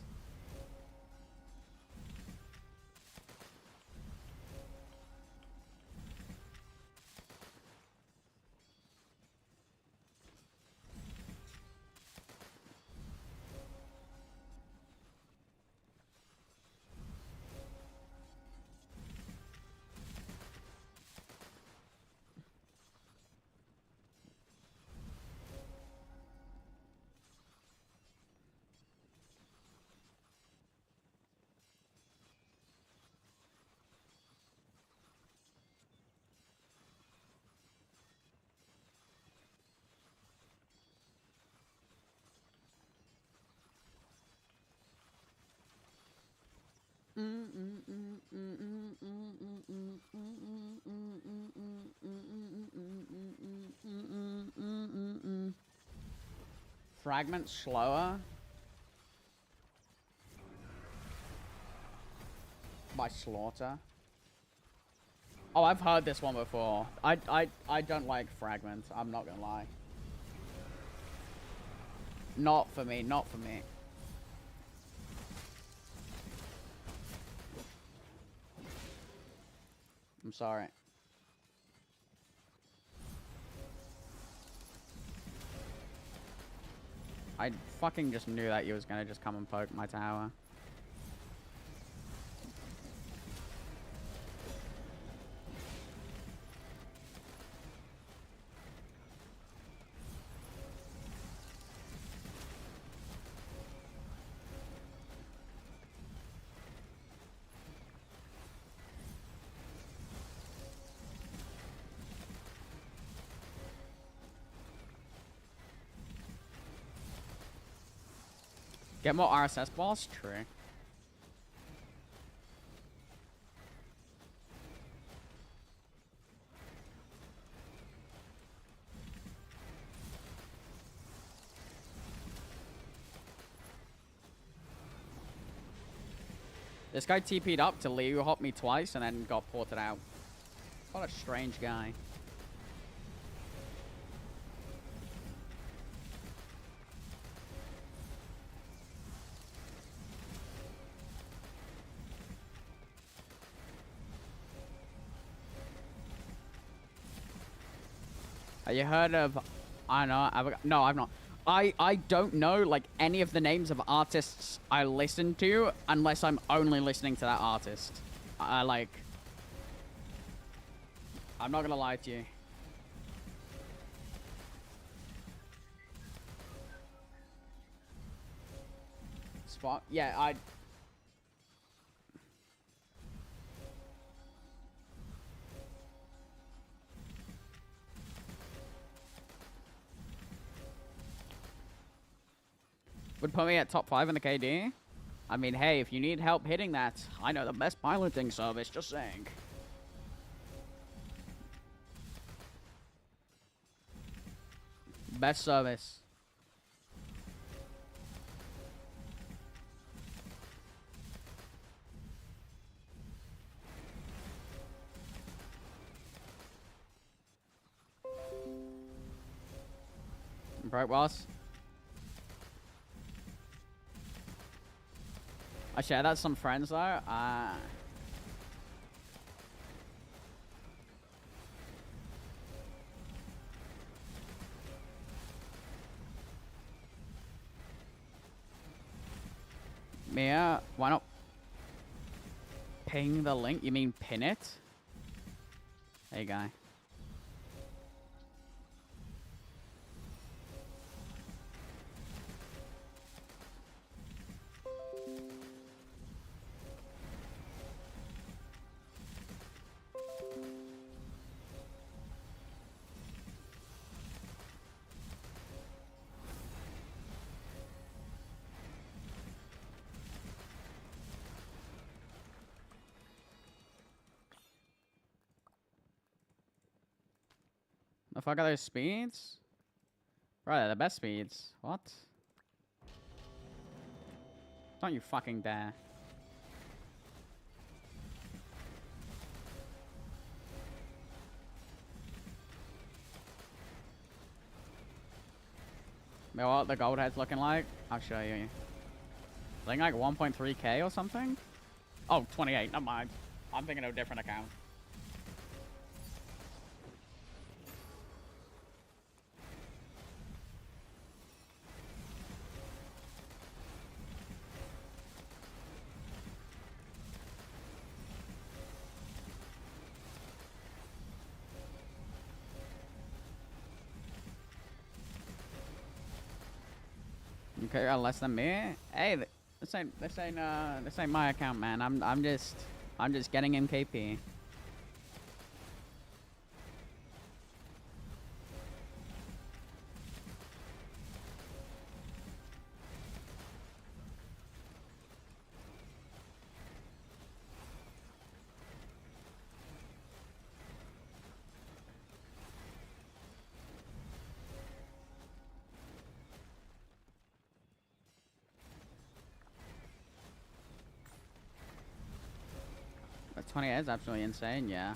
Fragment slower by Slaughter. Oh, I've heard this one before. I don't like Fragment. I'm not gonna lie. Not for me. Not for me. I'm sorry. I fucking just knew that you was gonna just come and poke my tower. Get more RSS balls? True. This guy TP'd up to Liu hop me twice and then got ported out. What a strange guy. Have you heard of... I know. No, I've not. I don't know, like, any of the names of artists I listen to unless I'm only listening to that artist. Like... I'm not gonna lie to you. Spot? Yeah, I... Would put me at top 5 in the KD. I mean, hey, if you need help hitting that, I know the best piloting service, just saying. Best service. Right, boss? I shared that with some friends though. Mia, why not ping the link? You mean pin it? Hey, guy. The fuck are those speeds? Right, they're the best speeds. What? Don't you fucking dare. You know what the gold head's looking like? I'll show you. I think like 1.3k or something? Oh, 28, never mind. I'm thinking of a different account. Okay, you're less than me. Hey, this ain't my account, man. I'm just getting in KP. That 28 is absolutely insane, yeah.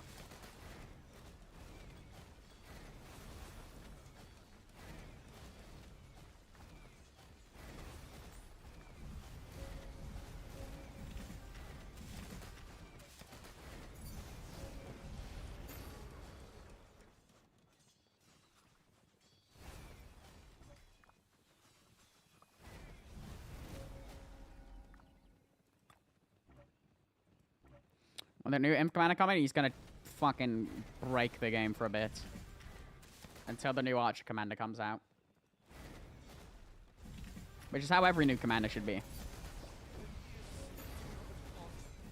When the new Imp Commander coming, he's gonna fucking break the game for a bit. Until the new Archer Commander comes out. Which is how every new commander should be.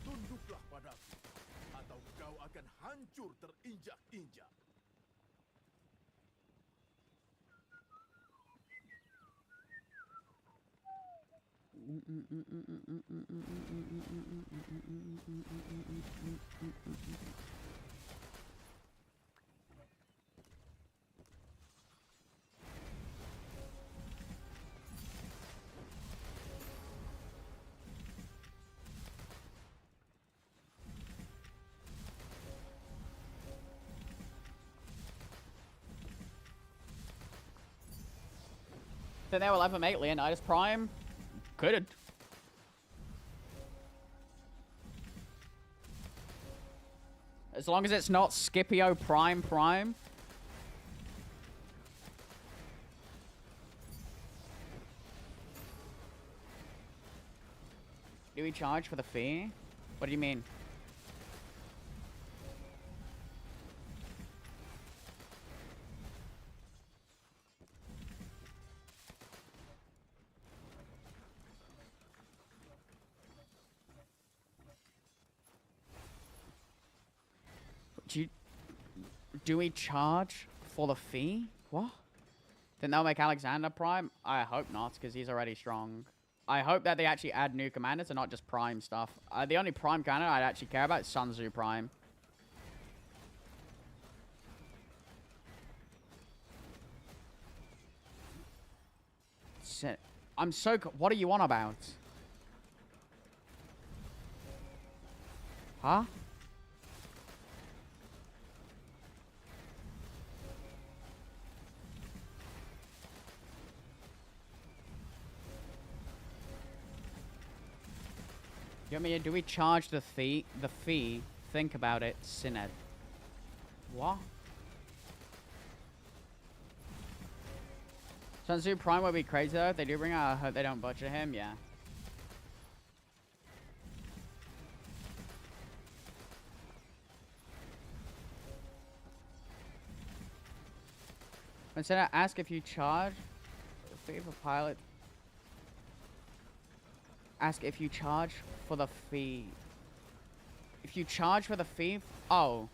Tunduklah padaku, atau kau akan hancur terinjak-injak. Think they will ever make Leonidas Prime? Could've. As long as it's not Scipio Prime Prime. Do we charge for the fee? What do you mean? Do we charge for the fee? What? Then they'll make Alexander Prime? I hope not, because he's already strong. I hope that they actually add new commanders and not just Prime stuff. The only Prime commander I'd actually care about is Sun Tzu Prime. I'm so... What are you on about? Huh? You know what I mean? Do we charge the fee? Think about it, Syned. What? Sun Tzu Prime would be crazy though. If they do bring out, I hope they don't butcher him, yeah. Instead of ask if you charge the fee for pilot. Ask if you charge for the fee. If you charge for the fee... Oh.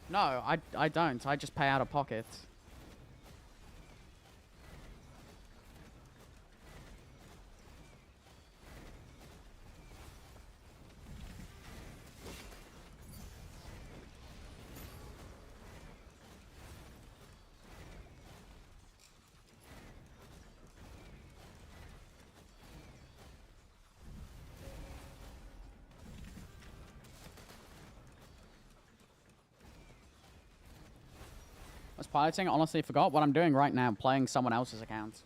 No, I don't. I just pay out of pocket. Piloting, honestly forgot what I'm doing right now, playing someone else's account.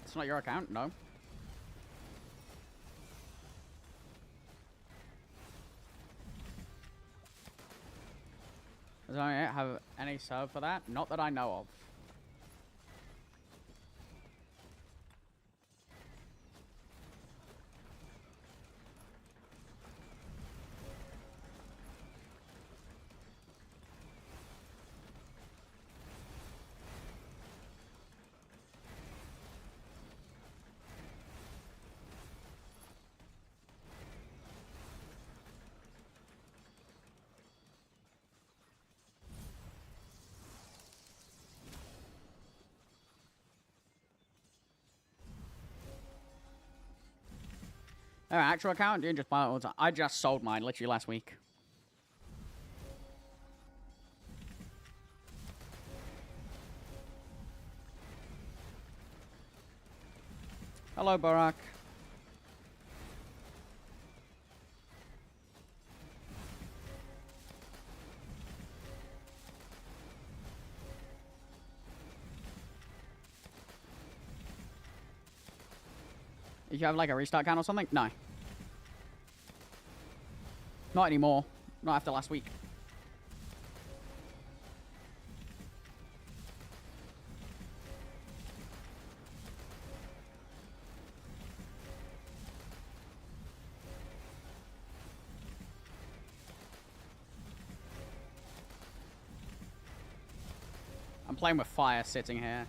It's not your account, no. Does anyone have any serve for that? Not that I know of. Oh, actual account? You just buy it all the time. I just sold mine literally last week. Hello, Barack. Did you have like a restart count or something? No. Not anymore. Not after last week. I'm playing with fire sitting here.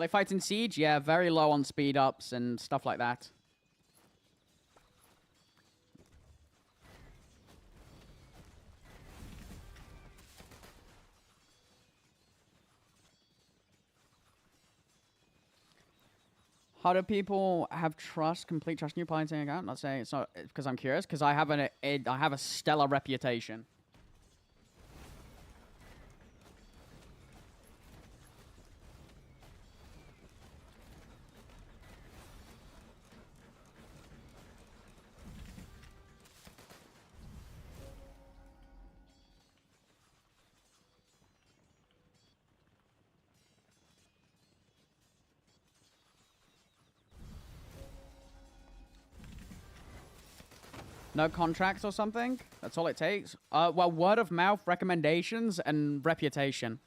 Are they fighting Siege? Yeah, very low on speed ups and stuff like that. How do people have trust, complete trust in your pirating account? Not saying it's not because I'm curious, because I have I have a stellar reputation. No contracts or something? That's all it takes? Well, word of mouth, recommendations, and reputation.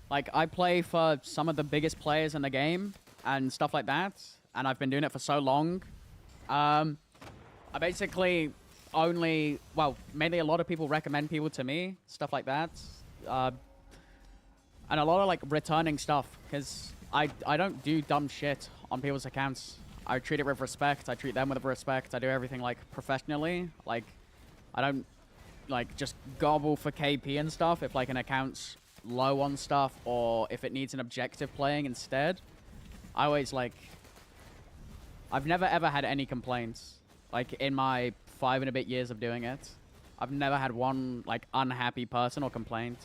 Like, I play for some of the biggest players in the game and stuff like that, and I've been doing it for so long. I basically only, well, mainly a lot of people recommend people to me, stuff like that. And a lot of, like, returning stuff, because I don't do dumb shit on people's accounts. I treat it with respect. I treat them with respect. I do everything, like, professionally. Like, I don't, like, just gobble for KP and stuff if, like, an account's low on stuff or if it needs an objective playing instead. I always, like... I've never, ever had any complaints. Like, in my 5 and a bit years of doing it. I've never had one, like, unhappy person or complaint.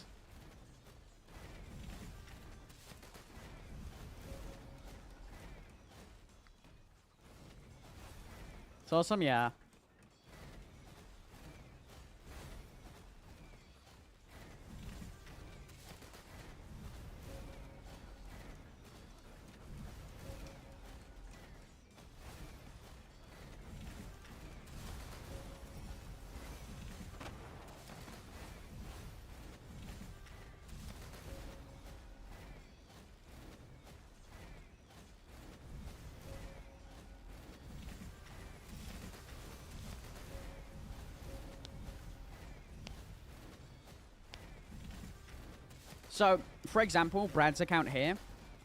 It's awesome, yeah. So, for example, Brad's account here,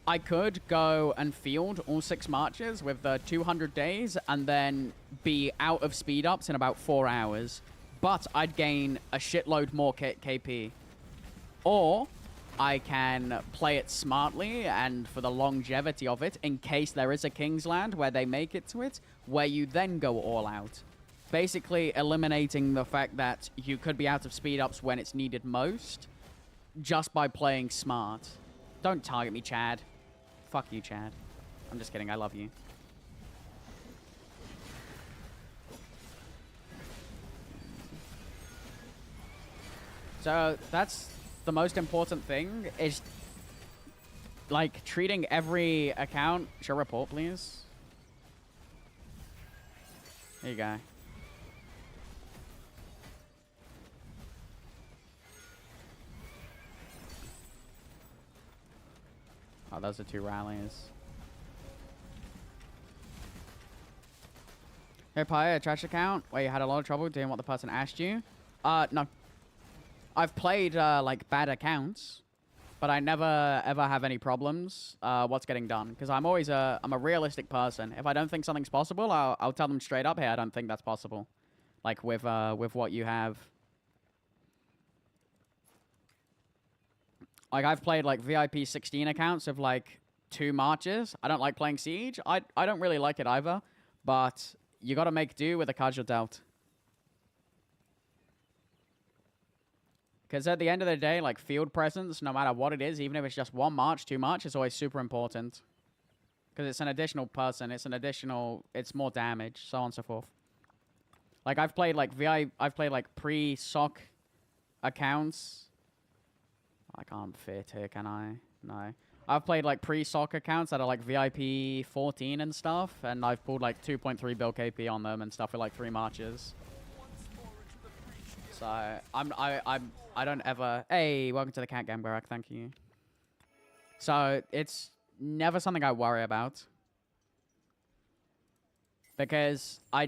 I could go and field all 6 marches with the 200 days and then be out of speed ups in about 4 hours. But I'd gain a shitload more KP. Or I can play it smartly and for the longevity of it in case there is a Kingsland where they make it to it, where you then go all out. Basically eliminating the fact that you could be out of speed ups when it's needed most. Just by playing smart. Don't target me, Chad. Fuck you, Chad. I'm just kidding. I love you. So that's the most important thing is like treating every account. Sure, report, please. There you go. Oh, those are 2 rallies. Hey, Pi, a trash account where you had a lot of trouble doing what the person asked you? No. I've played, like, bad accounts, but I never, ever have any problems what's getting done. Because I'm always I'm a realistic person. If I don't think something's possible, I'll tell them straight up, hey, I don't think that's possible. Like, with what you have. Like, I've played, like, VIP 16 accounts of, like, 2 marches. I don't like playing Siege. I don't really like it either. But you gotta make do with the cards you're dealt. Because at the end of the day, like, field presence, no matter what it is, even if it's just 1 march, 2 march, is always super important. Because it's an additional person. It's an additional... It's more damage, so on and so forth. Like, I've played, like, I've played, like, pre-SOC accounts... I can't fit here, can I? No. I've played, like, pre-SOC accounts that are, like, VIP 14 and stuff, and I've pulled, like, 2.3 bill KP on them and stuff for, like, 3 marches. So, I don't ever... Hey, welcome to the Cat Game, Barack. Thank you. So, it's never something I worry about. Because I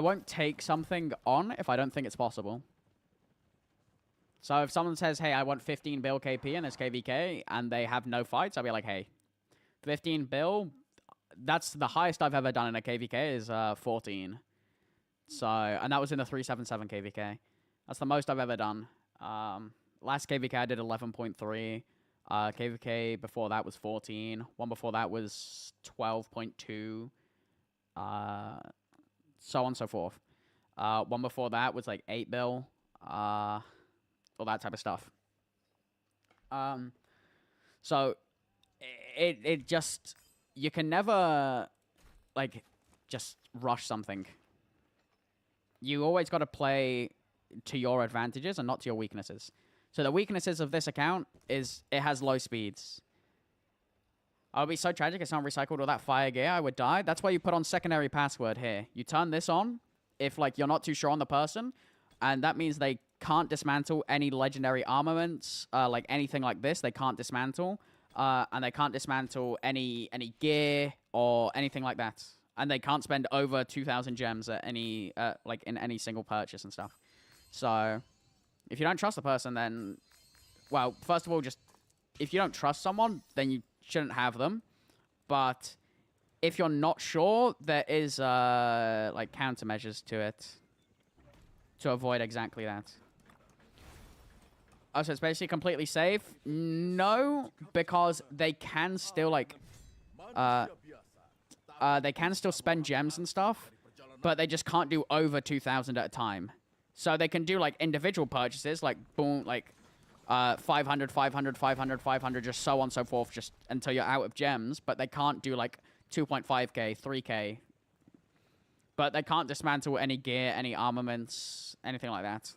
won't take something on if I don't think it's possible. So if someone says, hey, I want 15 bill KP and it's KVK, and they have no fights, I'll be like, hey, 15 bill, that's the highest I've ever done in a KVK is 14. So, and that was in the 377 KVK. That's the most I've ever done. Last KVK I did 11.3. KVK before that was 14. One before that was 12.2. So on and so forth. One before that was like 8 bill. All that type of stuff. So it just, you can never like just rush something. You always got to play to your advantages and not to your weaknesses. So the weaknesses of this account is it has low speeds. I would be so tragic if someone recycled all that fire gear, I would die. That's why you put on secondary password here. You turn this on if like you're not too sure on the person, and that means they can't dismantle any legendary armaments, like anything like this. They can't dismantle, and they can't dismantle any gear or anything like that. And they can't spend over 2,000 gems at any like in any single purchase and stuff. So if you don't trust the person, then, well, first of all, just if you don't trust someone, then you shouldn't have them. But if you're not sure, there is like countermeasures to it to avoid exactly that. Oh, so it's basically completely safe? No, because they can still like they can still spend gems and stuff, but they just can't do over 2,000 at a time. So they can do like individual purchases, like boom, like 500, 500, 500, 500, just so on and so forth, just until you're out of gems. But they can't do like 2.5k, 3k. But they can't dismantle any gear, any armaments, anything like that.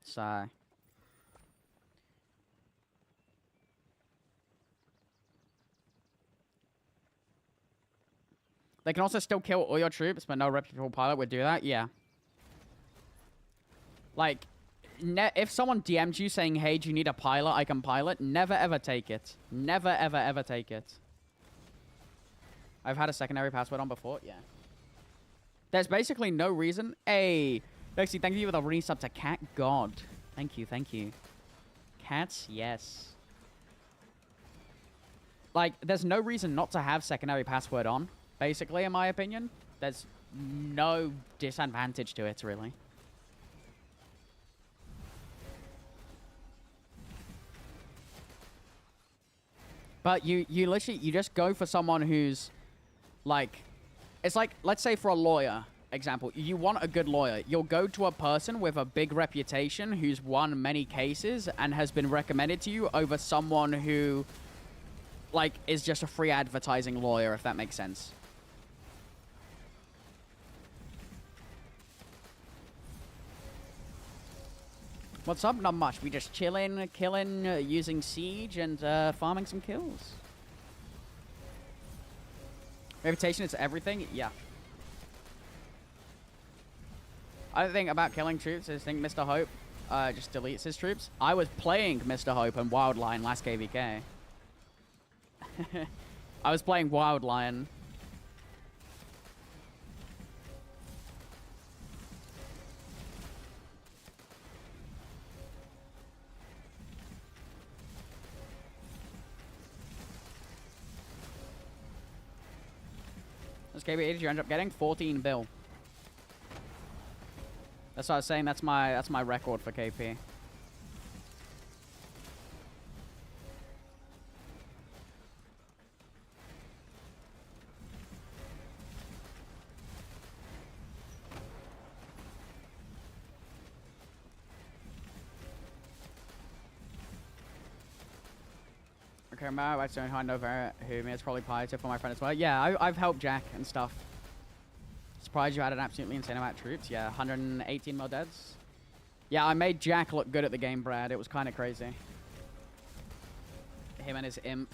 So they can also still kill all your troops, but no reputable pilot would do that. Yeah. Like, if someone DMs you saying, hey, do you need a pilot? I can pilot. Never, ever take it. Never, ever, ever take it. I've had a secondary password on before. Yeah. There's basically no reason. Hey, Lexi, thank you for the resub to Cat God. Thank you, thank you. Cats, yes. Like, there's no reason not to have secondary password on. Basically, in my opinion, there's no disadvantage to it, really. But you literally, you just go for someone who's, like, it's like, let's say for a lawyer, example, you want a good lawyer. You'll go to a person with a big reputation who's won many cases and has been recommended to you over someone who, like, is just a free advertising lawyer, if that makes sense. What's up? Not much. We just chilling, killing, using siege, and farming some kills. Reputation is everything? Yeah. Other thing about killing troops is I think Mr. Hope just deletes his troops. I was playing Mr. Hope and Wildlion last KVK. I was playing Wildlion. This KB you end up getting 14 bill. That's what I was saying. That's my record for KP. Okay, my wife's doing hard over who me. It's probably positive for my friend as well. Yeah, I've helped Jack and stuff. Surprised you had an absolutely insane amount of troops. Yeah, 118 mil deads. Yeah, I made Jack look good at the game, Brad. It was kind of crazy. Him and his imp.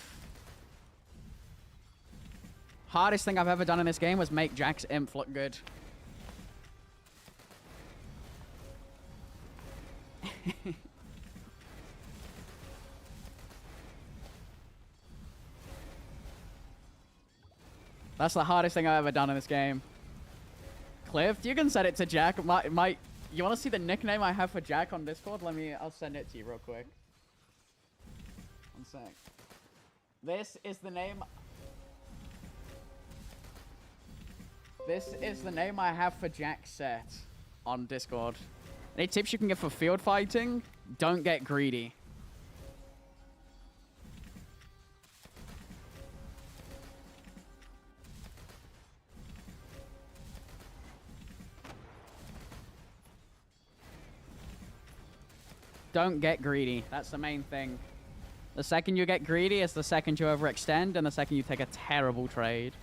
Hardest thing I've ever done in this game was make Jack's imp look good. That's the hardest thing I've ever done in this game. Cliff, you can set it to Jack. You want to see the nickname I have for Jack on Discord? I'll send it to you real quick. One sec. This is the name. This is the name I have for Jack set on Discord. Any tips you can give for field fighting? Don't get greedy. Don't get greedy. That's the main thing. The second you get greedy is the second you overextend and the second you take a terrible trade.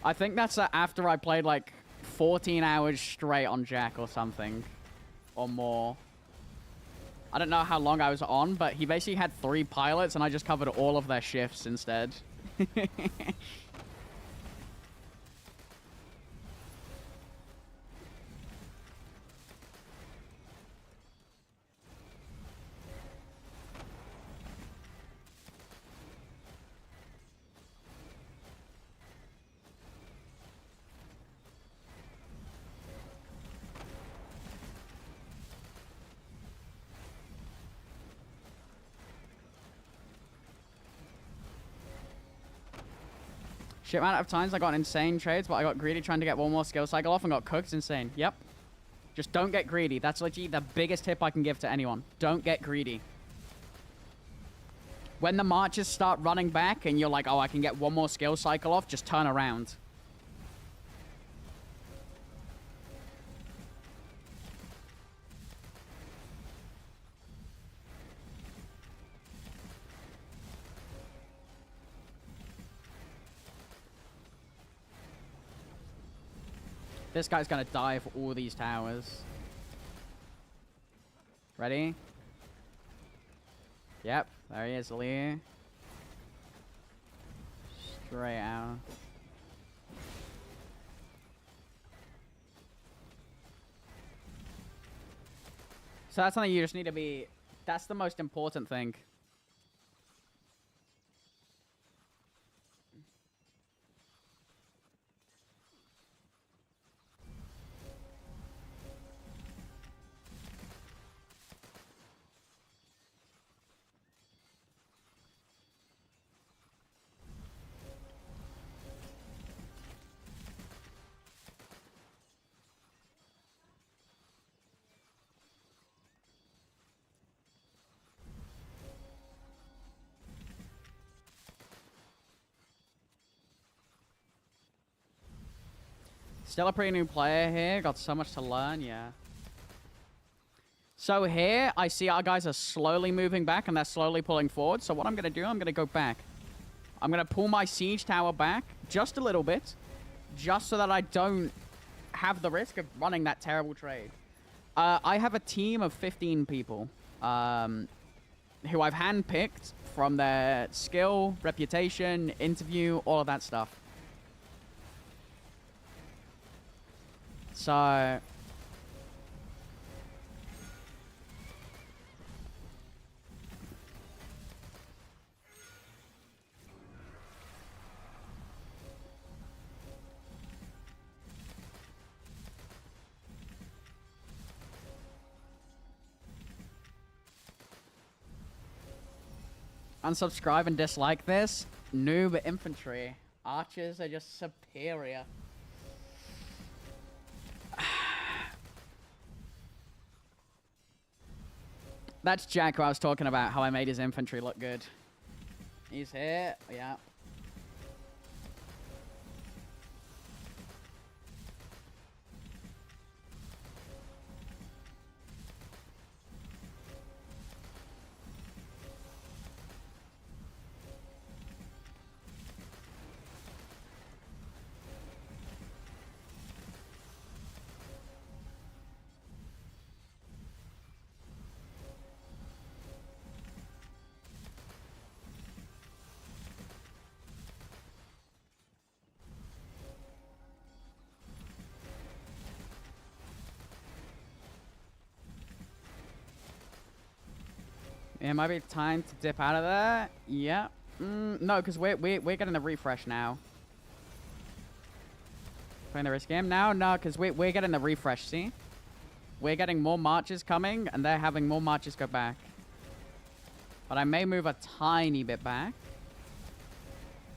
I think that's after I played like 14 hours straight on Jack or something. Or more. I don't know how long I was on, but he basically had 3 pilots and I just covered all of their shifts instead. Shit amount of times I got insane trades, but I got greedy trying to get one more skill cycle off and got cooked. Insane. Yep. Just don't get greedy. That's literally the biggest tip I can give to anyone. Don't get greedy. When the marches start running back and you're like, oh, I can get one more skill cycle off, just turn around. This guy's gonna die for all these towers. Ready? Yep, there he is, Lee. Straight out. So that's something you just need to be... That's the most important thing. Still a pretty new player here. Got so much to learn, yeah. So here, I see our guys are slowly moving back and they're slowly pulling forward. So what I'm going to do, I'm going to go back. I'm going to pull my siege tower back just a little bit. Just so that I don't have the risk of running that terrible trade. I have a team of 15 people. Who I've handpicked from their skill, reputation, interview, all of that stuff. So... unsubscribe and dislike this. Noob infantry. Archers are just superior. That's Jack who I was talking about, how I made his infantry look good. He's here, yeah. It might be time to dip out of there. Yeah. No, because we're getting the refresh now. playing the risk game now? No, because we're getting the refresh, see? We're getting more marches coming, and they're having more marches go back. But I may move a tiny bit back.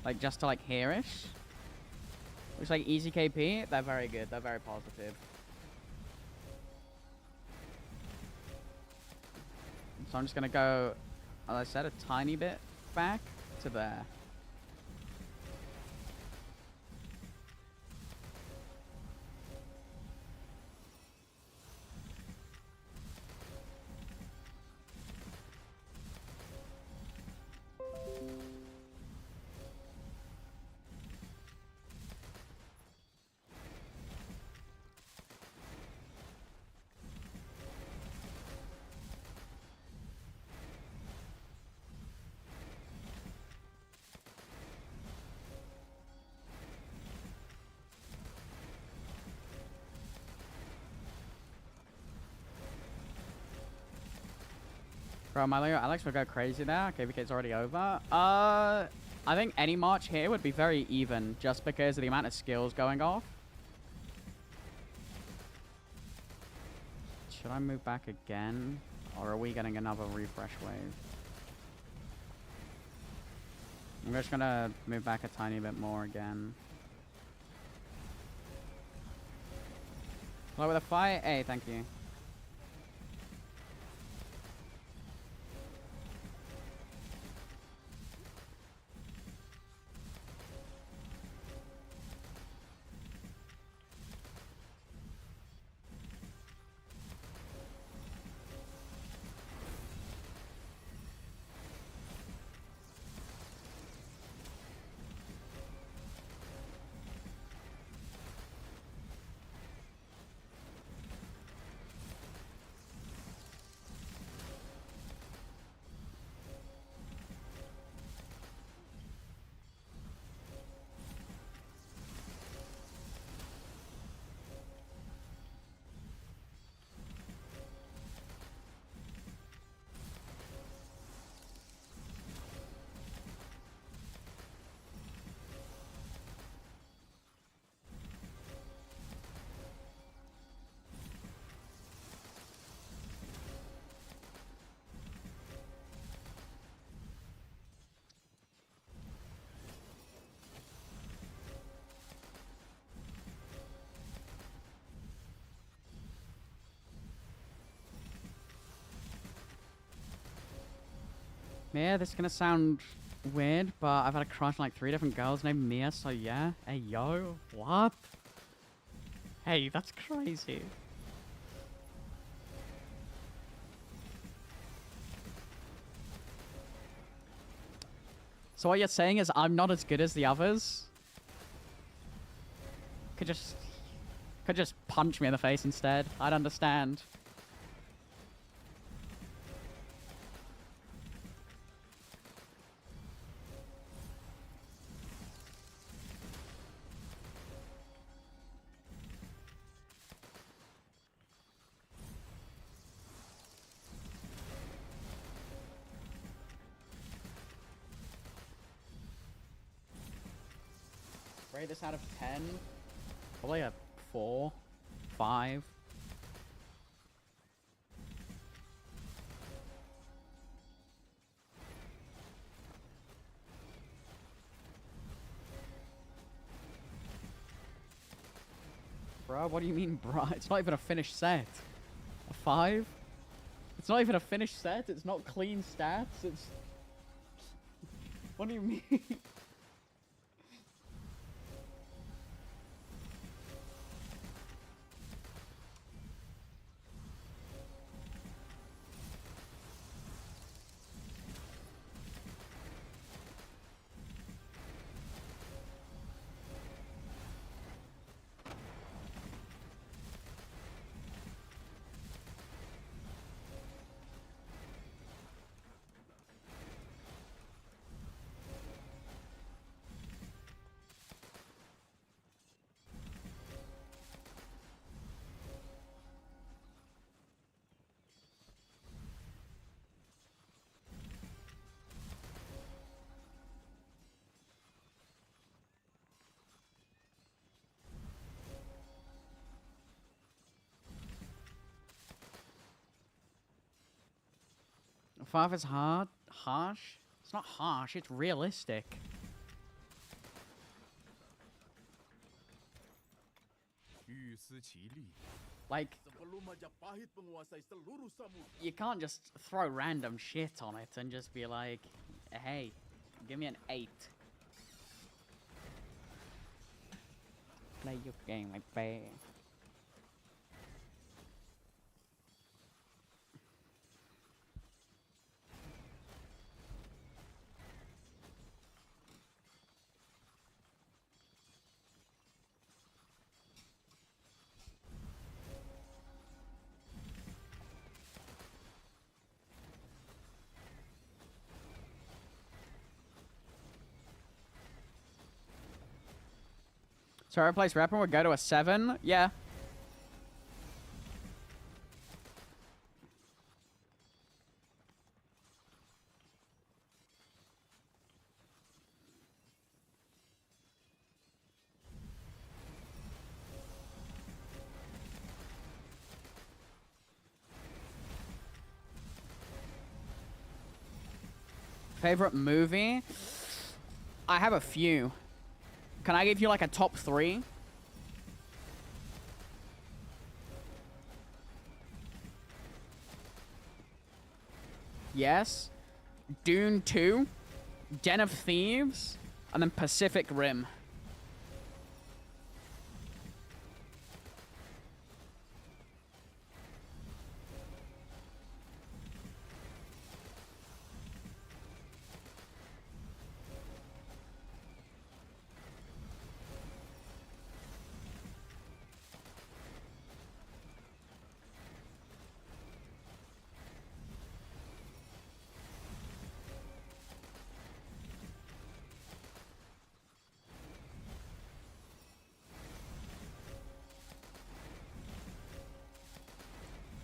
Like, just to, like, here-ish. Looks like easy KP. They're very good. They're very positive. So I'm just going to go, as I said, a tiny bit back to there. Bro, Alex will go crazy there. KVK's already over. I think any march here would be very even, just because of the amount of skills going off. Should I move back again? Or are we getting another refresh wave? I'm just gonna move back a tiny bit more again. Hello with a fire? Hey, thank you. Yeah, this is gonna sound weird, but I've had a crush on like 3 different girls named Mia, so yeah. Hey, yo, what? Hey, that's crazy. So what you're saying is I'm not as good as the others? Could just punch me in the face instead. I'd understand. Rate this out of 10. Probably a 4, 5. Bro, what do you mean, bro? It's not even a finished set. A 5? It's not even a finished set. It's not clean stats. It's... What do you mean? 5 is hard? Harsh? It's not harsh, it's realistic. Like, Sebelum Majapahit menguasai seluruh samudra, you can't just throw random shit on it and just be like, hey, give me an 8. Play your game like fair. So replace weapon would go to a 7? Yeah. Favorite movie? I have a few. Can I give you like a top 3? Yes. Dune 2, Den of Thieves, and then Pacific Rim.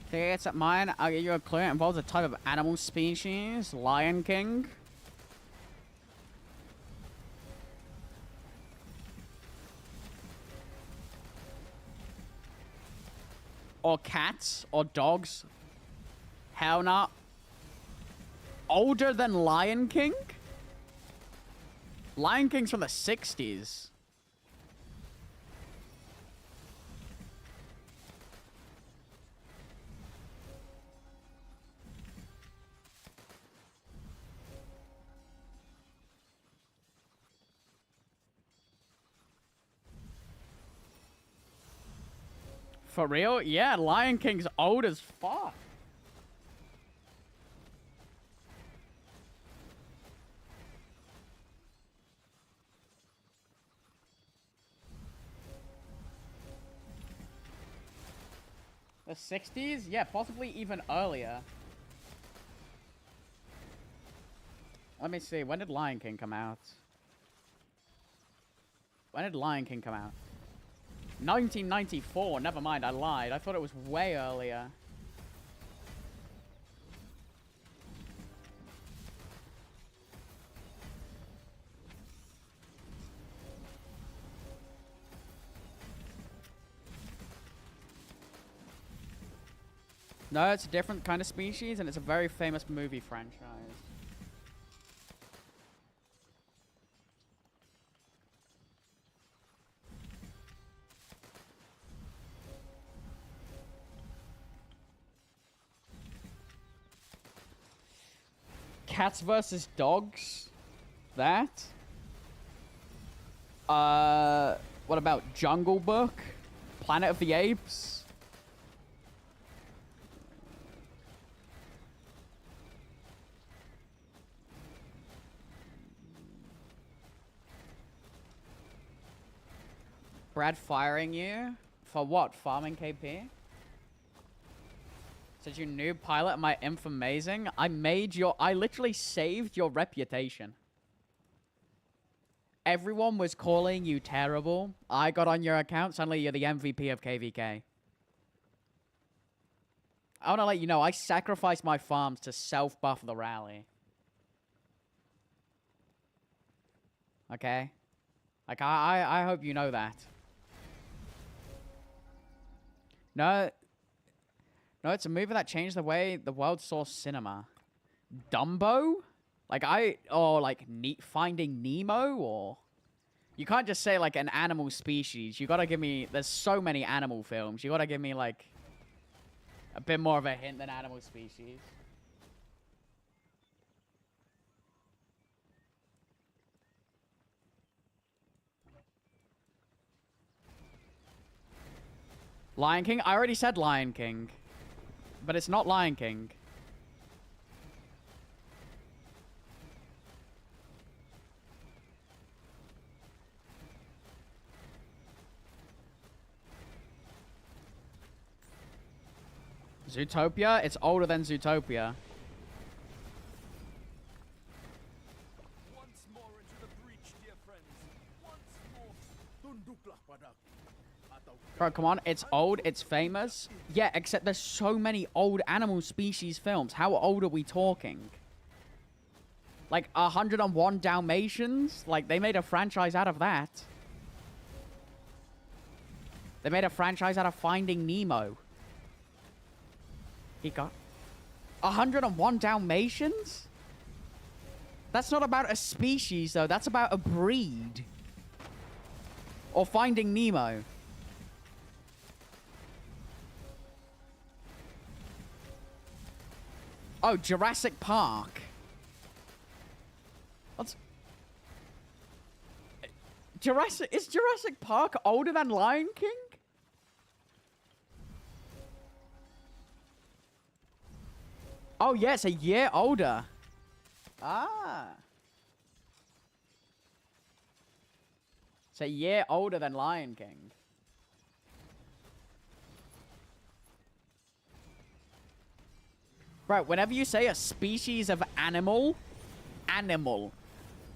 Okay, it's at mine. I'll give you a clue. It involves a type of animal species. Lion King. Or cats. Or dogs. Hell not. Older than Lion King? Lion King's from the 60s. For real? Yeah, Lion King's old as fuck. The 60s? Yeah, possibly even earlier. Let me see. When did Lion King come out? When did Lion King come out? 1994. Never mind, I lied. I thought it was way earlier. No, it's a different kind of species, and it's a very famous movie franchise. Cats versus dogs? That? What about Jungle Book? Planet of the Apes? Brad firing you? For what? Farming KP? Said you noob pilot, am I infamazing? I literally saved your reputation. Everyone was calling you terrible. I got on your account, suddenly you're the MVP of KVK. I want to let you know, I sacrificed my farms to self-buff the rally. Okay? Like, I hope you know that. No, it's a movie that changed the way the world saw cinema. Dumbo? Like Finding Nemo, or you can't just say like an animal species. You gotta give me. There's so many animal films. You gotta give me like a bit more of a hint than animal species. Lion King? I already said Lion King. But it's not Lion King. Zootopia? It's older than Zootopia. Once more into the breach, dear friends. Once more. Tunduklah padaku. Atau Bro, come on. It's old. It's famous. Yeah, except there's so many old animal species films. How old are we talking? Like 101 Dalmatians? Like, they made a franchise out of that. They made a franchise out of Finding Nemo. He got 101 Dalmatians? That's not about a species, though. That's about a breed. Or Finding Nemo. Oh, Jurassic Park. What's... Is Jurassic Park older than Lion King? Oh, yeah, it's a year older. Ah. It's a year older than Lion King. Bro, whenever you say a species of animal,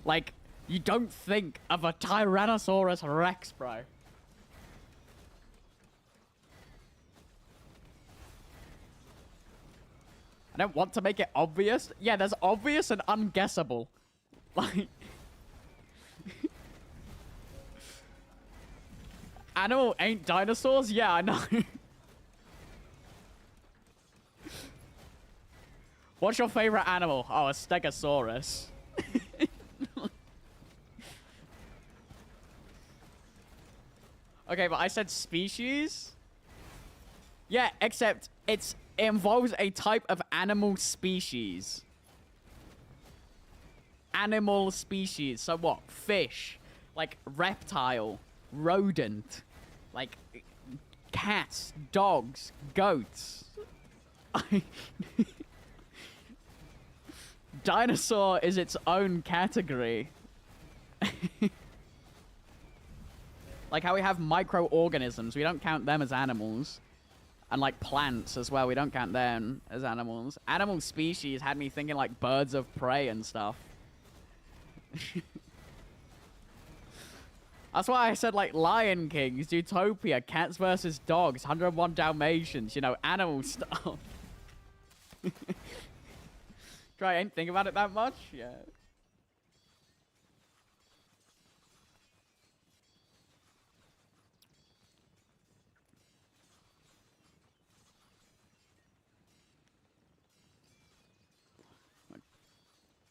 like, you don't think of a Tyrannosaurus Rex, bro. I don't want to make it obvious. Yeah, there's obvious and unguessable. Like... Animal ain't dinosaurs? Yeah, I know. What's your favorite animal? Oh, a Stegosaurus. Okay, but I said species? Yeah, except it involves a type of animal species. Animal species. So what? Fish. Like reptile. Rodent. Like cats. Dogs. Goats. Dinosaur is its own category. Like how we have microorganisms. We don't count them as animals. And like plants as well. We don't count them as animals. Animal species had me thinking like birds of prey and stuff. That's why I said like Lion King, Zootopia, Cats versus Dogs, 101 Dalmatians, you know, animal stuff. Try ain't think about it that much? Yeah.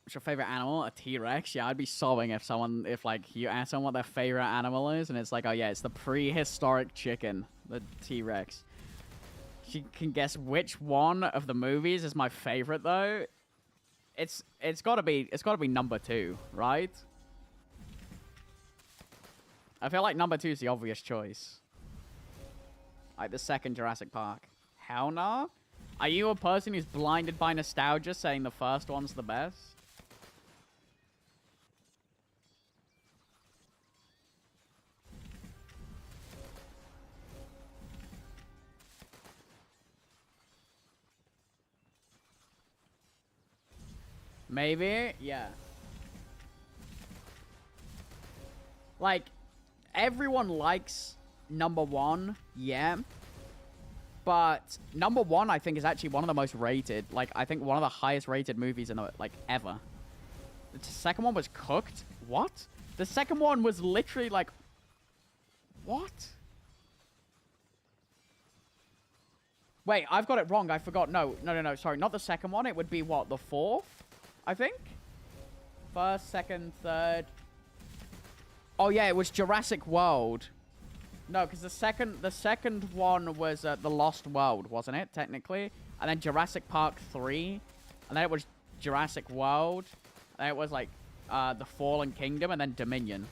What's your favorite animal? A T-Rex? Yeah, I'd be sobbing if like you ask someone what their favorite animal is, and it's like, oh yeah, it's the prehistoric chicken, the T-Rex. She can guess which one of the movies is my favorite though. It's gotta be number 2, right? I feel like number 2 is the obvious choice. Like the second Jurassic Park. Hell nah? Are you a person who's blinded by nostalgia saying the first one's the best? Maybe, yeah. Like, everyone likes number 1, yeah. But number 1, I think, is actually one of the most rated. Like, I think one of the highest rated movies in the, like, ever. The second one was Cooked? What? The second one was literally like... What? Wait, I've got it wrong. I forgot. No. Sorry, not the second one. It would be what? The fourth? I think? First, second, third. Oh, yeah, it was Jurassic World. No, because the second one was The Lost World, wasn't it, technically? And then Jurassic Park 3. And then it was Jurassic World. And then it was, like, The Fallen Kingdom and then Dominion.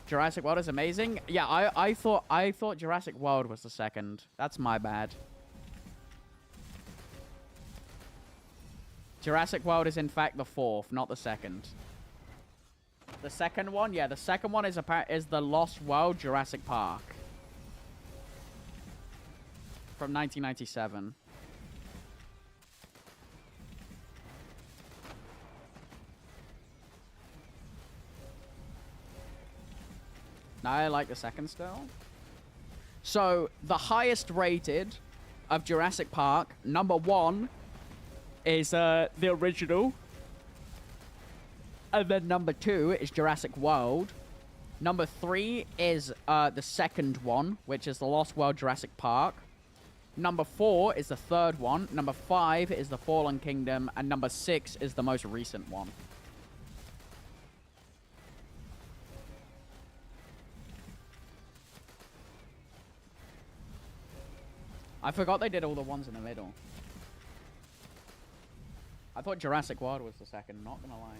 Jurassic World is amazing. Yeah, I thought Jurassic World was the second. That's my bad. Jurassic World is in fact the fourth, not the second. The second one, yeah, the second one is the Lost World Jurassic Park from 1997. Now I like the second still. So, the highest rated of Jurassic Park, number 1, is the original. And then number 2 is Jurassic World. Number 3 is the second one, which is the Lost World Jurassic Park. Number 4 is the third one. Number 5 is the Fallen Kingdom. And number 6 is the most recent one. I forgot they did all the ones in the middle. I thought Jurassic World was the second, not gonna lie.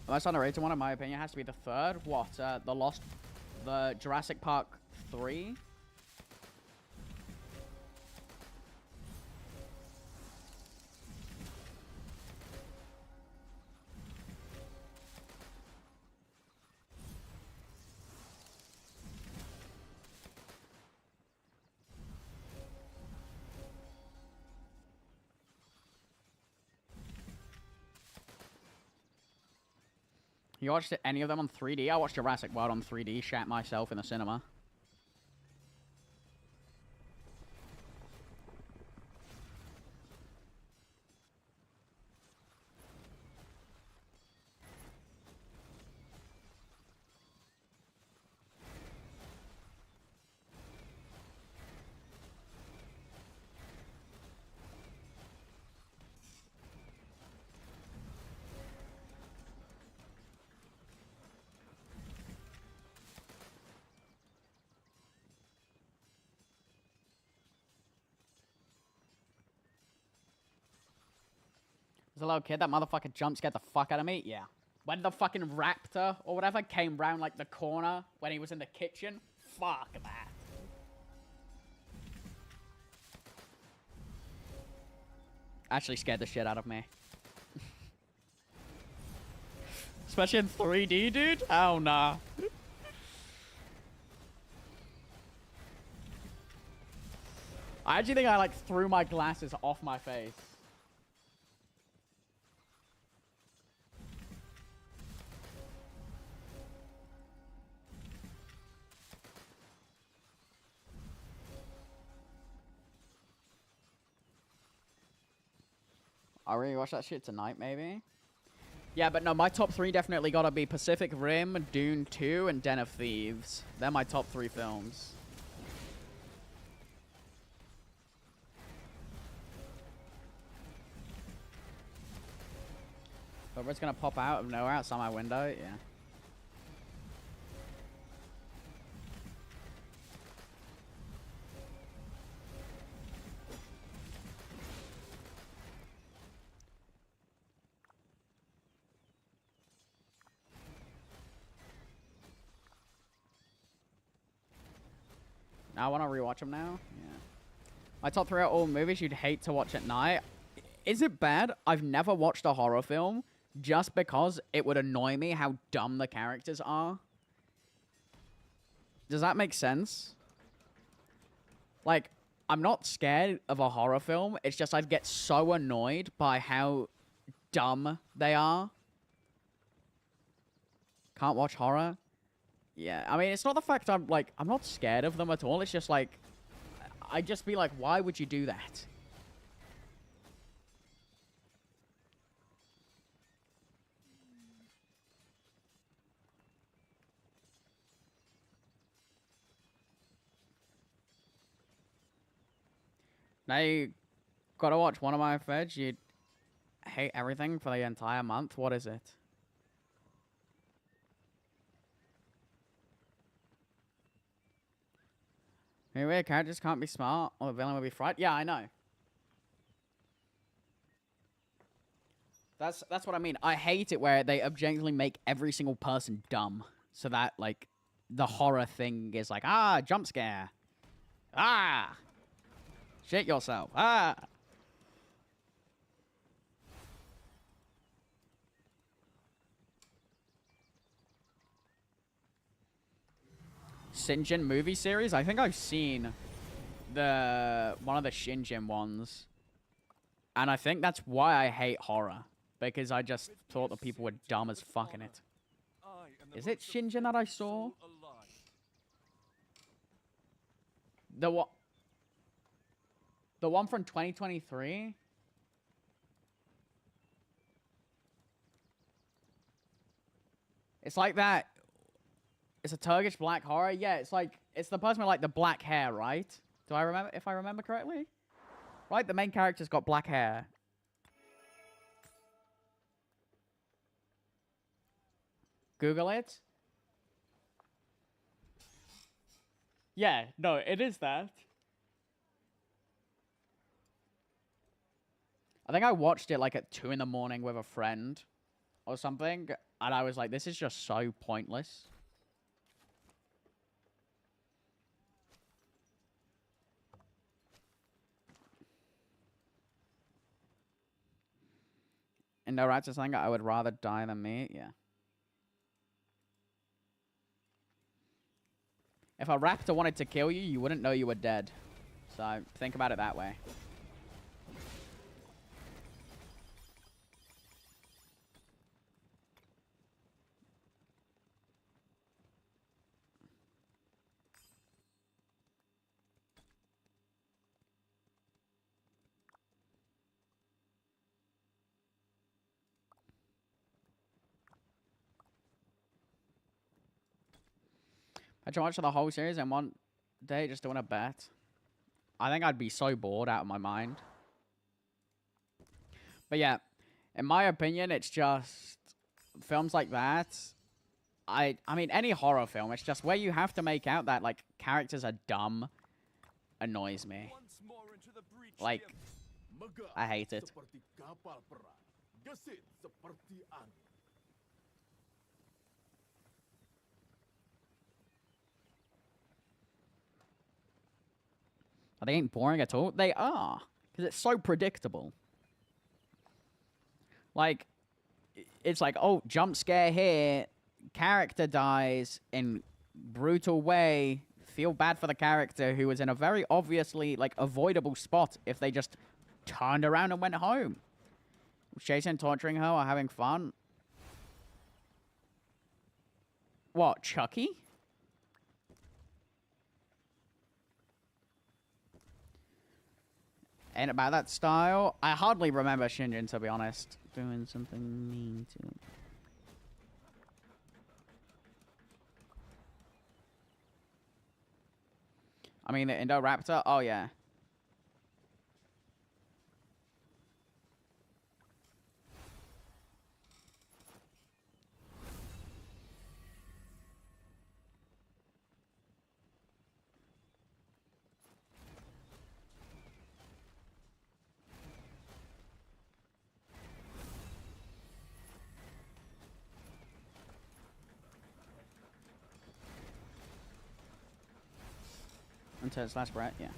Most underrated one, in my opinion, has to be the third. What? The Jurassic Park 3? You watched any of them on 3D? I watched Jurassic World on 3D, shat myself in the cinema. As a little kid, that motherfucker jump scared the fuck out of me. Yeah. When the fucking raptor or whatever came round like the corner when he was in the kitchen. Fuck that. Actually scared the shit out of me. Especially in 3D, dude. Oh, nah. I actually think I like threw my glasses off my face. I'll rewatch that shit tonight, maybe. Yeah, but no, my top 3 definitely gotta be Pacific Rim, Dune 2, and Den of Thieves. They're my top 3 films. But it's gonna pop out of nowhere outside my window, yeah. I want to rewatch them now. Yeah. My top 3 are all movies you'd hate to watch at night. Is it bad? I've never watched a horror film just because it would annoy me how dumb the characters are. Does that make sense? Like, I'm not scared of a horror film. It's just I'd get so annoyed by how dumb they are. Can't watch horror? Yeah, I mean, it's not the fact I'm not scared of them at all. It's just like, I'd just be like, why would you do that? Now you gotta watch one of my feds. You hate everything for the entire month. What is it? Maybe characters can't be smart, or the villain will be fright. Yeah, I know. That's what I mean. I hate it where they objectively make every single person dumb, so that like the horror thing is like, ah, jump scare, ah, shit yourself, ah. Shinjin movie series? I think I've seen one of the Shinjin ones. And I think that's why I hate horror. Because I just thought that people were dumb as fuck in it. Is it Shinjin that I saw? The one from 2023? It's like that. It's a Turkish black horror. Yeah, it's like it's the person with like the black hair, right? Do I remember if I remember correctly? Right, the main character's got black hair. Google it. Yeah, no, it is that. I think I watched it like at 2 in the morning with a friend or something, and I was like, this is just so pointless. In no righteous anger, I would rather die than me. Yeah. If a raptor wanted to kill you, you wouldn't know you were dead. So think about it that way. I tried watching the whole series in one day just doing a bet. I think I'd be so bored out of my mind. But yeah, in my opinion, it's just films like that. I mean, any horror film, it's just where you have to make out that, like, characters are dumb annoys me. Like, I hate it. They ain't boring at all. They are. Because it's so predictable. Like, it's like, oh, jump scare here. Character dies in brutal way. Feel bad for the character who was in a very obviously, like, avoidable spot if they just turned around and went home. Chasing, torturing her, or having fun. What, Chucky? Ain't about that style. I hardly remember Shinjin, to be honest. Doing something mean to him. I mean, the Indoraptor? Oh, yeah. Until its last breath, yeah.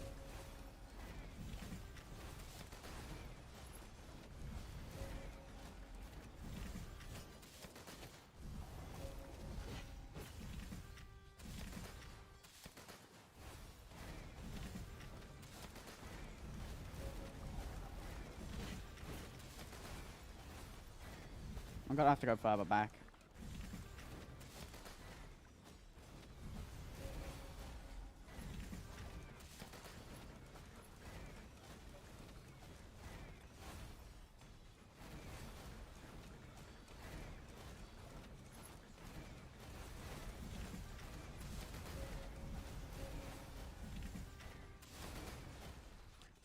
I'm gonna have to go further back.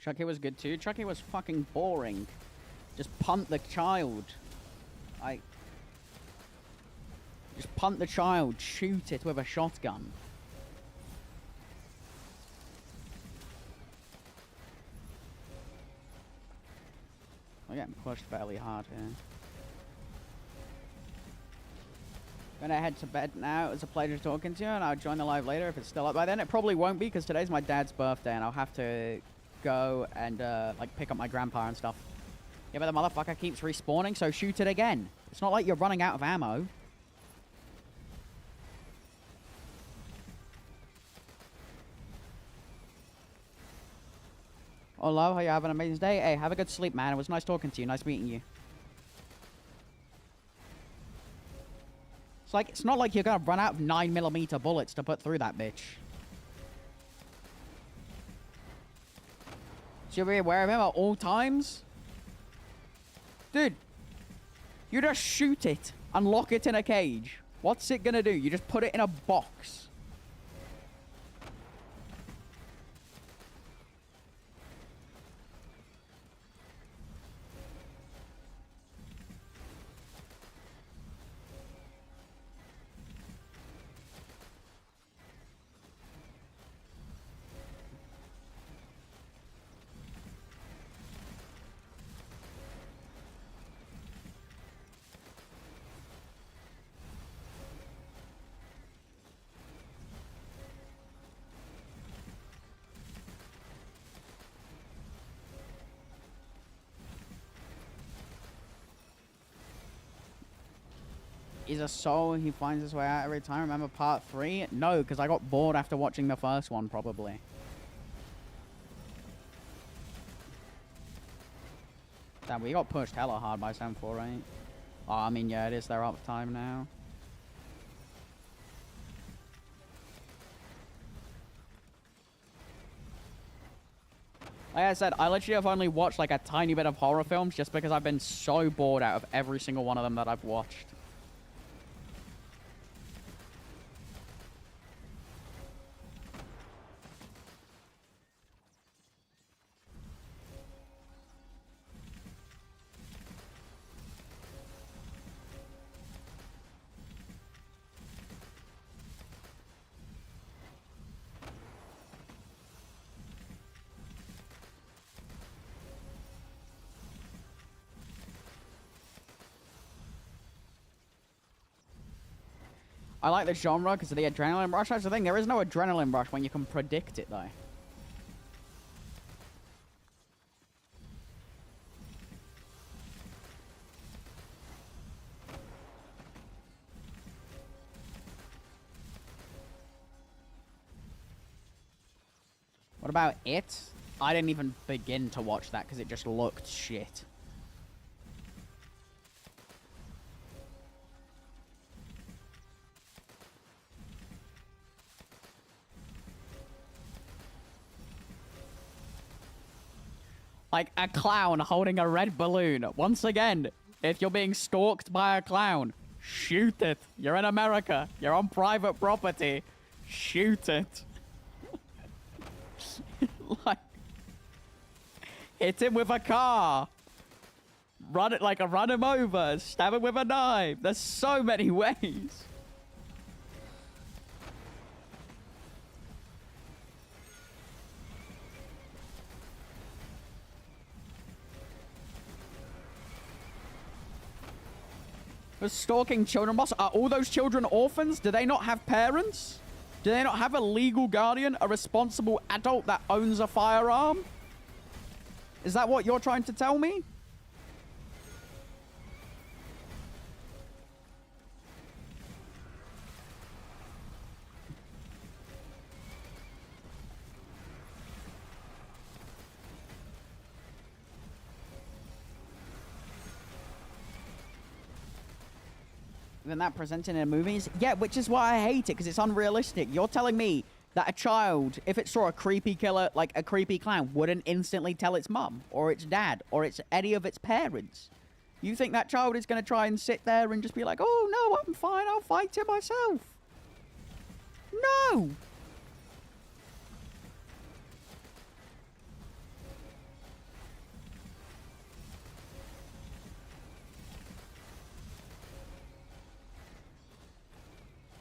Chucky was good too. Chucky was fucking boring. Just punt the child. Just punt the child. Shoot it with a shotgun. We're getting pushed fairly hard here. Gonna head to bed now. It was a pleasure talking to you, and I'll join the live later if it's still up by then. It probably won't be, because today's my dad's birthday, and I'll have to go and, like, pick up my grandpa and stuff. Yeah, but the motherfucker keeps respawning, so shoot it again. It's not like you're running out of ammo. Hello, how you having an amazing day? Hey, have a good sleep, man. It was nice talking to you. Nice meeting you. It's not like you're gonna run out of 9mm bullets to put through that bitch. Should be aware of him at all times? Dude, you just shoot it and lock it in a cage. What's it gonna do? You just put it in a box. Is a soul he finds his way out every time. Remember part 3? No, because I got bored after watching the first one, probably. Damn, we got pushed hella hard by 748. Oh, I mean, yeah, it is their uptime now. Like I said, I literally have only watched like a tiny bit of horror films just because I've been so bored out of every single one of them that I've watched. I like the genre because of the adrenaline rush. That's the thing. There is no adrenaline rush when you can predict it, though. What about It? I didn't even begin to watch that because it just looked shit. Like a clown holding a red balloon. Once again, if you're being stalked by a clown, shoot it. You're in America. You're on private property. Shoot it. Like, hit him with a car. Run him over. Stab him with a knife. There's so many ways. For stalking children, boss. Are all those children orphans? Do they not have parents? Do they not have a legal guardian, a responsible adult that owns a firearm? Is that what you're trying to tell me? Than that presented in movies? Yeah, which is why I hate it, because it's unrealistic. You're telling me that a child, if it saw a creepy killer, like a creepy clown, wouldn't instantly tell its mum, or its dad, or any of its parents? You think that child is going to try and sit there and just be like, oh, no, I'm fine, I'll fight it myself? No!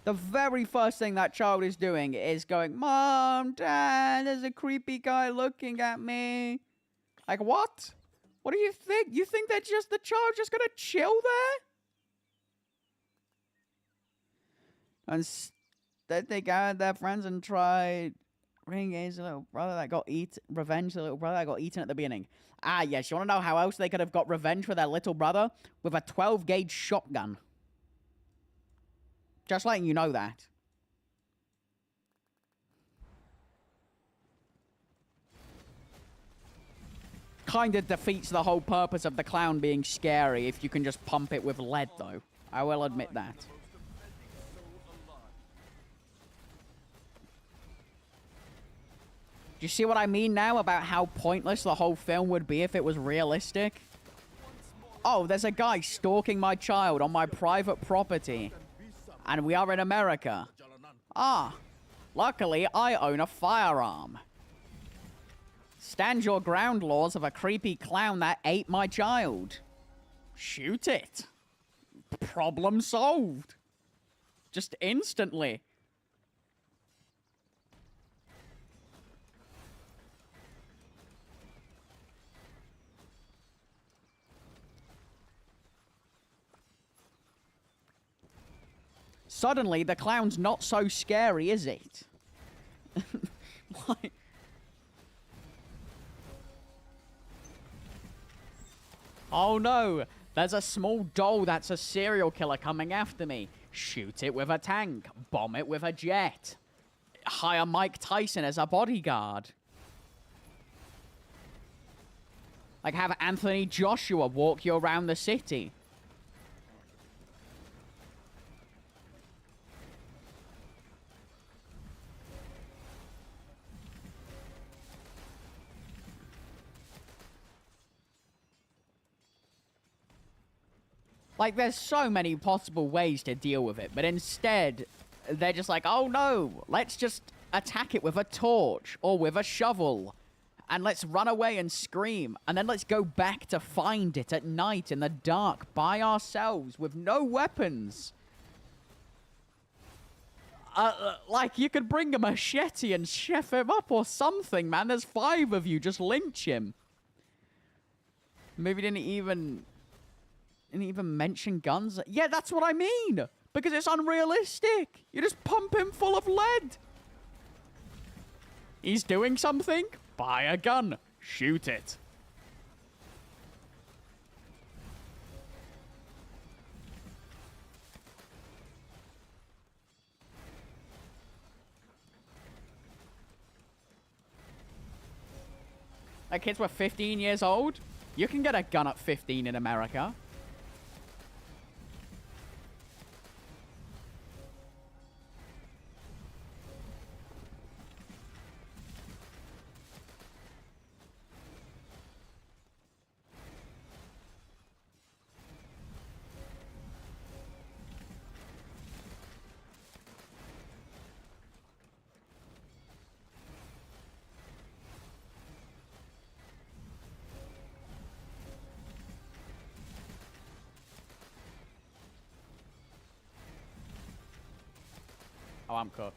The very first thing that child is doing is going, Mom, Dad, there's a creepy guy looking at me. Like, what? What do you think? You think that the child just gonna chill there? Instead, they gathered their friends and tried revenge the little brother that got eaten at the beginning. Ah, yes, you wanna know how else they could have got revenge for their little brother? With a 12-gauge shotgun. Just letting you know that. Kind of defeats the whole purpose of the clown being scary if you can just pump it with lead, though. I will admit that. Do you see what I mean now about how pointless the whole film would be if it was realistic? Oh, there's a guy stalking my child on my private property. And we are in America. Ah, luckily I own a firearm. Stand your ground laws of a creepy clown that ate my child. Shoot it. Problem solved. Just instantly. Suddenly, the clown's not so scary, is it? Like... Oh no, there's a small doll that's a serial killer coming after me. Shoot it with a tank. Bomb it with a jet. Hire Mike Tyson as a bodyguard. Like have Anthony Joshua walk you around the city. Like, there's so many possible ways to deal with it, but instead, they're just like, oh no, let's just attack it with a torch or with a shovel, and let's run away and scream, and then let's go back to find it at night in the dark by ourselves with no weapons. Like, you could bring a machete and chef him up or something, man. There's 5 of you, just lynch him. Maybe didn't even mention guns. Yeah, that's what I mean. Because it's unrealistic. You just pump him full of lead. He's doing something. Buy a gun. Shoot it. Like kids were 15 years old. You can get a gun at 15 in America. Oh, I'm cooked.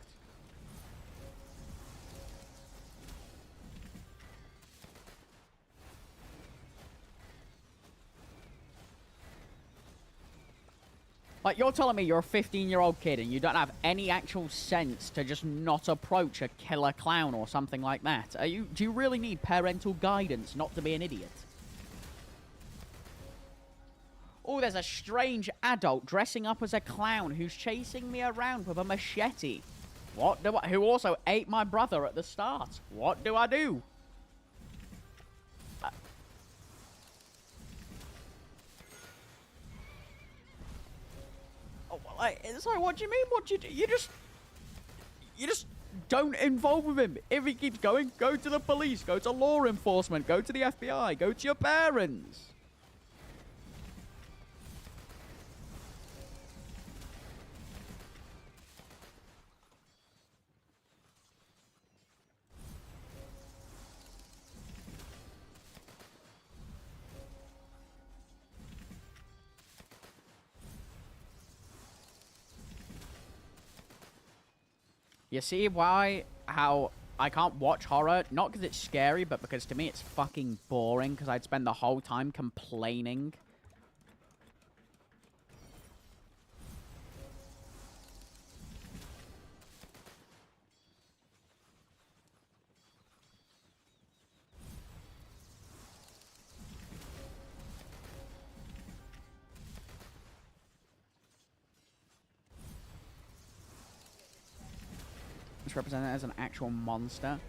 Like, you're telling me you're a 15-year-old kid and you don't have any actual sense to just not approach a killer clown or something like that? Do you really need parental guidance not to be an idiot? Oh, there's a strange adult dressing up as a clown who's chasing me around with a machete. Who also ate my brother at the start. What do I do? Sorry, what do you mean? What do you do? You just don't involve with him. If he keeps going, go to the police, go to law enforcement, go to the FBI, go to your parents. You see how I can't watch horror? Not because it's scary, but because to me it's fucking boring, because I'd spend the whole time complaining. It's represented as an actual monster.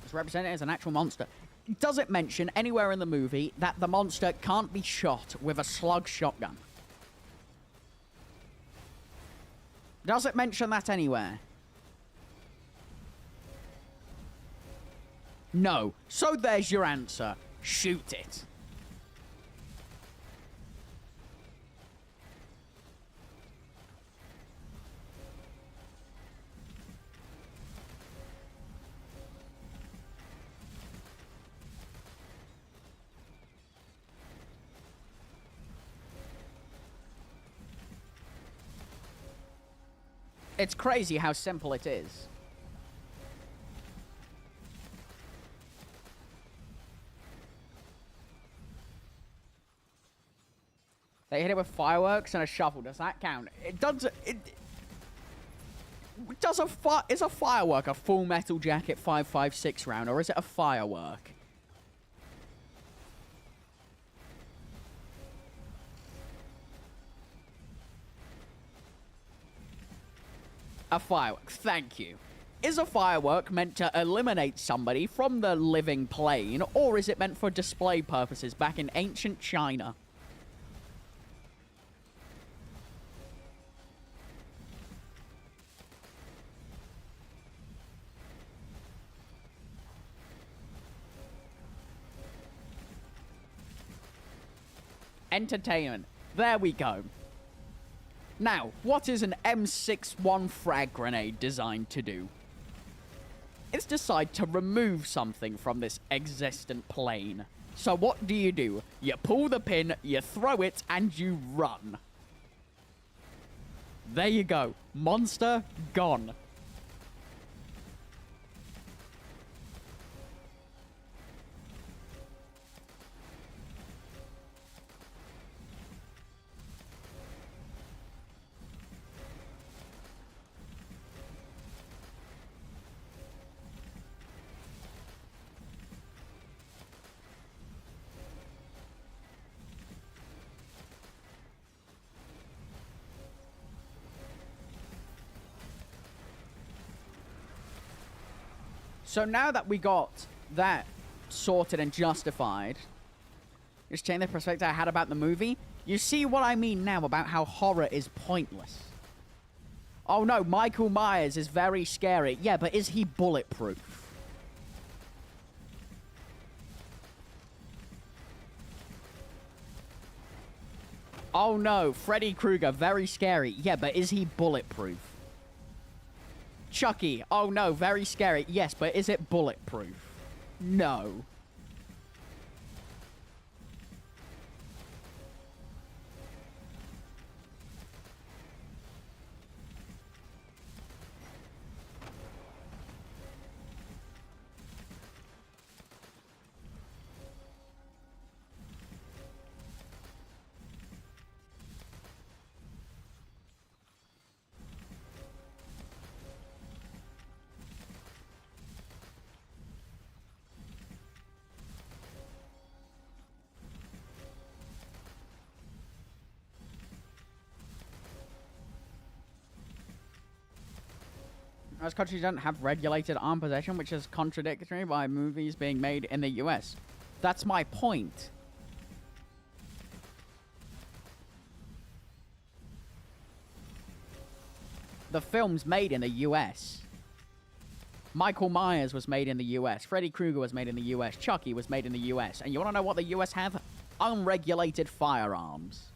It's represented as an actual monster. Does it mention anywhere in the movie that the monster can't be shot with a slug shotgun? Does it mention that anywhere? No. So there's your answer. Shoot it. It's crazy how simple it is. They hit it with fireworks and a shovel. Does that count? It does. Is a firework a Full Metal Jacket 5.56 round, or is it a firework? A firework. Thank you. Is a firework meant to eliminate somebody from the living plane, or is it meant for display purposes back in ancient China? Entertainment. There we go. Now, what is an M61 frag grenade designed to do? It's designed to remove something from this existent plane. So what do? You pull the pin, you throw it, and you run. There you go. Monster gone. So now that we got that sorted and justified, just change the perspective I had about the movie, you see what I mean now about how horror is pointless. Oh no, Michael Myers is very scary. Yeah, but is he bulletproof? Oh no, Freddy Krueger, very scary. Yeah, but is he bulletproof? Chucky, oh no, very scary. Yes, but is it bulletproof? No. Most countries don't have regulated arm possession, which is contradictory by movies being made in the US. That's my point. The film's made in the US. Michael Myers was made in the US. Freddy Krueger was made in the US. Chucky was made in the US. And you want to know what the US have? Unregulated firearms.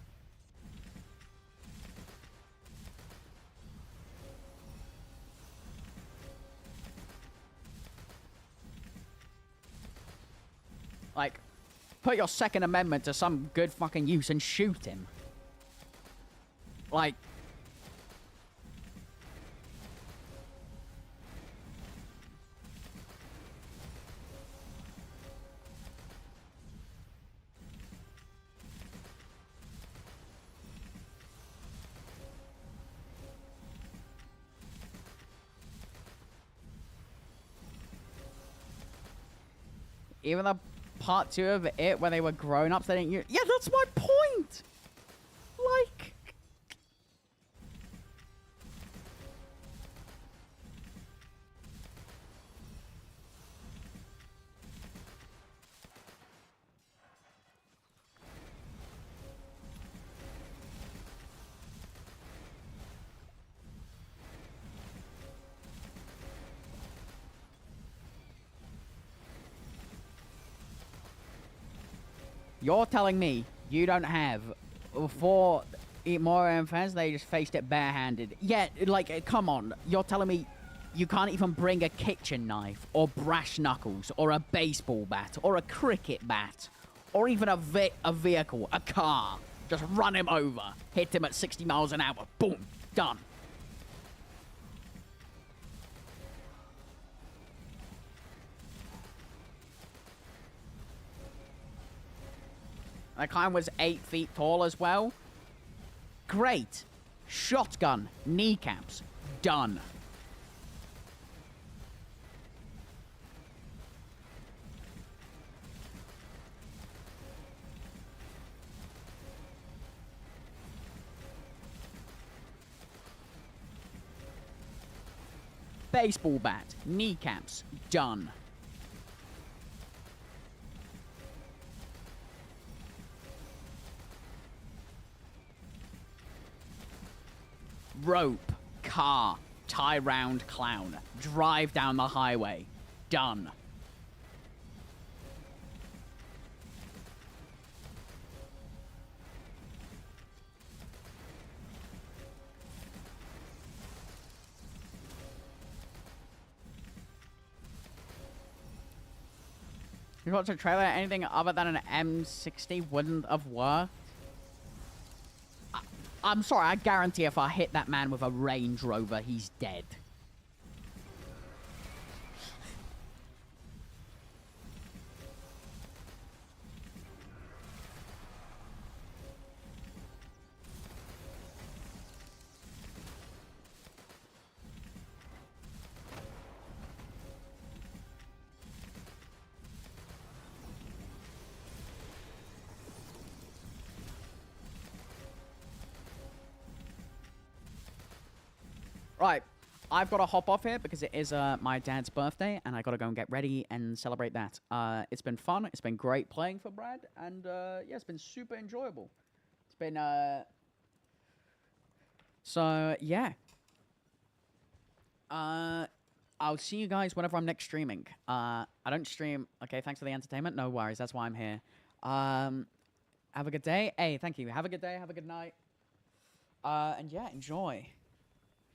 Like, put your Second Amendment to some good fucking use and shoot him. Like... Even the part 2 of it, where they were grown-ups, they didn't use... Yeah, that's my point! Like... You're telling me you don't have 4 more fans, they just faced it barehanded. Yeah, like, come on. You're telling me you can't even bring a kitchen knife, or brass knuckles, or a baseball bat, or a cricket bat, or even a vehicle, a car. Just run him over, hit him at 60 miles an hour, boom, done. That guy was 8 feet tall as well. Great. Shotgun, kneecaps, done. Baseball bat, kneecaps, done. Rope, car, tie round clown, drive down the highway, done. You watch a trailer, anything other than an M60 wouldn't have worked? I'm sorry, I guarantee if I hit that man with a Range Rover, he's dead. Right, I've got to hop off here because it is my dad's birthday, and I got to go and get ready and celebrate that. It's been fun. It's been great playing for Brad, and yeah, it's been super enjoyable. It's been so yeah. I'll see you guys whenever I'm next streaming. I don't stream. Okay, thanks for the entertainment. No worries. That's why I'm here. Have a good day. Hey, thank you. Have a good day. Have a good night. And yeah, enjoy.